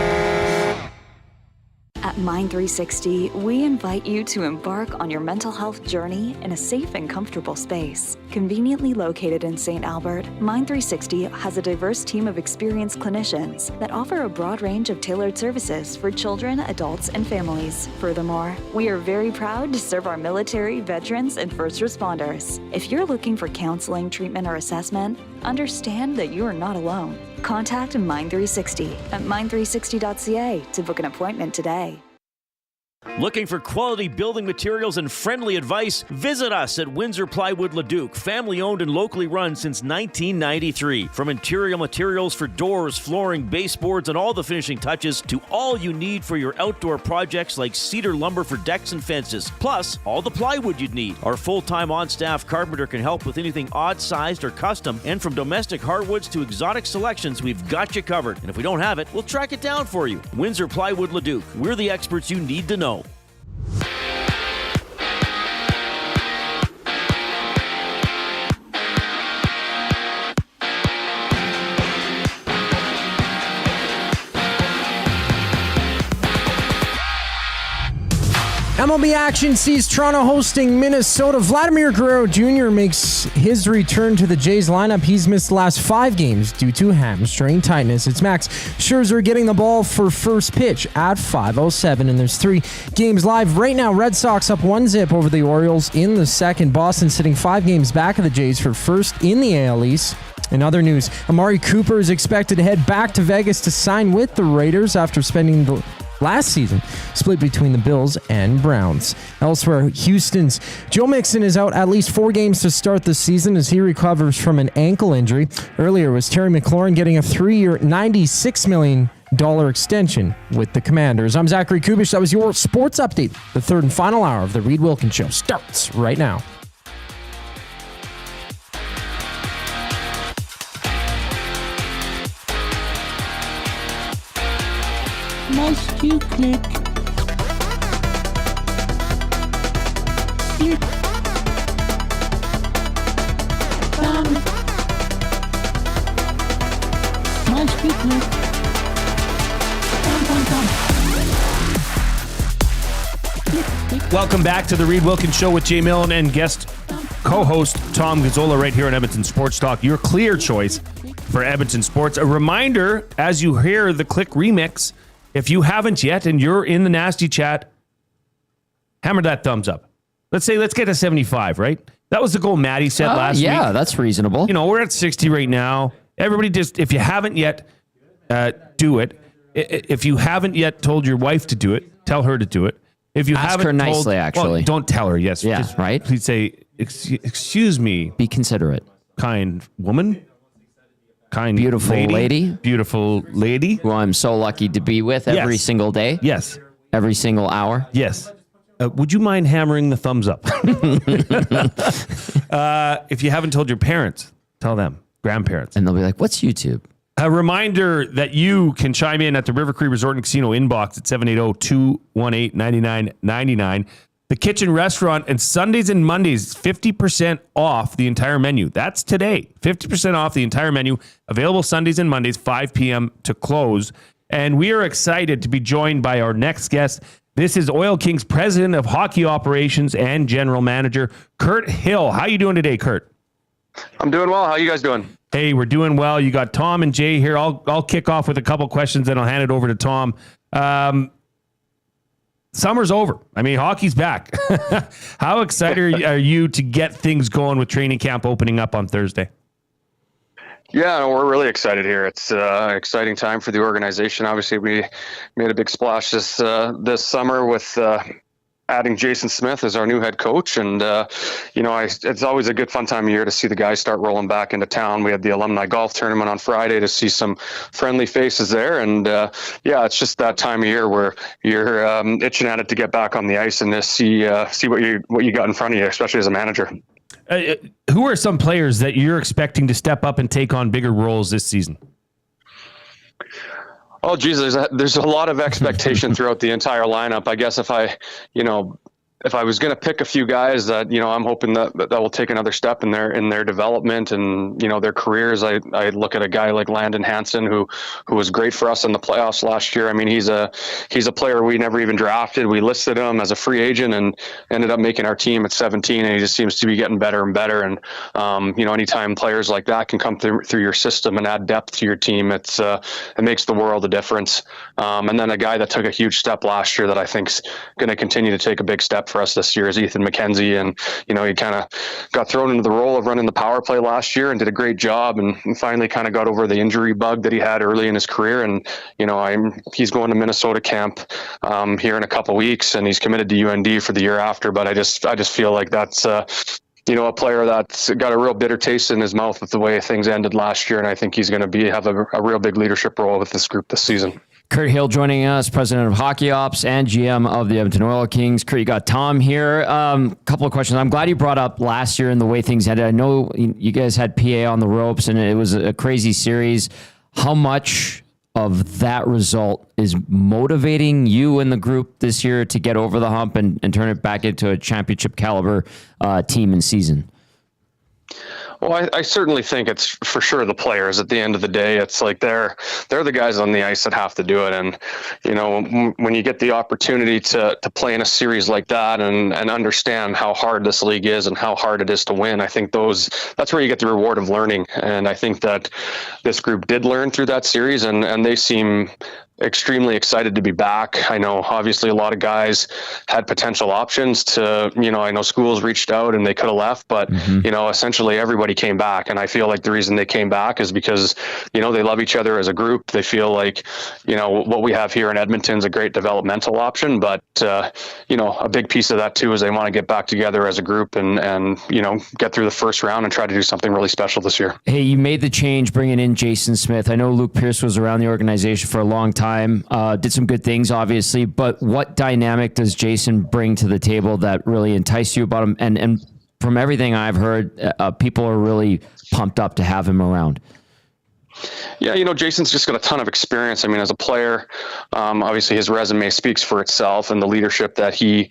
At Mind 360, we invite you to embark on your mental health journey in a safe and comfortable space. Conveniently located in St. Albert, Mind 360 has a diverse team of experienced clinicians that offer a broad range of tailored services for children, adults, and families. Furthermore, we are very proud to serve our military, veterans, and first responders. If you're looking for counseling, treatment, or assessment, understand that you are not alone. Contact Mind 360 at mind360.ca to book an appointment today. Looking for quality building materials and friendly advice? Visit us at Windsor Plywood Leduc, family owned and locally run since 1993. From interior materials for doors, flooring, baseboards, and all the finishing touches to all you need for your outdoor projects like cedar lumber for decks and fences, plus all the plywood you'd need. Our full-time on-staff carpenter can help with anything odd-sized or custom, and from domestic hardwoods to exotic selections, we've got you covered. And if we don't have it, we'll track it down for you. Windsor Plywood Leduc. We're the experts you need to know. MLB action sees Toronto hosting Minnesota. Vladimir Guerrero Jr. makes his return to the Jays lineup. He's missed the last 5 games due to hamstring tightness. It's Max Scherzer getting the ball for first pitch at 5:07, and there's 3 games live right now. Red Sox up 1-0 over the Orioles in the second. Boston sitting 5 games back of the Jays for first in the AL East. In other news, Amari Cooper is expected to head back to Vegas to sign with the Raiders after spending the last season split between the Bills and Browns. Elsewhere, Houston's Joe Mixon is out at least 4 games to start the season as he recovers from an ankle injury. Earlier was Terry McLaurin getting a 3-year, $96 million extension with the Commanders. I'm Zachary Kubish. That was your sports update. The third and final hour of the Reid Wilkins Show starts right now. Must you click? Click. Must you click? Welcome back to the Reid Wilkins Show with Jay Milne and guest co-host Tom Gazzola right here on Edmonton Sports Talk. Your clear choice for Edmonton Sports. A reminder, as you hear the Click remix, if you haven't yet and you're in the nasty chat, hammer that thumbs up. Let's get to 75, right? That was the goal Maddie set last week. Yeah, that's reasonable. You know, we're at 60 right now. Everybody just, if you haven't yet, do it. If you haven't yet told your wife to do it, tell her to do it. If you Ask haven't her nicely, told, actually. Well, don't tell her, yes. Yeah, just, right? Please say, excuse me. Be considerate. Kind woman. Kind beautiful lady. Beautiful lady. Who I'm so lucky to be with every single day. Yes. Every single hour. Yes. Would you mind hammering the thumbs up? If you haven't told your parents, tell them. Grandparents. And they'll be like, what's YouTube? A reminder that you can chime in at the River Cree Resort and Casino inbox at 780-218-9999. The Kitchen Restaurant, and Sundays and Mondays, 50% off the entire menu. That's today. 50% off the entire menu. Available Sundays and Mondays, 5 p.m. to close. And we are excited to be joined by our next guest. This is Oil Kings President of Hockey Operations and General Manager, Kirt Hill. How you doing today, Kirt? I'm doing well. How you guys doing? Hey, we're doing well. You got Tom and Jay here. I'll kick off with a couple questions, and I'll hand it over to Tom. Summer's over. I mean, hockey's back. How excited are you to get things going with training camp opening up on Thursday? Yeah, no, we're really excited here. It's an exciting time for the organization. Obviously, we made a big splash this summer with adding Jason Smith as our new head coach. And, it's always a good fun time of year to see the guys start rolling back into town. We had the alumni golf tournament on Friday to see some friendly faces there. And, it's just that time of year where you're itching at it to get back on the ice and to see what you got in front of you, especially as a manager. Who are some players that you're expecting to step up and take on bigger roles this season? Oh, geez, there's a lot of expectation throughout the entire lineup. I guess if I was going to pick a few guys that, I'm hoping that will take another step in their development and, their careers, I look at a guy like Landon Hansen, who was great for us in the playoffs last year. I mean, he's a player we never even drafted. We listed him as a free agent and ended up making our team at 17, and he just seems to be getting better and better. And, anytime players like that can come through your system and add depth to your team, it makes the world a difference. And then a guy that took a huge step last year that I think's going to continue to take a big step for us this year is Ethan McKenzie. And, he kind of got thrown into the role of running the power play last year and did a great job, and finally kind of got over the injury bug that he had early in his career. And, he's going to Minnesota camp here in a couple weeks, and he's committed to UND for the year after. But I just feel like that's, a player that's got a real bitter taste in his mouth with the way things ended last year. And I think he's going to have a real big leadership role with this group this season. Kirt Hill joining us, president of Hockey Ops and GM of the Edmonton Oil Kings. Kirt, you got Tom here. Couple of questions. I'm glad you brought up last year and the way things ended. I know you guys had PA on the ropes and it was a crazy series. How much of that result is motivating you and the group this year to get over the hump and turn it back into a championship caliber team and season? Well, I certainly think it's for sure the players. At the end of the day, it's like they're the guys on the ice that have to do it. And, when you get the opportunity to play in a series like that and understand how hard this league is and how hard it is to win, I think that's where you get the reward of learning. And I think that this group did learn through that series, and they seem extremely excited to be back. I know obviously a lot of guys had potential options to, I know schools reached out and they could have left, but essentially everybody came back. And I feel like the reason they came back is because, they love each other as a group. They feel like, what we have here in Edmonton is a great developmental option, but a big piece of that too is they want to get back together as a group and get through the first round and try to do something really special this year. Hey, you made the change bringing in Jason Smith. I know Luke Pierce was around the organization for a long time. Did some good things, obviously, but what dynamic does Jason bring to the table that really enticed you about him? And from everything I've heard, people are really pumped up to have him around. Yeah, Jason's just got a ton of experience. I mean, as a player, obviously his resume speaks for itself, and the leadership that he,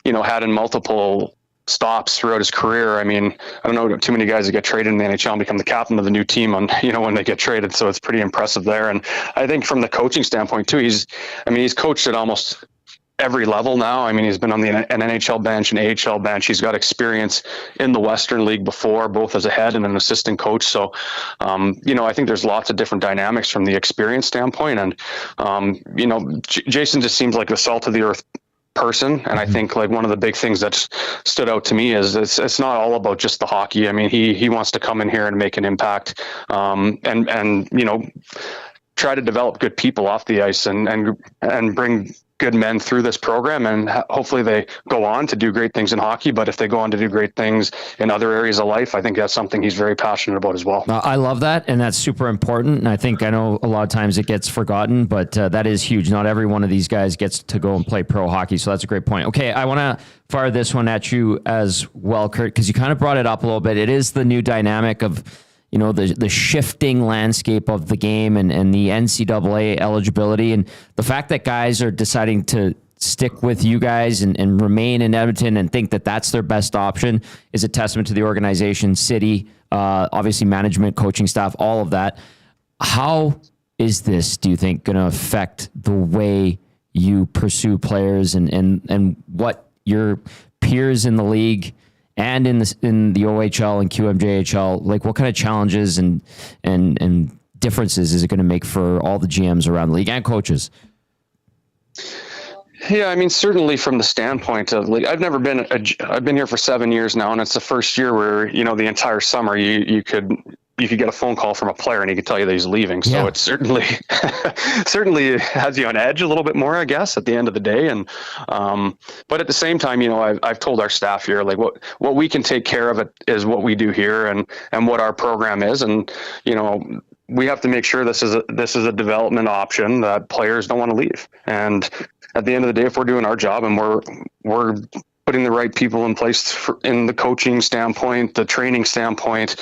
had in multiple stops throughout his career. I mean, I don't know too many guys that get traded in the NHL and become the captain of the new team when they get traded. So it's pretty impressive there. And I think from the coaching standpoint too, he's coached at almost every level now. I mean, he's been on an NHL bench, an AHL bench. He's got experience in the Western League before, both as a head and an assistant coach. So, I think there's lots of different dynamics from the experience standpoint. And, Jason just seems like the salt of the earth person. And I think like one of the big things that stood out to me is it's not all about just the hockey. I mean, he wants to come in here and make an impact, and try to develop good people off the ice and bring good men through this program, and hopefully they go on to do great things in hockey. But if they go on to do great things in other areas of life, I think that's something he's very passionate about as well. I love that, and that's super important. And I know a lot of times it gets forgotten, but that is huge. Not every one of these guys gets to go and play pro hockey, so that's a great point. Okay, I want to fire this one at you as well, Kirt, because you kind of brought it up a little bit. It is the new dynamic of the shifting landscape of the game and the NCAA eligibility, and the fact that guys are deciding to stick with you guys and remain in Edmonton and think that that's their best option is a testament to the organization, city, obviously management, coaching staff, all of that. How is this, do you think, going to affect the way you pursue players and what your peers in the league and in the OHL and QMJHL, like what kind of challenges and differences is it going to make for all the GMs around the league and coaches? Yeah, I mean, certainly from the standpoint of like, I've been here for 7 years now, and it's the first year where, the entire summer you could get a phone call from a player and he could tell you that he's leaving. So It certainly has you on edge a little bit more, I guess, at the end of the day. And, but at the same time, I've told our staff here, like what we can take care of it is what we do here and what our program is. And, we have to make sure this is a development option that players don't want to leave. And at the end of the day, if we're doing our job and we're putting the right people in place in the coaching standpoint, the training standpoint,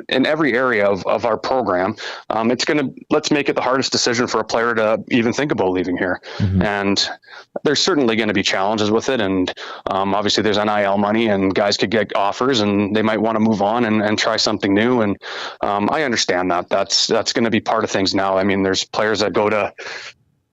in every area of our program, let's make it the hardest decision for a player to even think about leaving here. Mm-hmm. And there's certainly going to be challenges with it. And obviously there's NIL money and guys could get offers and they might want to move on and try something new. And I understand that that's going to be part of things now. I mean, there's players that go to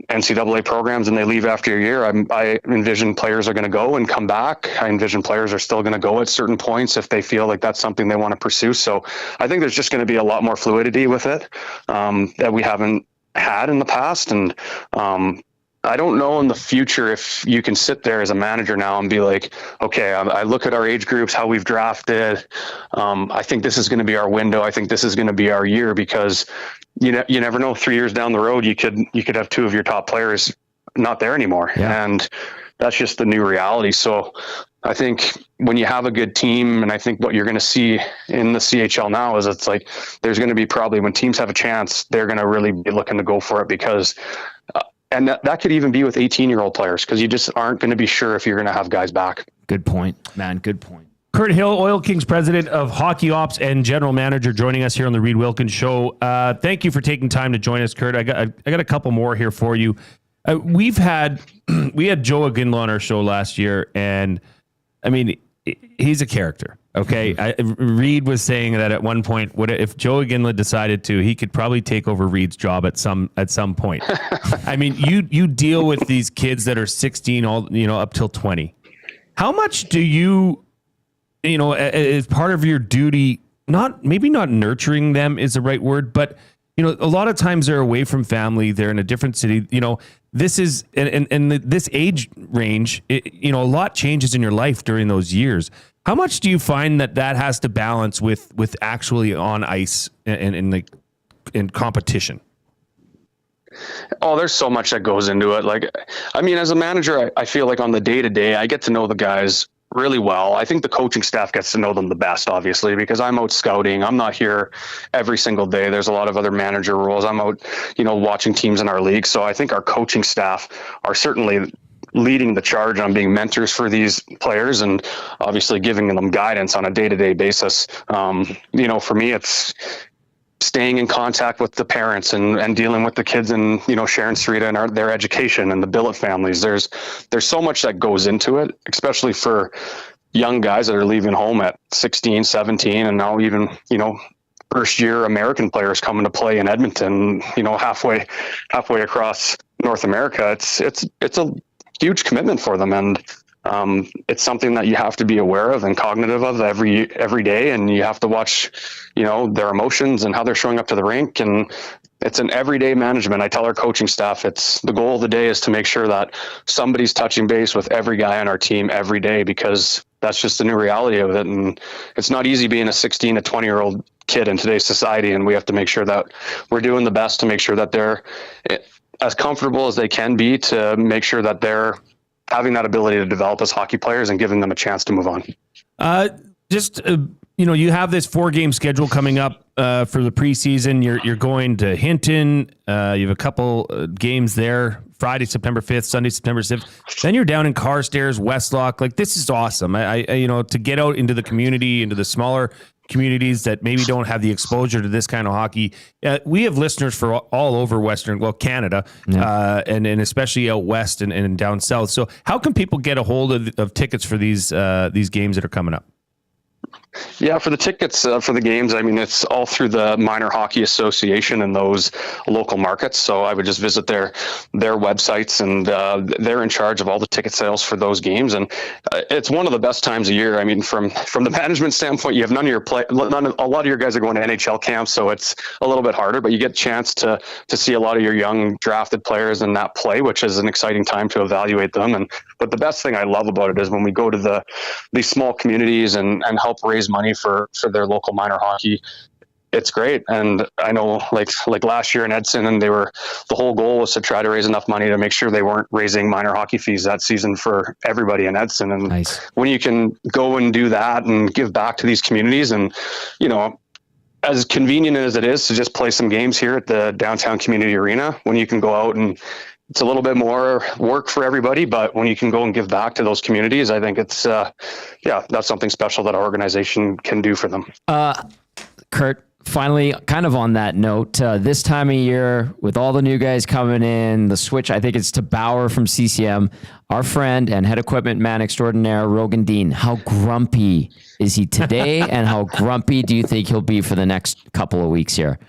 NCAA programs and they leave after a year. I envision players are going to go and come back. I envision players are still going to go at certain points if they feel like that's something they want to pursue. So I think there's just going to be a lot more fluidity with it that we haven't had in the past. And I don't know in the future if you can sit there as a manager now and be like, okay, I look at our age groups, how we've drafted. I think this is going to be our window. I think this is going to be our year, because you never know. 3 years down the road, you could have 2 of your top players not there anymore. Yeah. And that's just the new reality. So I think when you have a good team, and I think what you're going to see in the CHL now is it's like, there's going to be probably, when teams have a chance, they're going to really be looking to go for it, because and that could even be with 18-year-old players, because you just aren't going to be sure if you're going to have guys back. Good point, man. Good point. Kirt Hill, Oil Kings president of hockey ops and general manager, joining us here on the Reid Wilkins Show. Thank you for taking time to join us, Kirt. I got a couple more here for you. We had Joe Aginla on our show last year, and I mean, he's a character. Okay. Reid was saying that at one point, if Joe Aginla decided to, he could probably take over Reid's job at some point. I mean, you deal with these kids that are 16, up till 20. How much do you as part of your duty, maybe not nurturing them is the right word, but a lot of times they're away from family, they're in a different city. This is, and this age range, a lot changes in your life during those years. How much do you find that has to balance with actually on ice and in competition? Oh, there's so much that goes into it. Like, I mean, as a manager, I feel like on the day-to-day, I get to know the guys really well. I think the coaching staff gets to know them the best, obviously, because I'm out scouting. I'm not here every single day. There's a lot of other manager roles. I'm out, watching teams in our league. So I think our coaching staff are certainly leading the charge on being mentors for these players, and obviously giving them guidance on a day-to-day basis. For me, it's staying in contact with the parents and dealing with the kids in, Sharon Street and their education, and the Billet families. There's so much that goes into it, especially for young guys that are leaving home at 16, 17, and now even, first year American players coming to play in Edmonton, halfway across North America. It's a huge commitment for them. And it's something that you have to be aware of and cognitive of every day. And you have to watch, their emotions and how they're showing up to the rink. And it's an everyday management. I tell our coaching staff, it's the goal of the day is to make sure that somebody's touching base with every guy on our team every day, because that's just the new reality of it. And it's not easy being a 16 to 20-year-old kid in today's society. And we have to make sure that we're doing the best to make sure that they're as comfortable as they can be, to make sure that they're having that ability to develop as hockey players and giving them a chance to move on. You have this 4-game schedule coming up for the preseason. You're going to Hinton. You have a couple games there, Friday, September 5th, Sunday, September 6th. Then you're down in Carstairs, Westlock. Like, this is awesome. To get out into the community, into the smaller communities that maybe don't have the exposure to this kind of hockey. We have listeners for all over Canada, and especially out west and down south. So how can people get a hold of tickets for these games that are coming up? Yeah, for the tickets for the games, I mean, it's all through the Minor Hockey Association in those local markets. So I would just visit their websites, and they're in charge of all the ticket sales for those games. And it's one of the best times of year. I mean, from the management standpoint, you have a lot of your guys are going to NHL camps, so it's a little bit harder, but you get a chance to see a lot of your young drafted players in that play, which is an exciting time to evaluate them. But the best thing I love about it is when we go to these small communities and help raise money for their local minor hockey. It's great. And I know like last year in Edson, and the whole goal was to try to raise enough money to make sure they weren't raising minor hockey fees that season for everybody in Edson. And nice. When you can go and do that and give back to these communities, and, as convenient as it is to just play some games here at the downtown community arena, when you can go out and it's a little bit more work for everybody, but when you can go and give back to those communities, I think it's, that's something special that our organization can do for them. Kirt, finally, kind of on that note, this time of year with all the new guys coming in, the switch, I think it's to Bauer from CCM, our friend and head equipment man extraordinaire, Rogan Dean. How grumpy is he today? And how grumpy do you think he'll be for the next couple of weeks here?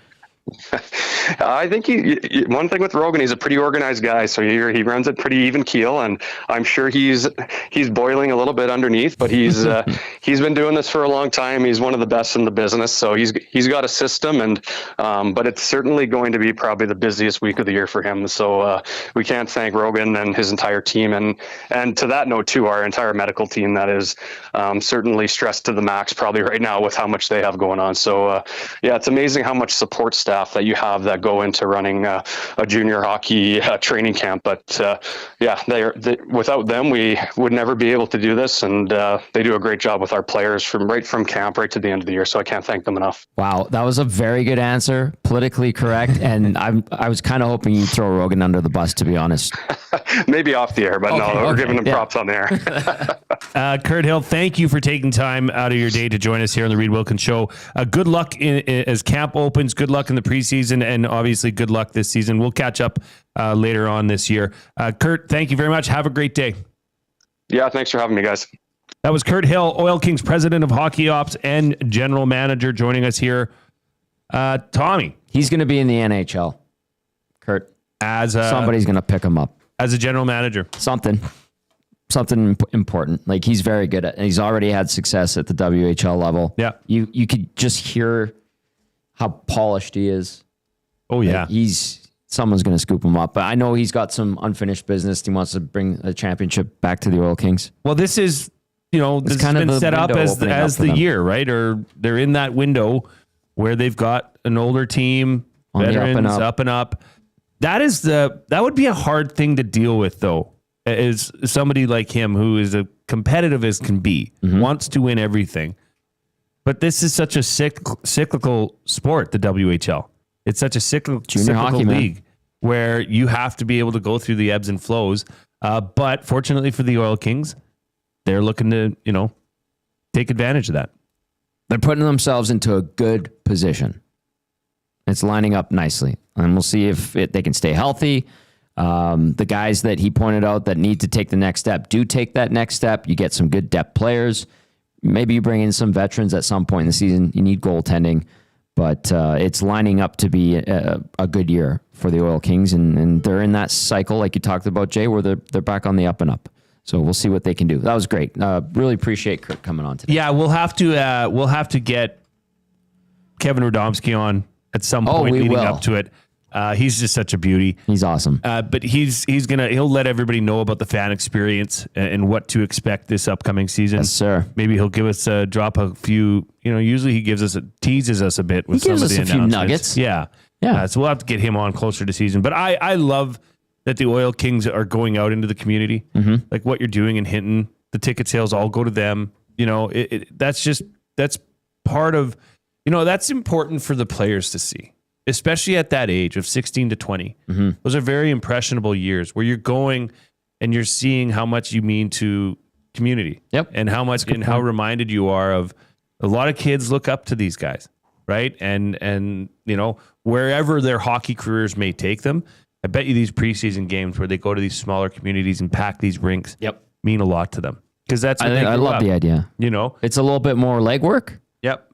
I think one thing with Rogan, he's a pretty organized guy, so he runs it pretty even keel, and I'm sure he's boiling a little bit underneath, but he's been doing this for a long time. He's one of the best in the business, so he's got a system, and but it's certainly going to be probably the busiest week of the year for him. So we can't thank Rogan and his entire team, and to that note too, our entire medical team that is certainly stressed to the max probably right now with how much they have going on. So yeah, it's amazing how much support staff that you have that go into running a junior hockey training camp. But yeah, without them, we would never be able to do this. And they do a great job with our players from camp right to the end of the year. So I can't thank them enough. Wow, that was a very good answer, politically correct. And I was kind of hoping you'd throw Rogan under the bus, to be honest. Maybe off the air, but we're giving them props on the air. Kirt Hill, thank you for taking time out of your day to join us here on the Reid Wilkins Show. Good luck as camp opens. Good luck in the preseason, and obviously good luck this season. We'll catch up later on this year. Kirt, thank you very much. Have a great day. Yeah, thanks for having me, guys. That was Kirt Hill, Oil Kings president of hockey ops and general manager, joining us here. Tommy. He's going to be in the NHL, Kirt. Somebody's going to pick him up. As a general manager. Something important. Like, he's very good at, and he's already had success at the WHL level. Yeah. You could just hear how polished he is. Oh yeah. Like, someone's going to scoop him up, but I know he's got some unfinished business. He wants to bring a championship back to the Oil Kings. Well, this is, this has been set up as the year, right? Or they're in that window where they've got an older team, veterans, up and up. That would be a hard thing to deal with, though, as somebody like him who is as competitive as can be, wants to win everything. But this is such a cyclical sport, the WHL. It's such a cyclical league where you have to be able to go through the ebbs and flows. But fortunately for the Oil Kings, they're looking to, take advantage of that. They're putting themselves into a good position. It's lining up nicely, and we'll see if they can stay healthy. The guys that he pointed out that need to take the next step do take that next step. You get some good depth players. Maybe you bring in some veterans at some point in the season. You need goaltending, but it's lining up to be a good year for the Oil Kings, and they're in that cycle, like you talked about, Jay, where they're back on the up and up. So we'll see what they can do. That was great. Really appreciate Kirt coming on today. Yeah, we'll have to get Kevin Radomski on at some point leading up to it. He's just such a beauty. He's awesome. But he'll let everybody know about the fan experience and what to expect this upcoming season. Yes, sir. Maybe he'll give us drop a few. Usually he teases us a bit with some of the announcements. Few nuggets. Yeah. So we'll have to get him on closer to season. But I love that the Oil Kings are going out into the community, like what you're doing in Hinton. The ticket sales all go to them. That's part of. That's important for the players to see, especially at that age of 16 to 20. Those are very impressionable years where you're going and you're seeing how much you mean to community. Yep. And how much and how reminded you are of a lot of kids look up to these guys, right? And wherever their hockey careers may take them, I bet you these preseason games where they go to these smaller communities and pack these rinks mean a lot to them. Because that's what I love the idea. It's a little bit more legwork. Yep.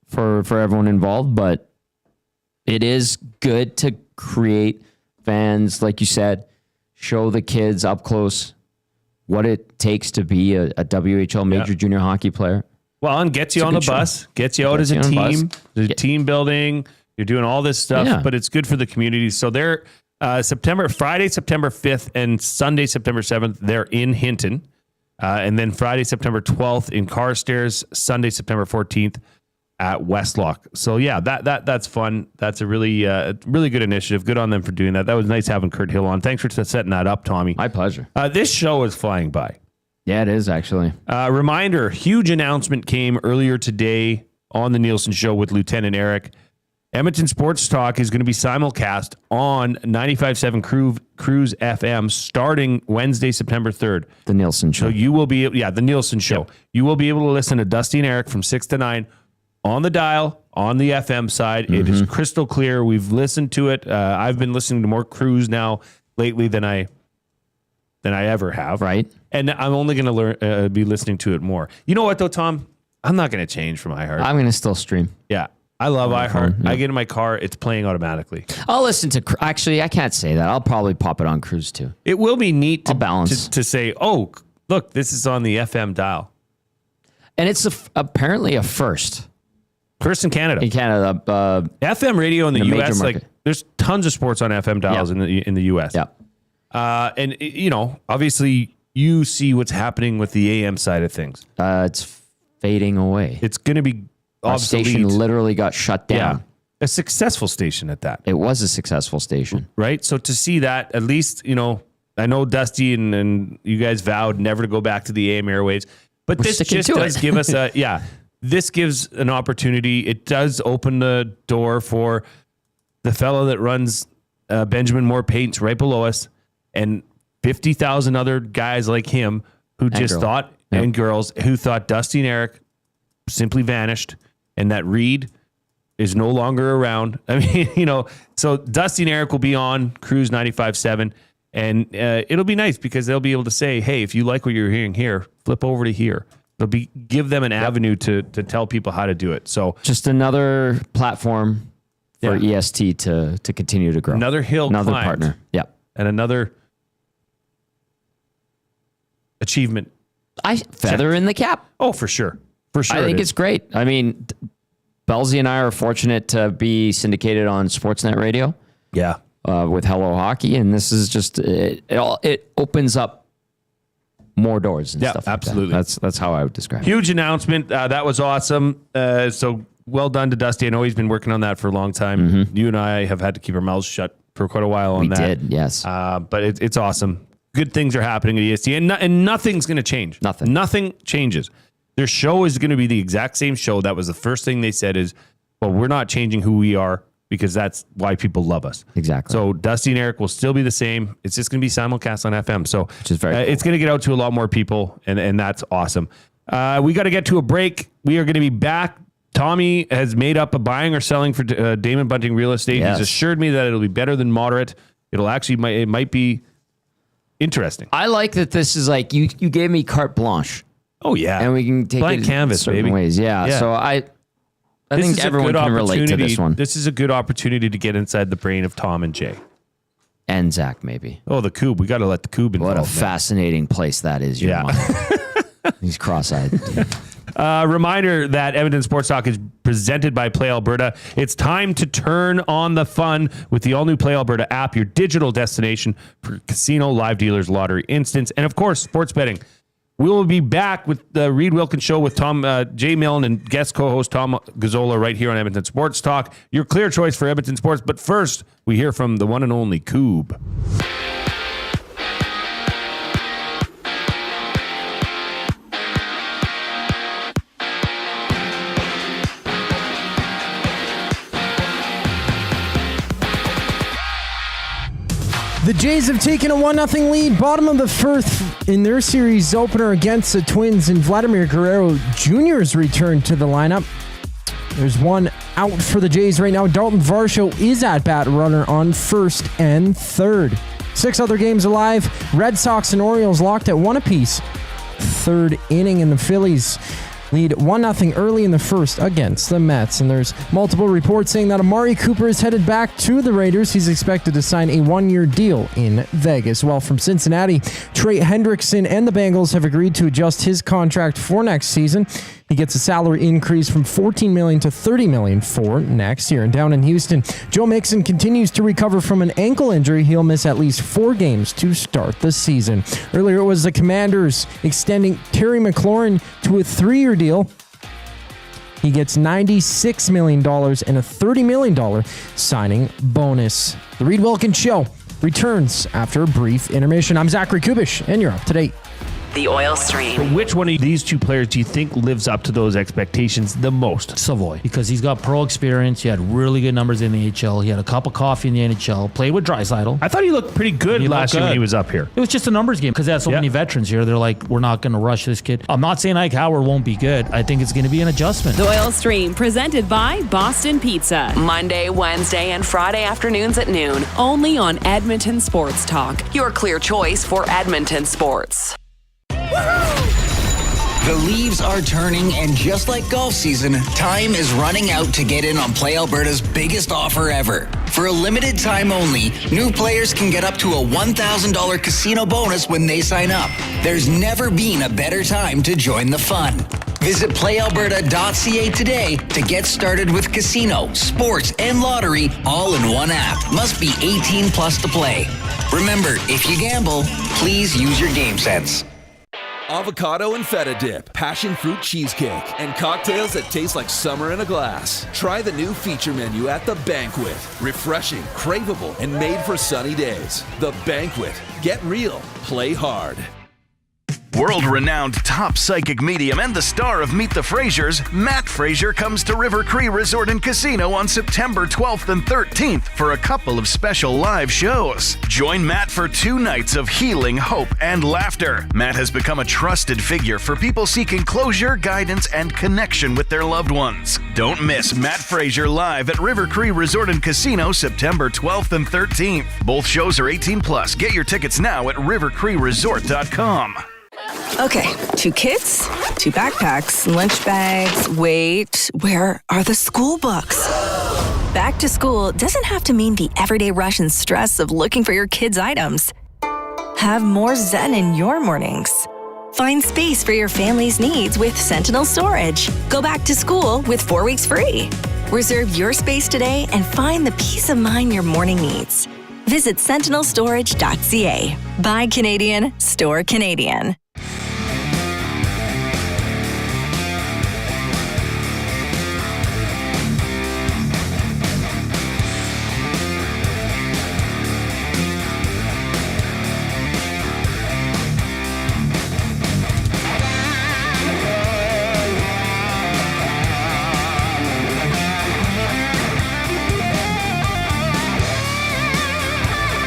For everyone involved, but it is good to create fans, like you said, show the kids up close what it takes to be a WHL major junior hockey player. Well, and gets you on the bus, gets you out as a team, team building. You're doing all this stuff, but it's good for the community. So they're Friday, September 5th and Sunday, September 7th, they're in Hinton. And then Friday, September 12th in Carstairs, Sunday, September 14th at Westlock. So yeah, that's fun. That's a really good initiative. Good on them for doing that. That was nice having Kirt Hill on. Thanks for setting that up, Tommy. My pleasure. This show is flying by. Yeah, it is actually. Reminder, huge announcement came earlier today on the Nielsen Show with Lieutenant Eric. Edmonton Sports Talk is going to be simulcast on 95.7 Cruise FM starting Wednesday, September 3rd. The Nielsen Show. So you will be, the Nielsen Show. Yep. You will be able to listen to Dusty and Eric from 6 to 9 on the dial, on the FM side. It is crystal clear. We've listened to it. I've been listening to more Cruise now lately than I ever have. Right. And I'm only going to be listening to it more. You know what, though, Tom? I'm not going to change from iHeart. I'm going to still stream. Yeah. I love On the iHeart. phone, yeah. I get in my car, it's playing automatically. I'll listen to. Actually, I can't say that. I'll probably pop it on Cruise too. It will be neat to balance to say, oh, look, this is on the FM dial. And it's apparently a first. First in Canada. In Canada, FM radio in the major U.S. market. Like there's tons of sports on FM dials in the U.S. Yeah. And you know, obviously, you see what's happening with the AM side of things. It's fading away. It's going to be Our obsolete. station literally got shut down. Yeah. A successful station at that. It was a successful station. Right? So to see that, at least, you know, I know Dusty and you guys vowed never to go back to the AM airwaves, but We're this sticking just to does it. give us this gives an opportunity. It does open the door for the fellow that runs Benjamin Moore Paints right below us and 50,000 other guys like him who just thought, and girls who thought Dusty and Eric simply vanished and that Reid is no longer around. I mean, you know, so Dusty and Eric will be on Cruise 95.7 and it'll be nice because they'll be able to say, hey, if you like what you're hearing here, flip over to here. It'll give them an avenue to tell people how to do it. So just another platform for EST to continue to grow. Another hill Another climbed. partner. Yep. And another achievement. Feather in the cap. Oh, for sure. For sure. I think it's great. I mean, Belsey and I are fortunate to be syndicated on Sportsnet Radio. Yeah. With Hello Hockey. And this is just, it opens up more doors and stuff like absolutely. that. That's how I would describe it. Huge announcement. That was awesome. So well done to Dusty. I know he's been working on that for a long time. Mm-hmm. You and I have had to keep our mouths shut for quite a while on We that. did, yes. But it's awesome. Good things are happening at EST, and nothing's going to change. Nothing changes. Their show is going to be the exact same show. That was the first thing they said is, well, we're not changing who we are because that's why people love us. Exactly. So Dusty and Eric will still be the same. It's just going to be simulcast on FM. So which is very cool. It's going to get out to a lot more people, and that's awesome. We got to get to a break. We are going to be back. Tommy has made up a buying or selling for Damon Bunting Real Estate. Yes. He's assured me that it'll be better than moderate. It might be interesting. I like that this is like, you gave me carte blanche. Oh, yeah. And we can take Blank it canvas, certain baby. ways. Yeah. So I think everyone can relate to this one. This is a good opportunity to get inside the brain of Tom and Jay. And Zach, maybe. Oh, the Coob. We got to let the Coob involved. What a fascinating place that is. Your mind. He's cross-eyed. Reminder that Edmonton Sports Talk is presented by Play Alberta. It's time to turn on the fun with the all-new Play Alberta app, your digital destination for casino, live dealers, lottery, instants, and, of course, sports betting. We will be back with the Reid Wilkins Show with Jay Milne and guest co-host Tom Gazzola right here on Edmonton Sports Talk. Your clear choice for Edmonton Sports. But first, we hear from the one and only Coob. The Jays have taken a 1-0 lead, bottom of the fourth in their series opener against the Twins, and Vladimir Guerrero Jr.'s return to the lineup. There's one out for the Jays right now. Dalton Varsho is at bat, runner on first and third. 6 other games alive. Red Sox and Orioles locked at 1 apiece. Third inning, and the Phillies lead 1-0 early in the first against the Mets. And there's multiple reports saying that Amari Cooper is headed back to the Raiders. He's expected to sign a 1-year deal in Vegas. While from Cincinnati, Trey Hendrickson and the Bengals have agreed to adjust his contract for next season. He gets a salary increase from $14 million to $30 million for next year. And down in Houston, Joe Mixon continues to recover from an ankle injury. He'll miss at least 4 games to start the season. Earlier, it was the Commanders extending Terry McLaurin to a 3-year deal. He gets $96 million and a $30 million signing bonus. The Reid Wilkins Show returns after a brief intermission. I'm Zachary Kubish, and you're up to date. The Oil Stream. Which one of these two players do you think lives up to those expectations the most? Savoy, because he's got pro experience. He had really good numbers in the AHL. He had a cup of coffee in the NHL. Played with Draisaitl. I thought he looked pretty good last year when he was up here. It was just a numbers game because they had so many veterans here. They're like, we're not going to rush this kid. I'm not saying Ike Howard won't be good. I think it's going to be an adjustment. The Oil Stream, presented by Boston Pizza. Monday, Wednesday, and Friday afternoons at noon. Only on Edmonton Sports Talk. Your clear choice for Edmonton sports. The leaves are turning, and just like golf season, time is running out to get in on Play Alberta's biggest offer ever. For a limited time only, new players can get up to a $1,000 casino bonus when they sign up. There's never been a better time to join the fun. Visit playalberta.ca today to get started with casino, sports, and lottery all in one app. Must be 18 plus to play. Remember, if you gamble, please use your game sense. Avocado and feta dip, passion fruit cheesecake, and cocktails that taste like summer in a glass. Try the new feature menu at The Banquet. Refreshing, craveable, and made for sunny days. The Banquet. Get real. Play hard. World-renowned top psychic medium and the star of Meet the Frasers, Matt Fraser comes to River Cree Resort and Casino on September 12th and 13th for a couple of special live shows. Join Matt for 2 nights of healing, hope, and laughter. Matt has become a trusted figure for people seeking closure, guidance, and connection with their loved ones. Don't miss Matt Fraser live at River Cree Resort and Casino September 12th and 13th. Both shows are 18 plus. Get your tickets now at rivercreeresort.com. Okay, 2 kids, 2 backpacks, lunch bags. Wait, where are the school books? Back to school doesn't have to mean the everyday rush and stress of looking for your kids' items. Have more zen in your mornings. Find space for your family's needs with Sentinel Storage. Go back to school with 4 weeks free. Reserve your space today and find the peace of mind your morning needs. Visit sentinelstorage.ca. Buy Canadian, store Canadian.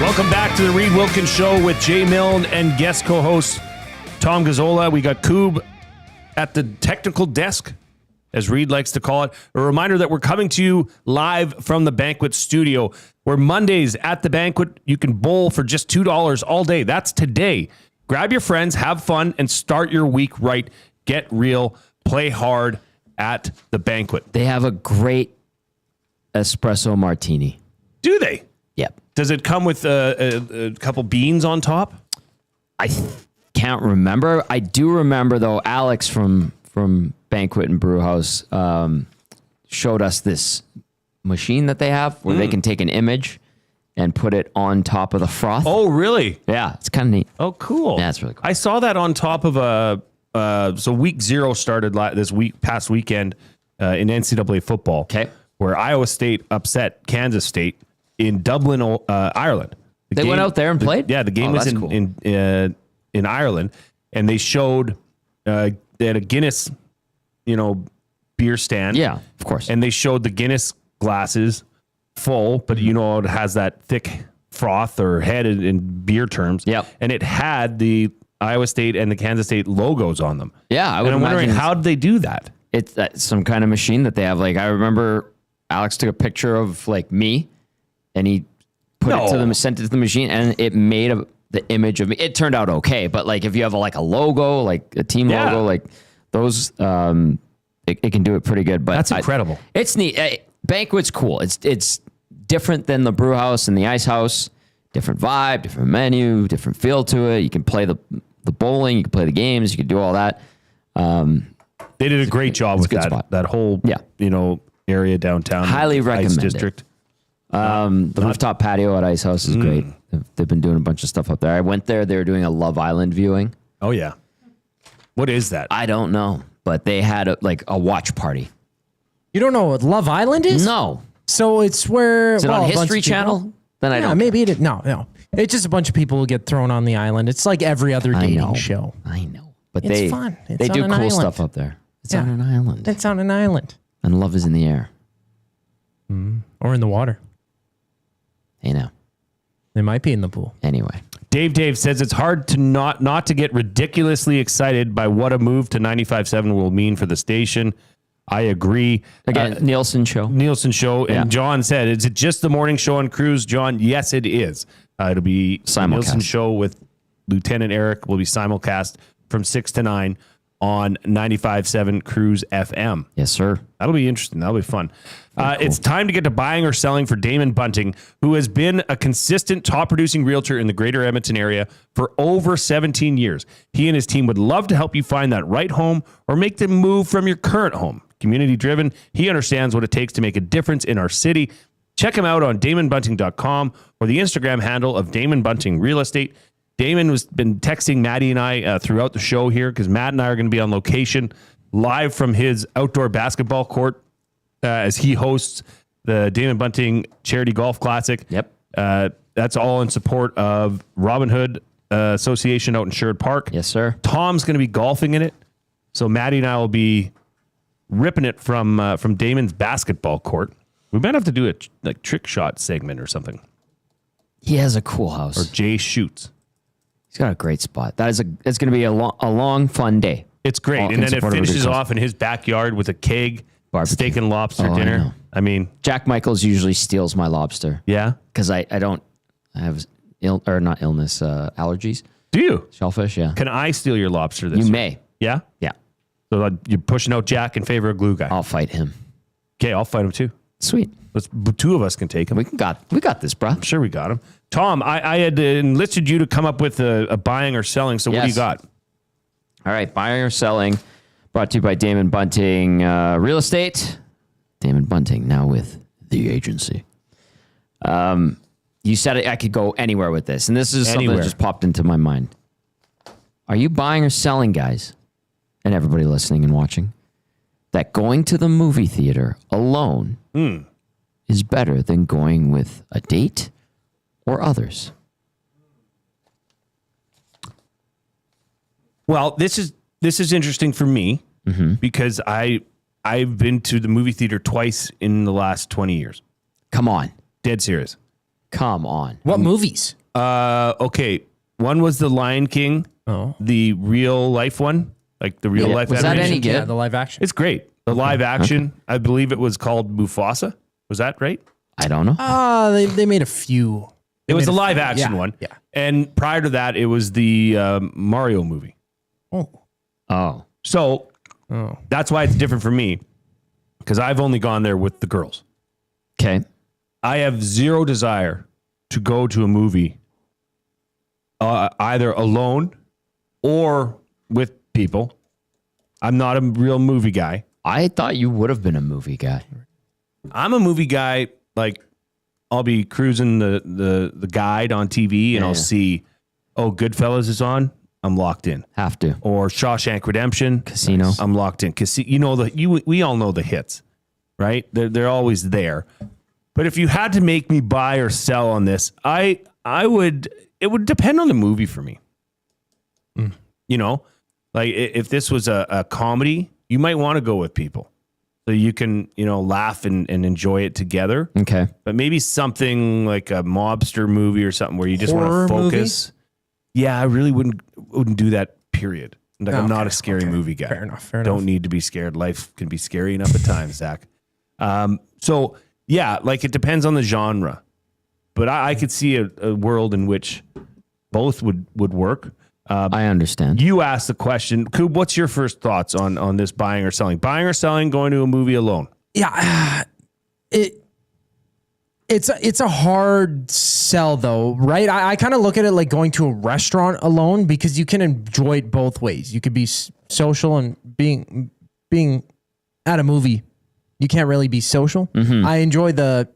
Welcome back to the Reid Wilkins Show with Jay Milne and guest co-host Tom Gazzola. We got Coob at the technical desk, as Reid likes to call it. A reminder that we're coming to you live from the Banquet Studio, where Mondays at the Banquet, you can bowl for just $2 all day. That's today. Grab your friends, have fun, and start your week right. Get real, play hard at the Banquet. They have a great espresso martini. Do they? Yep. Does it come with a couple beans on top? I can't remember. I do remember, though, Alex from Banquet and Brewhouse showed us this machine that they have where they can take an image and put it on top of the froth. Oh, really? Yeah, it's kind of neat. Oh, cool. Yeah, it's really cool. I saw that on top of so week 0 started this past weekend in NCAA football. Okay. Where Iowa State upset Kansas State in Dublin, Ireland. They went out there and played? Yeah, the game was cool. in Ireland, and they showed they had a Guinness, beer stand. Yeah, of course. And they showed the Guinness glasses full, but it has that thick froth or head in beer terms. Yeah. And it had the Iowa State and the Kansas State logos on them. Yeah, I would I'm wondering, imagine how did they do that? It's some kind of machine that they have. Like, I remember Alex took a picture of me, and he sent it to the machine, and it made the image of me. It turned out okay, but if you have a logo, like a team logo, like those, it can do it pretty good. But that's incredible. It's neat. Banquet's cool. It's different than the brew house and the ice house. Different vibe, different menu, different feel to it. You can play the bowling, you can play the games, you can do all that. They did a great job with that whole area downtown. Highly recommend Ice District. The rooftop patio at Ice House is great. They've been doing a bunch of stuff up there. I went there. They were doing a Love Island viewing. Oh, yeah. What is that? I don't know, but they had a watch party. You don't know what Love Island is? No. So it's where... Is it on History Channel? Then I don't. Maybe it... No. It's just a bunch of people who get thrown on the island. It's like every other dating show. I know. But it's fun. It's they do on cool an island. stuff up there. It's on an island. It's on an island. And love is in the air. Or in the water. Hey, now. They might be in the pool. Anyway. Dave says it's hard to not to get ridiculously excited by what a move to 95.7 will mean for the station. I agree. Again, Nielsen show. And John said, is it just the morning show on Cruise? John, yes, it is. It'll be simulcast. Nielsen show with Lieutenant Eric. Will be simulcast from 6 to 9 on 95.7 Cruise FM. Yes, sir. That'll be interesting. That'll be fun. It's time to get to buying or selling for Damon Bunting, who has been a consistent top producing realtor in the greater Edmonton area for over 17 years. He and his team would love to help you find that right home or make the move from your current home. Community driven, he understands what it takes to make a difference in our city. Check him out on damonbunting.com or the Instagram handle of Damon Bunting Real Estate. Damon has been texting Maddie and I throughout the show here because Matt and I are going to be on location live from his outdoor basketball court as he hosts the Damon Bunting Charity Golf Classic. Yep. That's all in support of Robin Hood Association out in Sherwood Park. Yes, sir. Tom's going to be golfing in it. So Maddie and I will be ripping it from Damon's basketball court. We might have to do a trick shot segment or something. He has a cool house. Or Jay shoots. He's got a great spot. It's going to be a long, fun day. It's great. And then it finishes off in his backyard with a keg, barbecue, steak and lobster dinner. I mean, Jack Michaels usually steals my lobster. Yeah? Because I have allergies. Do you? Shellfish, yeah. Can I steal your lobster this You week? may. Yeah? Yeah. So you're pushing out Jack in favor of Glue Guy. I'll fight him. Okay, I'll fight him too. Sweet. Two of us can take him. We got this, bro. I'm sure we got him. Tom, I had enlisted you to come up with a buying or selling. So what do you got? All right, buying or selling, brought to you by Damon Bunting Real Estate. Damon Bunting, now with the agency. You said I could go anywhere with this, and this is something that just popped into my mind. Are you buying or selling, guys, and everybody listening and watching, that going to the movie theater alone is better than going with a date or others? Well, this is interesting for me because I've been to the movie theater twice in the last 20 years. Come on. Dead serious. Come on. What movies? Okay. One was The Lion King. Oh. The real life one. Like the real life was that animation. any good? Yeah, the live action. It's great. The live action, I believe it was called Mufasa. Was that right? I don't know. They made a few. It was the live action one. Yeah. And prior to that, it was the Mario movie. Oh. So that's why it's different for me because I've only gone there with the girls. Okay. I have zero desire to go to a movie either alone or with people. I'm not a real movie guy. I thought you would have been a movie guy. I'm a movie guy. Like I'll be cruising the guide on TV and I'll see, Goodfellas is on. I'm locked in. Have to. Or Shawshank Redemption. Casino. I'm locked in. We all know the hits, right? They're always there. But if you had to make me buy or sell on this, it would depend on the movie for me. Like if this was a comedy, you might want to go with people so you can, laugh and enjoy it together. Okay. But maybe something like a mobster movie or something where you just want to focus. Yeah, I really wouldn't do that, period. Like I'm not a scary movie guy. Fair enough. Don't need to be scared. Life can be scary enough at times, Zach. So yeah, like it depends on the genre. But I could see a world in which both would work. I understand. You asked the question, Koob, what's your first thoughts on this buying or selling? Buying or selling, going to a movie alone? Yeah, it's a hard sell though, right? I kind of look at it like going to a restaurant alone because you can enjoy it both ways. You could be social and being at a movie. You can't really be social. I enjoy the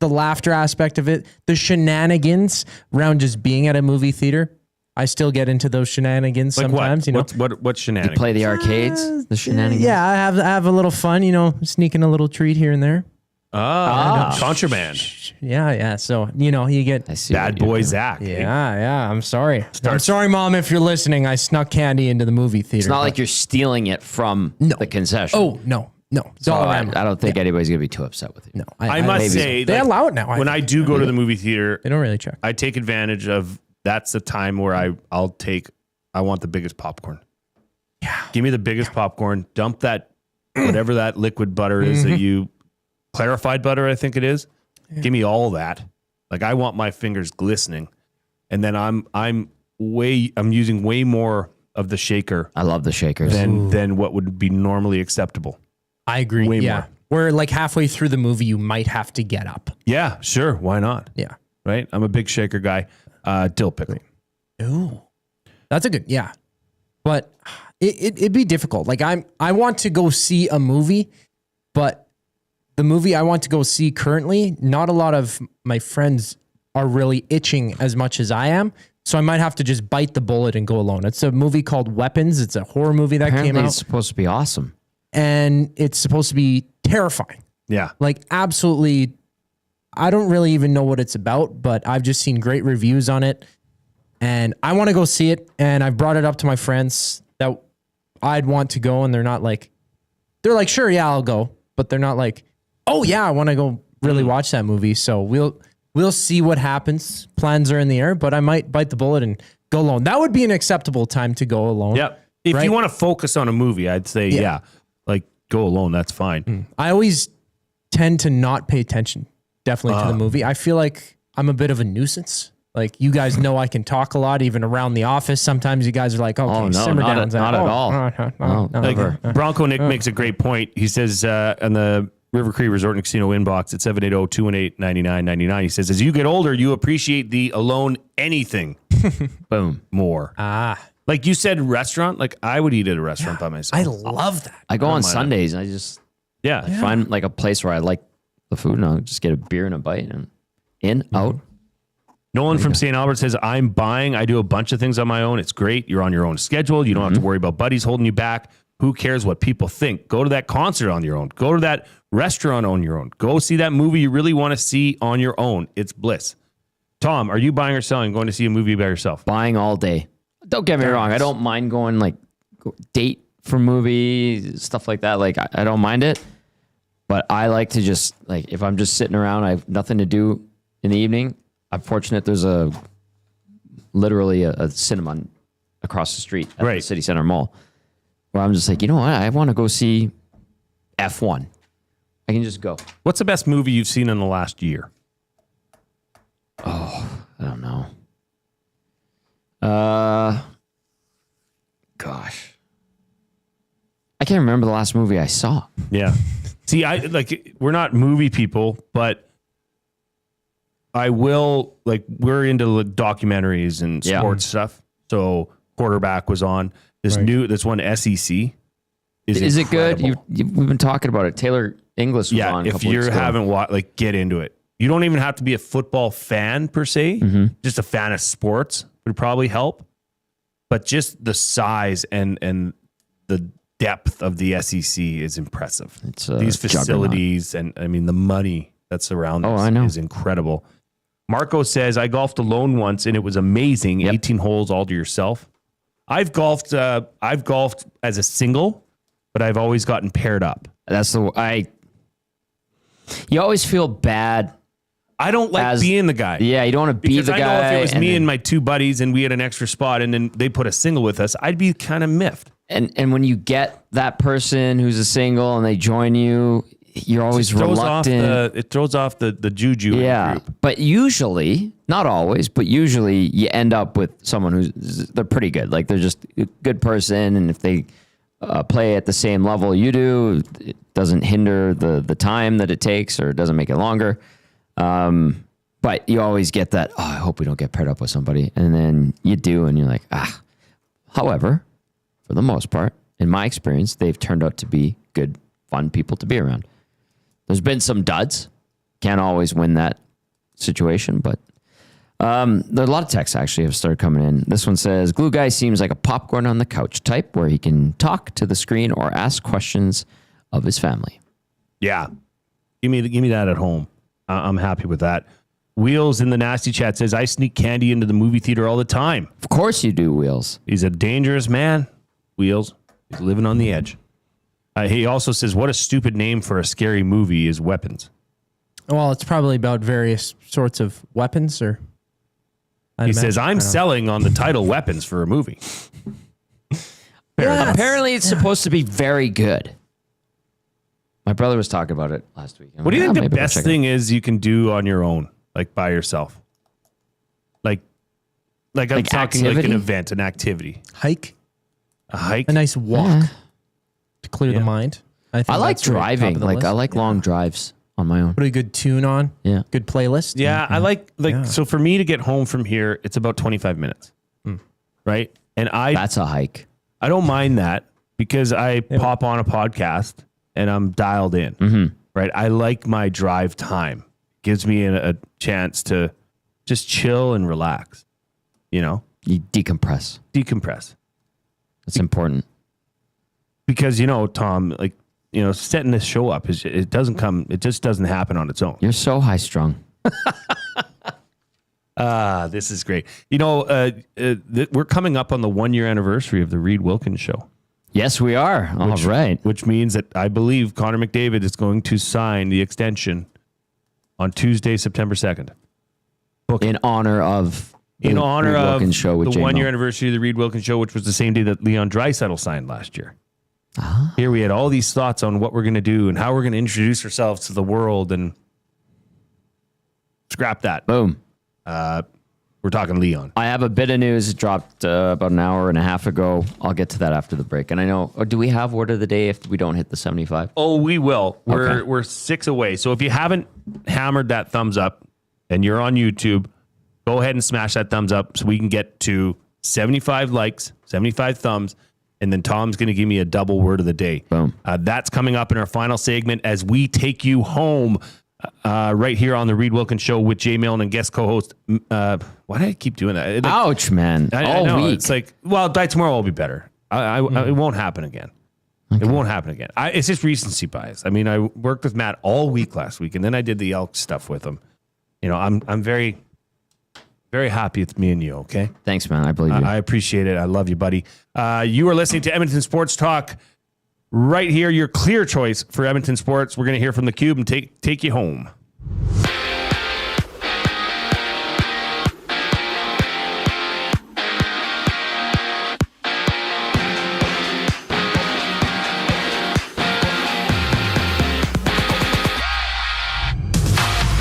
laughter aspect of it, the shenanigans around just being at a movie theater. I still get into those shenanigans like sometimes. What shenanigans? You play the arcades, the shenanigans. Yeah, I have a little fun. Sneaking a little treat here and there. Contraband. Yeah. So, you get bad boy Zach. Yeah. I'm sorry. I'm sorry, Mom, if you're listening. I snuck candy into the movie theater. It's not like you're stealing it from the concession. Oh, no. It's all around. I don't think anybody's going to be too upset with you. No. I must say, they allow it now. When I do go to the movie theater, they don't really check. I take advantage of that's the time where I want the biggest popcorn. Yeah. Give me the biggest popcorn. Dump that, whatever that liquid butter is that you, clarified butter, I think it is. Yeah. Give me all that. Like I want my fingers glistening. And then I'm using way more of the shaker. I love the shakers. Than what would be normally acceptable. I agree. Way yeah. more. Where like halfway through the movie, you might have to get up. Yeah, sure. Why not? Yeah. Right? I'm a big shaker guy. Dill pickle. Ooh. That's a good, yeah. But it'd be difficult. Like I want to go see a movie, but the movie I want to go see currently, not a lot of my friends are really itching as much as I am. So I might have to just bite the bullet and go alone. It's a movie called Weapons. It's a horror movie that came out. It's supposed to be awesome. And it's supposed to be terrifying. Yeah. Like absolutely, I don't really even know what it's about, but I've just seen great reviews on it. And I want to go see it. And I've brought it up to my friends that I'd want to go. And they're like, sure, yeah, I'll go. But they're not like, oh yeah, I want to go really watch that movie. So we'll see what happens. Plans are in the air, but I might bite the bullet and go alone. That would be an acceptable time to go alone. Yep. If right? you want to focus on a movie, I'd say, yeah, like go alone. That's fine. I always tend to not pay attention, definitely, to the movie. I feel like I'm a bit of a nuisance. Like you guys know I can talk a lot, even around the office. Sometimes you guys are like, okay, simmer down. Not at all. Like Bronco Nick makes a great point. He says on the River Cree Resort and Casino inbox at 780-218-9999, he says, as you get older, you appreciate the alone anything. Boom. More. Like you said, restaurant, like I would eat at a restaurant by myself. I love that. I go on Sundays and I find like a place where I like the food and I'll just get a beer and a bite and out. Nolan from St. Albert says, I'm buying. I do a bunch of things on my own. It's great. You're on your own schedule. You don't have to worry about buddies holding you back. Who cares what people think? Go to that concert on your own. Go to that restaurant on your own. Go see that movie you really want to see on your own. It's bliss. Tom, are you buying or selling, going to see a movie by yourself? Buying all day. Don't get me wrong. I don't mind going like date for movies, stuff like that. Like I don't mind it, but I like to just like, if I'm just sitting around, I have nothing to do in the evening. I'm fortunate there's literally a cinema across the street at the City Center Mall where I'm just like, you know what? I want to go see F1. I can just go. What's the best movie you've seen in the last year? Oh, I don't know. Gosh. I can't remember the last movie I saw. Yeah. See, we're not movie people, but I will, like, we're into documentaries and sports stuff. So Quarterback was on this one SEC. Is it good? We've been talking about it. Taylor Inglis was on. If you haven't watched, like, get into it. You don't even have to be a football fan per se. Just a fan of sports would probably help. But just the size and the depth of the SEC is impressive. It's these facilities and I mean the money that's around this is incredible. Marco says, I golfed alone once and it was amazing. 18 holes all to yourself. I've golfed as a single, but I've always gotten paired up. You always feel bad. I don't like being the guy. Yeah, you don't want to be the guy. Because I know if it was me and my two buddies and we had an extra spot and then they put a single with us, I'd be kind of miffed. And when you get that person who's a single and they join you, you're always reluctant. It throws off the juju in the group. But usually, not always, but usually you end up with someone they're pretty good. Like they're just a good person. And if they play at the same level you do, it doesn't hinder the time that it takes or it doesn't make it longer. But you always get that, I hope we don't get paired up with somebody. And then you do, and you're like, However, for the most part, in my experience, they've turned out to be good, fun people to be around. There's been some duds. Can't always win that situation, but there are a lot of texts actually have started coming in. This one says, Glue Guy seems like a popcorn on the couch type where he can talk to the screen or ask questions of his family. Yeah. Give me that at home. I'm happy with that. Wheels in the nasty chat says, I sneak candy into the movie theater all the time. Of course you do, Wheels. He's a dangerous man, Wheels. He's living on the edge. He also says, what a stupid name for a scary movie is Weapons. Well, it's probably about various sorts of weapons or... He says, I'm selling on the title Weapons for a movie. Apparently it's supposed to be very good. My brother was talking about it last week. What do you think the best thing is you can do on your own, like by yourself? Like I'm talking activity? like an event, an activity. Hike? A hike? A nice walk to clear the mind. I like that's right, driving. top of the list. I like long drives on my own. Put a good tune on. Yeah. Good playlist. Yeah, I like so for me to get home from here, it's about 25 minutes. Right? And that's a hike. I don't mind that because I pop on a podcast and I'm dialed in. Right? I like my drive time. Gives me a chance to just chill and relax. You know? You decompress. It's important. Because, Tom, setting this show up, it just doesn't happen on its own. You're so high strung. This is great. We're coming up on the 1-year anniversary of the Reid Wilkins show. Yes, we are. All right. Which means that I believe Connor McDavid is going to sign the extension on Tuesday, September 2nd. In honor of the Wilkins show with the J-Mo. 1-year anniversary of the Reid Wilkins show, which was the same day that Leon Draisaitl signed last year. Here we had all these thoughts on what we're going to do and how we're going to introduce ourselves to the world, and scrap that. Boom. We're talking Leon. I have a bit of news. It dropped about an hour and a half ago. I'll get to that after the break. And I know, do we have word of the day if we don't hit the 75? Oh, we will. Okay. We're 6 away. So if you haven't hammered that thumbs up and you're on YouTube, go ahead and smash that thumbs up so we can get to 75 likes, 75 thumbs, and then Tom's going to give me a double word of the day. Boom. That's coming up in our final segment as we take you home right here on the Reid Wilkins Show with Jay Milne and guest co-host. Why do I keep doing that? Ouch, man. I know. Week. It's like, by tomorrow will be better. It won't happen again. Okay. It won't happen again. It's just recency bias. I mean, I worked with Matt all week last week, and then I did the Elks stuff with him. I'm very, very happy it's me and you, okay? Thanks, man. I believe you. I appreciate it. I love you, buddy. You are listening to Edmonton Sports Talk right here, your clear choice for Edmonton Sports. We're going to hear from the Cube and take you home.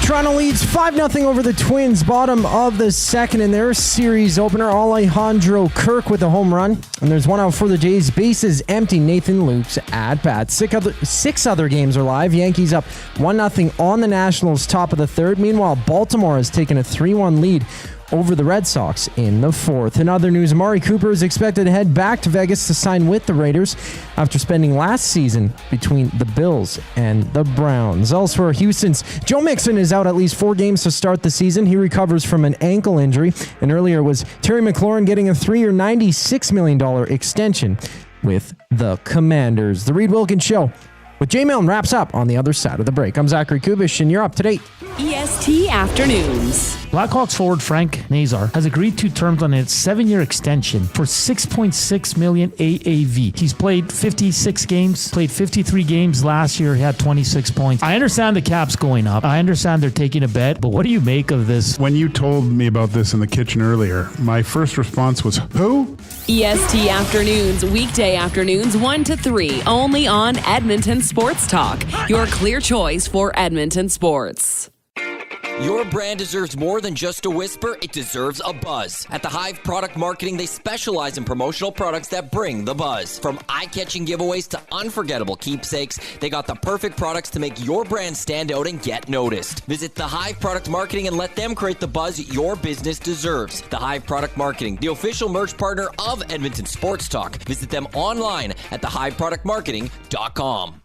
Toronto leads 5-0 over the Twins, bottom of the second in their series opener. Alejandro Kirk with a home run. And there's one out for the Jays. Bases empty. Nathan Luke's at bat. Six other games are live. Yankees up 1-0 on the Nationals, top of the third. Meanwhile, Baltimore has taken a 3-1 lead over the Red Sox in the fourth. In other news, Amari Cooper is expected to head back to Vegas to sign with the Raiders after spending last season between the Bills and the Browns. Elsewhere, Houston's Joe Mixon is out at least 4 games to start the season. He recovers from an ankle injury, and earlier was Terry McLaurin getting a 3-year, $96 million extension with the Commanders. The Reid Wilkins Show with Jay Milne wraps up on the other side of the break. I'm Zachary Kubish, and you're up to date. EST Afternoons. Blackhawks forward Frank Nazar has agreed to terms on a 7-year extension for $6.6 million AAV. He's played 56 games, played 53 games last year. He had 26 points. I understand the cap's going up. I understand they're taking a bet, but what do you make of this? When you told me about this in the kitchen earlier, my first response was, who? EST Afternoons, weekday afternoons 1 to 3, only on Edmonton Sports Talk, your clear choice for Edmonton sports. Your brand deserves more than just a whisper, it deserves a buzz. At the Hive Product Marketing, they specialize in promotional products that bring the buzz. From eye-catching giveaways to unforgettable keepsakes, they got the perfect products to make your brand stand out and get noticed. Visit the Hive Product Marketing and let them create the buzz your business deserves. The Hive Product Marketing, the official merch partner of Edmonton Sports Talk. Visit them online at thehiveproductmarketing.com.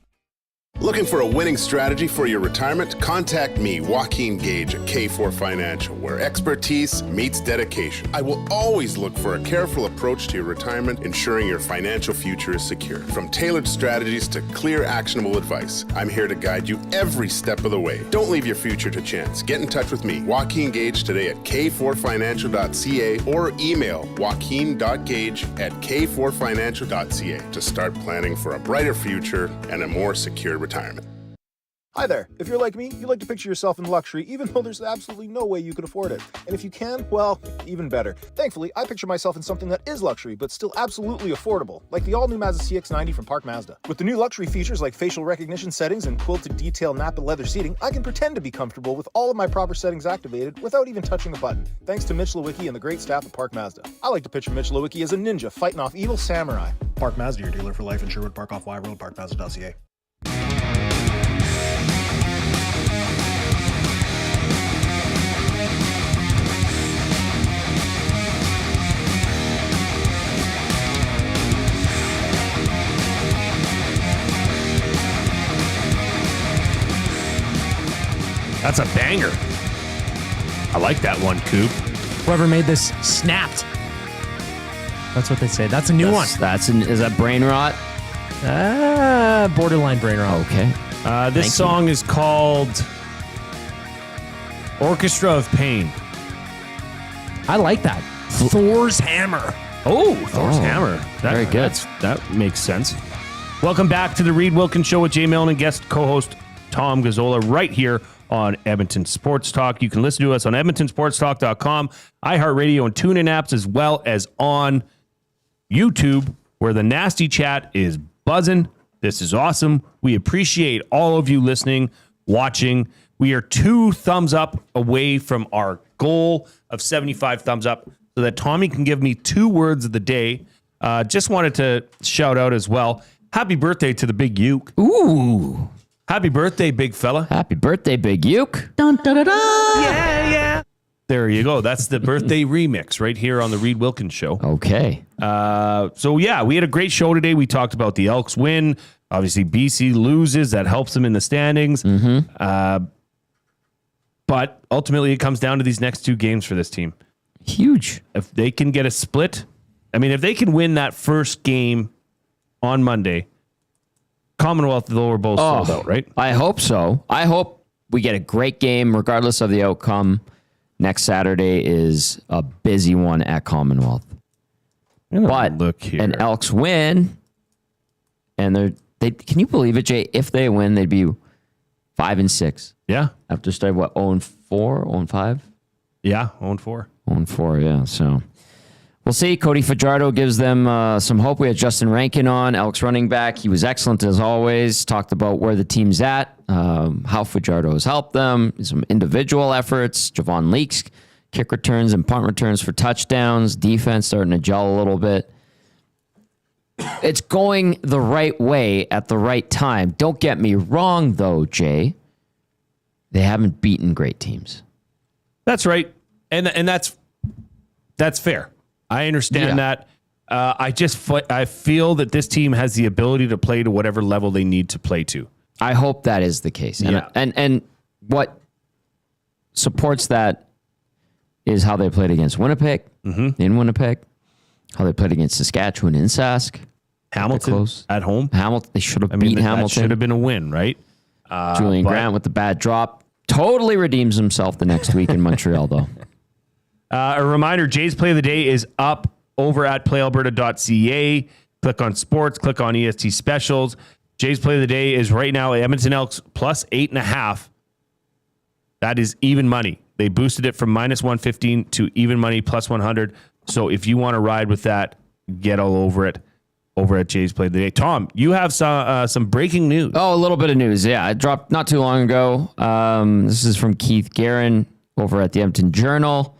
Looking for a winning strategy for your retirement? Contact me, Joaquin Gage at K4 Financial, where expertise meets dedication. I will always look for a careful approach to your retirement, ensuring your financial future is secure. From tailored strategies to clear, actionable advice, I'm here to guide you every step of the way. Don't leave your future to chance. Get in touch with me, Joaquin Gage, today at k4financial.ca or email joaquin.gage@k4financial.ca to start planning for a brighter future and a more secure retirement. Hi there. If you're like me, you like to picture yourself in luxury, even though there's absolutely no way you can afford it. And if you can, well, even better. Thankfully, I picture myself in something that is luxury, but still absolutely affordable, like the all-new Mazda CX-90 from Park Mazda. With the new luxury features like facial recognition settings and quilted detail Napa leather seating, I can pretend to be comfortable with all of my proper settings activated without even touching a button, thanks to Mitch Lewicki and the great staff at Park Mazda. I like to picture Mitch Lewicki as a ninja fighting off evil samurai. Park Mazda, your dealer for life in Sherwood Park off Y Road, parkmazda.ca. That's a banger. I like that one, Coop. Whoever made this snapped. That's what they say. That's a new one. Is that brain rot? Borderline brain rot. Okay. This song is called Orchestra of Pain. I like that. Thor's Hammer. Oh, Thor's Hammer. Very good. That makes sense. Welcome back to the Reid Wilkins Show with Jay Milne and guest co-host Tom Gazzola right here on Edmonton Sports Talk. You can listen to us on edmontonsportstalk.com, iHeartRadio, and TuneIn apps, as well as on YouTube, where the nasty chat is buzzing. This is awesome. We appreciate all of you listening, watching. We are 2 thumbs up away from our goal of 75 thumbs up so that Tommy can give me 2 words of the day. Just wanted to shout out as well. Happy birthday to the Big Uke. Ooh. Happy birthday, big fella. Happy birthday, Big Uke. Dun, da, da, da. Yeah. There you go. That's the birthday remix right here on the Reid Wilkins Show. Okay. So, yeah, we had a great show today. We talked about the Elks win. Obviously, BC loses. That helps them in the standings. Mm-hmm. But ultimately, it comes down to these next 2 games for this team. Huge. If they can get a split, if they can win that first game on Monday, Commonwealth, though, we're both sold out, right? I hope so. I hope we get a great game regardless of the outcome. Next Saturday is a busy one at Commonwealth. But look here. An Elks win, and they can you believe it, Jay? If they win, they'd be 5-6. Yeah. After starting 0-4, 0-5? Yeah, 0-4. 0-4, yeah. So we'll see. Cody Fajardo gives them some hope. We had Justin Rankin on, Elks running back. He was excellent as always. Talked about where the team's at, how Fajardo has helped them, some individual efforts. Javon Leaks, kick returns and punt returns for touchdowns. Defense starting to gel a little bit. It's going the right way at the right time. Don't get me wrong, though, Jay. They haven't beaten great teams. That's right. And that's fair. I understand that. I feel that this team has the ability to play to whatever level they need to play to. I hope that is the case. And what supports that is how they played against Winnipeg, in Winnipeg, how they played against Saskatchewan in Sask. Hamilton close. At home. Hamilton. They should have beat Hamilton. That should have been a win, right? Julian Grant with the bad drop. Totally redeems himself the next week in Montreal, though. A reminder, Jay's Play of the Day is up over at playalberta.ca. Click on sports, click on EST specials. Jay's Play of the Day is right now Edmonton Elks plus 8.5. That is even money. They boosted it from minus 115 to even money plus 100. So if you want to ride with that, get all over it over at Jay's Play of the Day. Tom, you have some breaking news. Oh, a little bit of news. Yeah, it dropped not too long ago. This is from Keith Guerin over at the Edmonton Journal.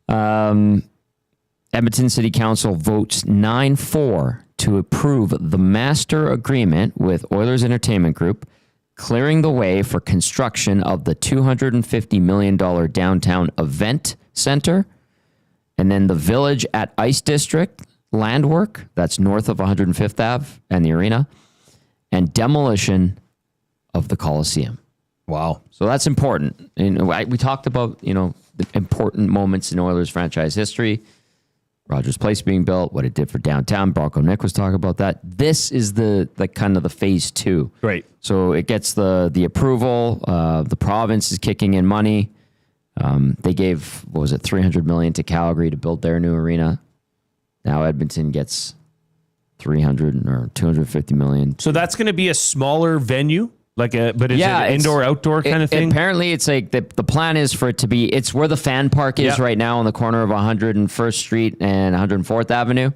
Edmonton City Council votes 9-4 to approve the master agreement with Oilers Entertainment Group, clearing the way for construction of the $250 million downtown event center, and then the Village at Ice District land work, that's north of 105th Ave and the arena, and demolition of the Coliseum. Wow. So that's important. And we talked about, the important moments in Oilers franchise history. Rogers Place being built, what it did for downtown. Bronco Nick was talking about that. This is the kind of the phase 2. Right. So it gets the approval. The province is kicking in money. They gave, $300 million to Calgary to build their new arena. Now Edmonton gets $300 or $250 million. So that's going to be a smaller venue? But is it an indoor-outdoor kind of thing? Apparently, it's like the plan is for it to be, it's where the fan park is right now on the corner of 101st Street and 104th Avenue.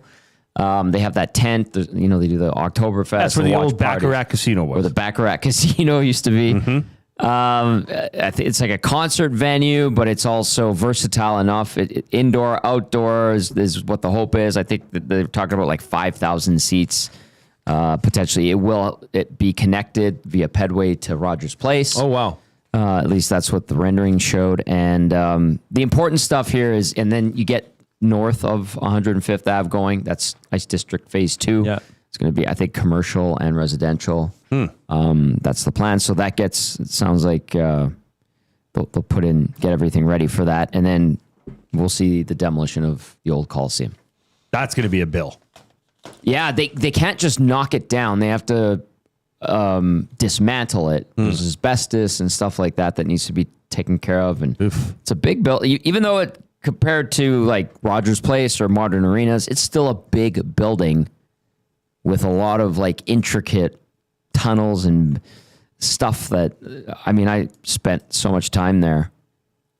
They have that tent, they do the Oktoberfest. That's where the old Baccarat Casino was. Where the Baccarat Casino used to be. I think it's like a concert venue, but it's also versatile enough. Indoor, outdoor is what the hope is. I think that they're talking about like 5,000 seats. Potentially, it be connected via pedway to Rogers Place. Oh, wow. At least that's what the rendering showed. And the important stuff here is, and then you get north of 105th Ave going. That's Ice District Phase 2. Yeah. It's going to be, I think, commercial and residential. That's the plan. So that it sounds like they'll get everything ready for that. And then we'll see the demolition of the old Coliseum. That's going to be a bill. Yeah, they can't just knock it down. They have to dismantle it. There's asbestos and stuff like that needs to be taken care of. And it's a big bill. Even though it compared to like Rogers Place or modern arenas, it's still a big building with a lot of like intricate tunnels and stuff that, I mean, I spent so much time there.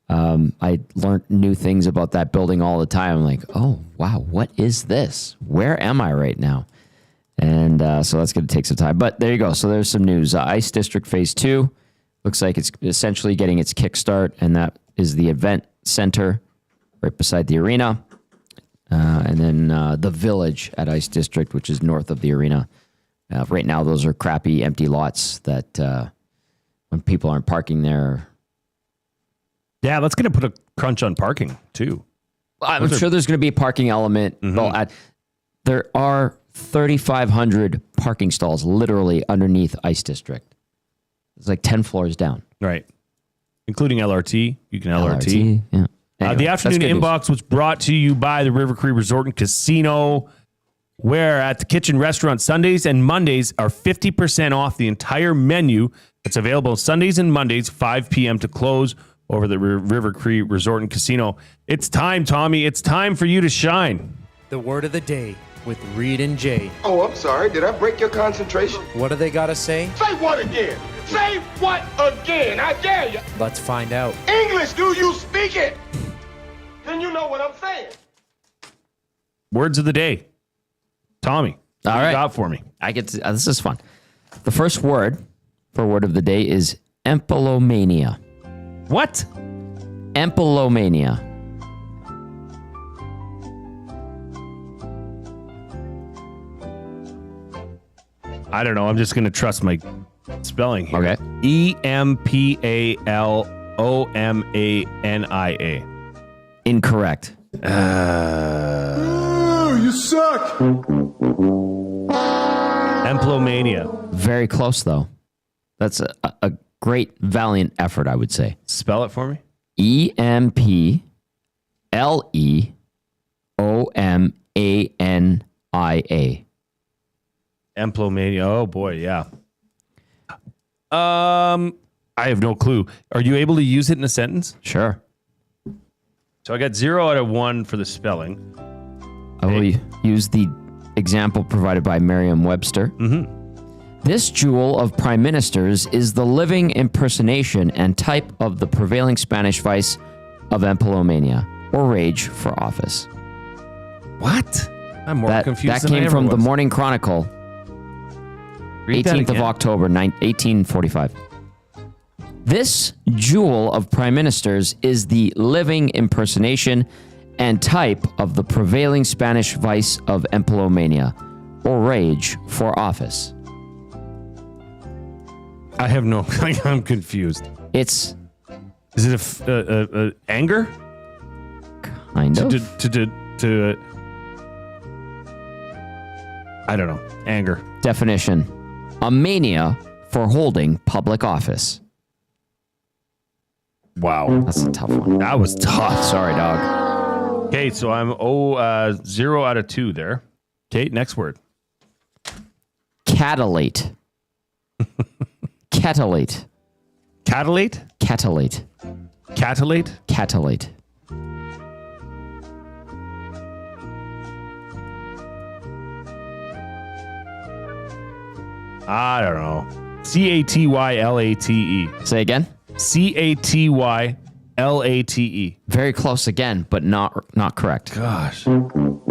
I learned new things about that building all the time. I'm like, oh, wow, what is this? Where am I right now? And so that's going to take some time. But there you go. So there's some news. Ice District Phase 2 looks like it's essentially getting its kickstart, and that is the event center right beside the arena. And then the Village at Ice District, which is north of the arena. Right now, those are crappy, empty lots that when people aren't parking there. Yeah, that's going to put a crunch on parking, too. I'm sure there's going to be a parking element. There are 3,500 parking stalls literally underneath Ice District. It's like 10 floors down. Right. Including LRT. You can LRT. Yeah. Anyway, the afternoon inbox was brought to you by the River Cree Resort and Casino, where at the Kitchen Restaurant, Sundays and Mondays are 50% off the entire menu. It's available Sundays and Mondays, 5 p.m. to close over the River Cree Resort and Casino. It's time, Tommy. It's time for you to shine. The word of the day with Reid and Jay. Oh, I'm sorry. Did I break your concentration? What do they got to say? Say what again? Say what again? I dare you. Let's find out. English, do you speak it? Then you know what I'm saying. Words of the day. Tommy, all right, you got for me. I get to, this is fun. The first word for word of the day is empilomania. What? Empilomania. I don't know. I'm just going to trust my spelling here. Okay. Empalomania. Incorrect. You suck. Empilomania. Very close, though. That's a great, valiant effort, I would say. Spell it for me. Empleomania. Empilomania. Oh boy, yeah. I have no clue. Are you able to use it in a sentence? Sure. So I got 0 out of 1 for the spelling. I will use the example provided by Merriam-Webster. This jewel of prime ministers is the living impersonation and type of the prevailing Spanish vice of empilomania, or rage for office. What? I'm more confused That than I came ever from the was. Morning Chronicle, Read that 18th of again. October, 1845. This jewel of prime ministers is the living impersonation and type of the prevailing Spanish vice of empilomania, or rage for office. I have no. I'm confused. It's. Is it a anger? Kind of. To I don't know. Anger. Definition: a mania for holding public office. Wow. That's a tough one. That was tough. Sorry, dog. Okay, so I'm 0 out of 2 there. Okay, next word. Catalate. Catalate. Catalate? Catalate. Catalate? Catalate. I don't know. Catylate. Say again. Catylate. Very close again, but not correct. Gosh. You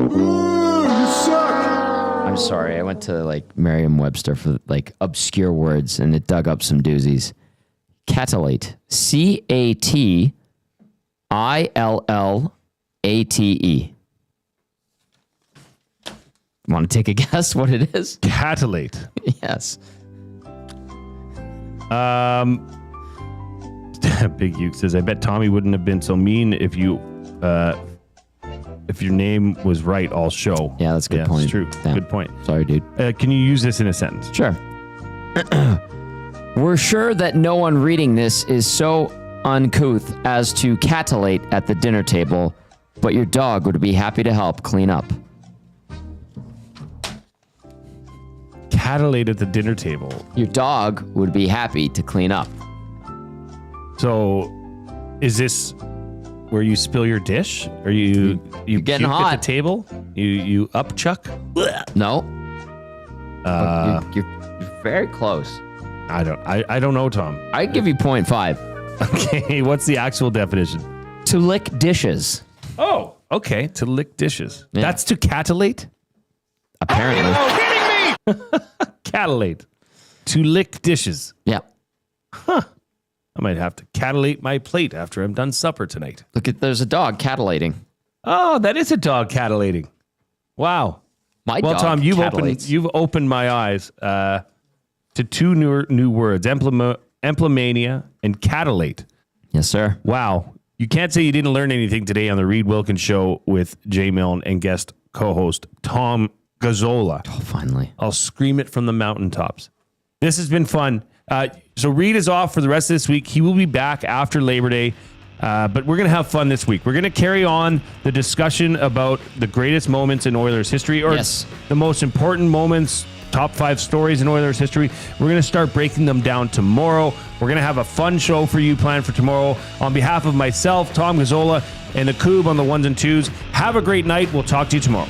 suck. I'm sorry. I went to like Merriam-Webster for like obscure words, and it dug up some doozies. Catalate. Catillate. Want to take a guess what it is? Catalate. Yes. Big Uke says, I bet Tommy wouldn't have been so mean if your name was right all show. Yeah, that's a good point. It's true. Damn. Good point. Sorry, dude. Can you use this in a sentence? Sure. We're sure that no one reading this is so uncouth as to catillate at the dinner table, but your dog would be happy to help clean up. Catillate at the dinner table. Your dog would be happy to clean up. So, is this where you spill your dish? Or you getting puke hot at the table? You upchuck? No. You're very close. I don't know, Tom. I'd give you 0.5. Okay, what's the actual definition? To lick dishes. Oh, okay. To lick dishes. Yeah. That's to catillate? Apparently. Catillate. To lick dishes. Yeah. Huh. I might have to catillate my plate after I'm done supper tonight. Look at, there's a dog cattolating. Oh, that is a dog cattolating. Wow. My dog Tom, cattolates. you've opened my eyes to two new words, emplemania and catillate. Yes, sir. Wow. You can't say you didn't learn anything today on the Reid Wilkins Show with Jay Milne and guest co-host Tom Gazzola. Oh, finally. I'll scream it from the mountaintops. This has been fun. So Reid is off for the rest of this week. He will be back after Labor Day. But we're going to have fun this week. We're going to carry on the discussion about the greatest moments in Oilers history, or the most important moments, top 5 stories in Oilers history. We're going to start breaking them down tomorrow. We're going to have a fun show for you planned for tomorrow. On behalf of myself, Tom Gazzola, and the Coob on the ones and twos, have a great night. We'll talk to you tomorrow.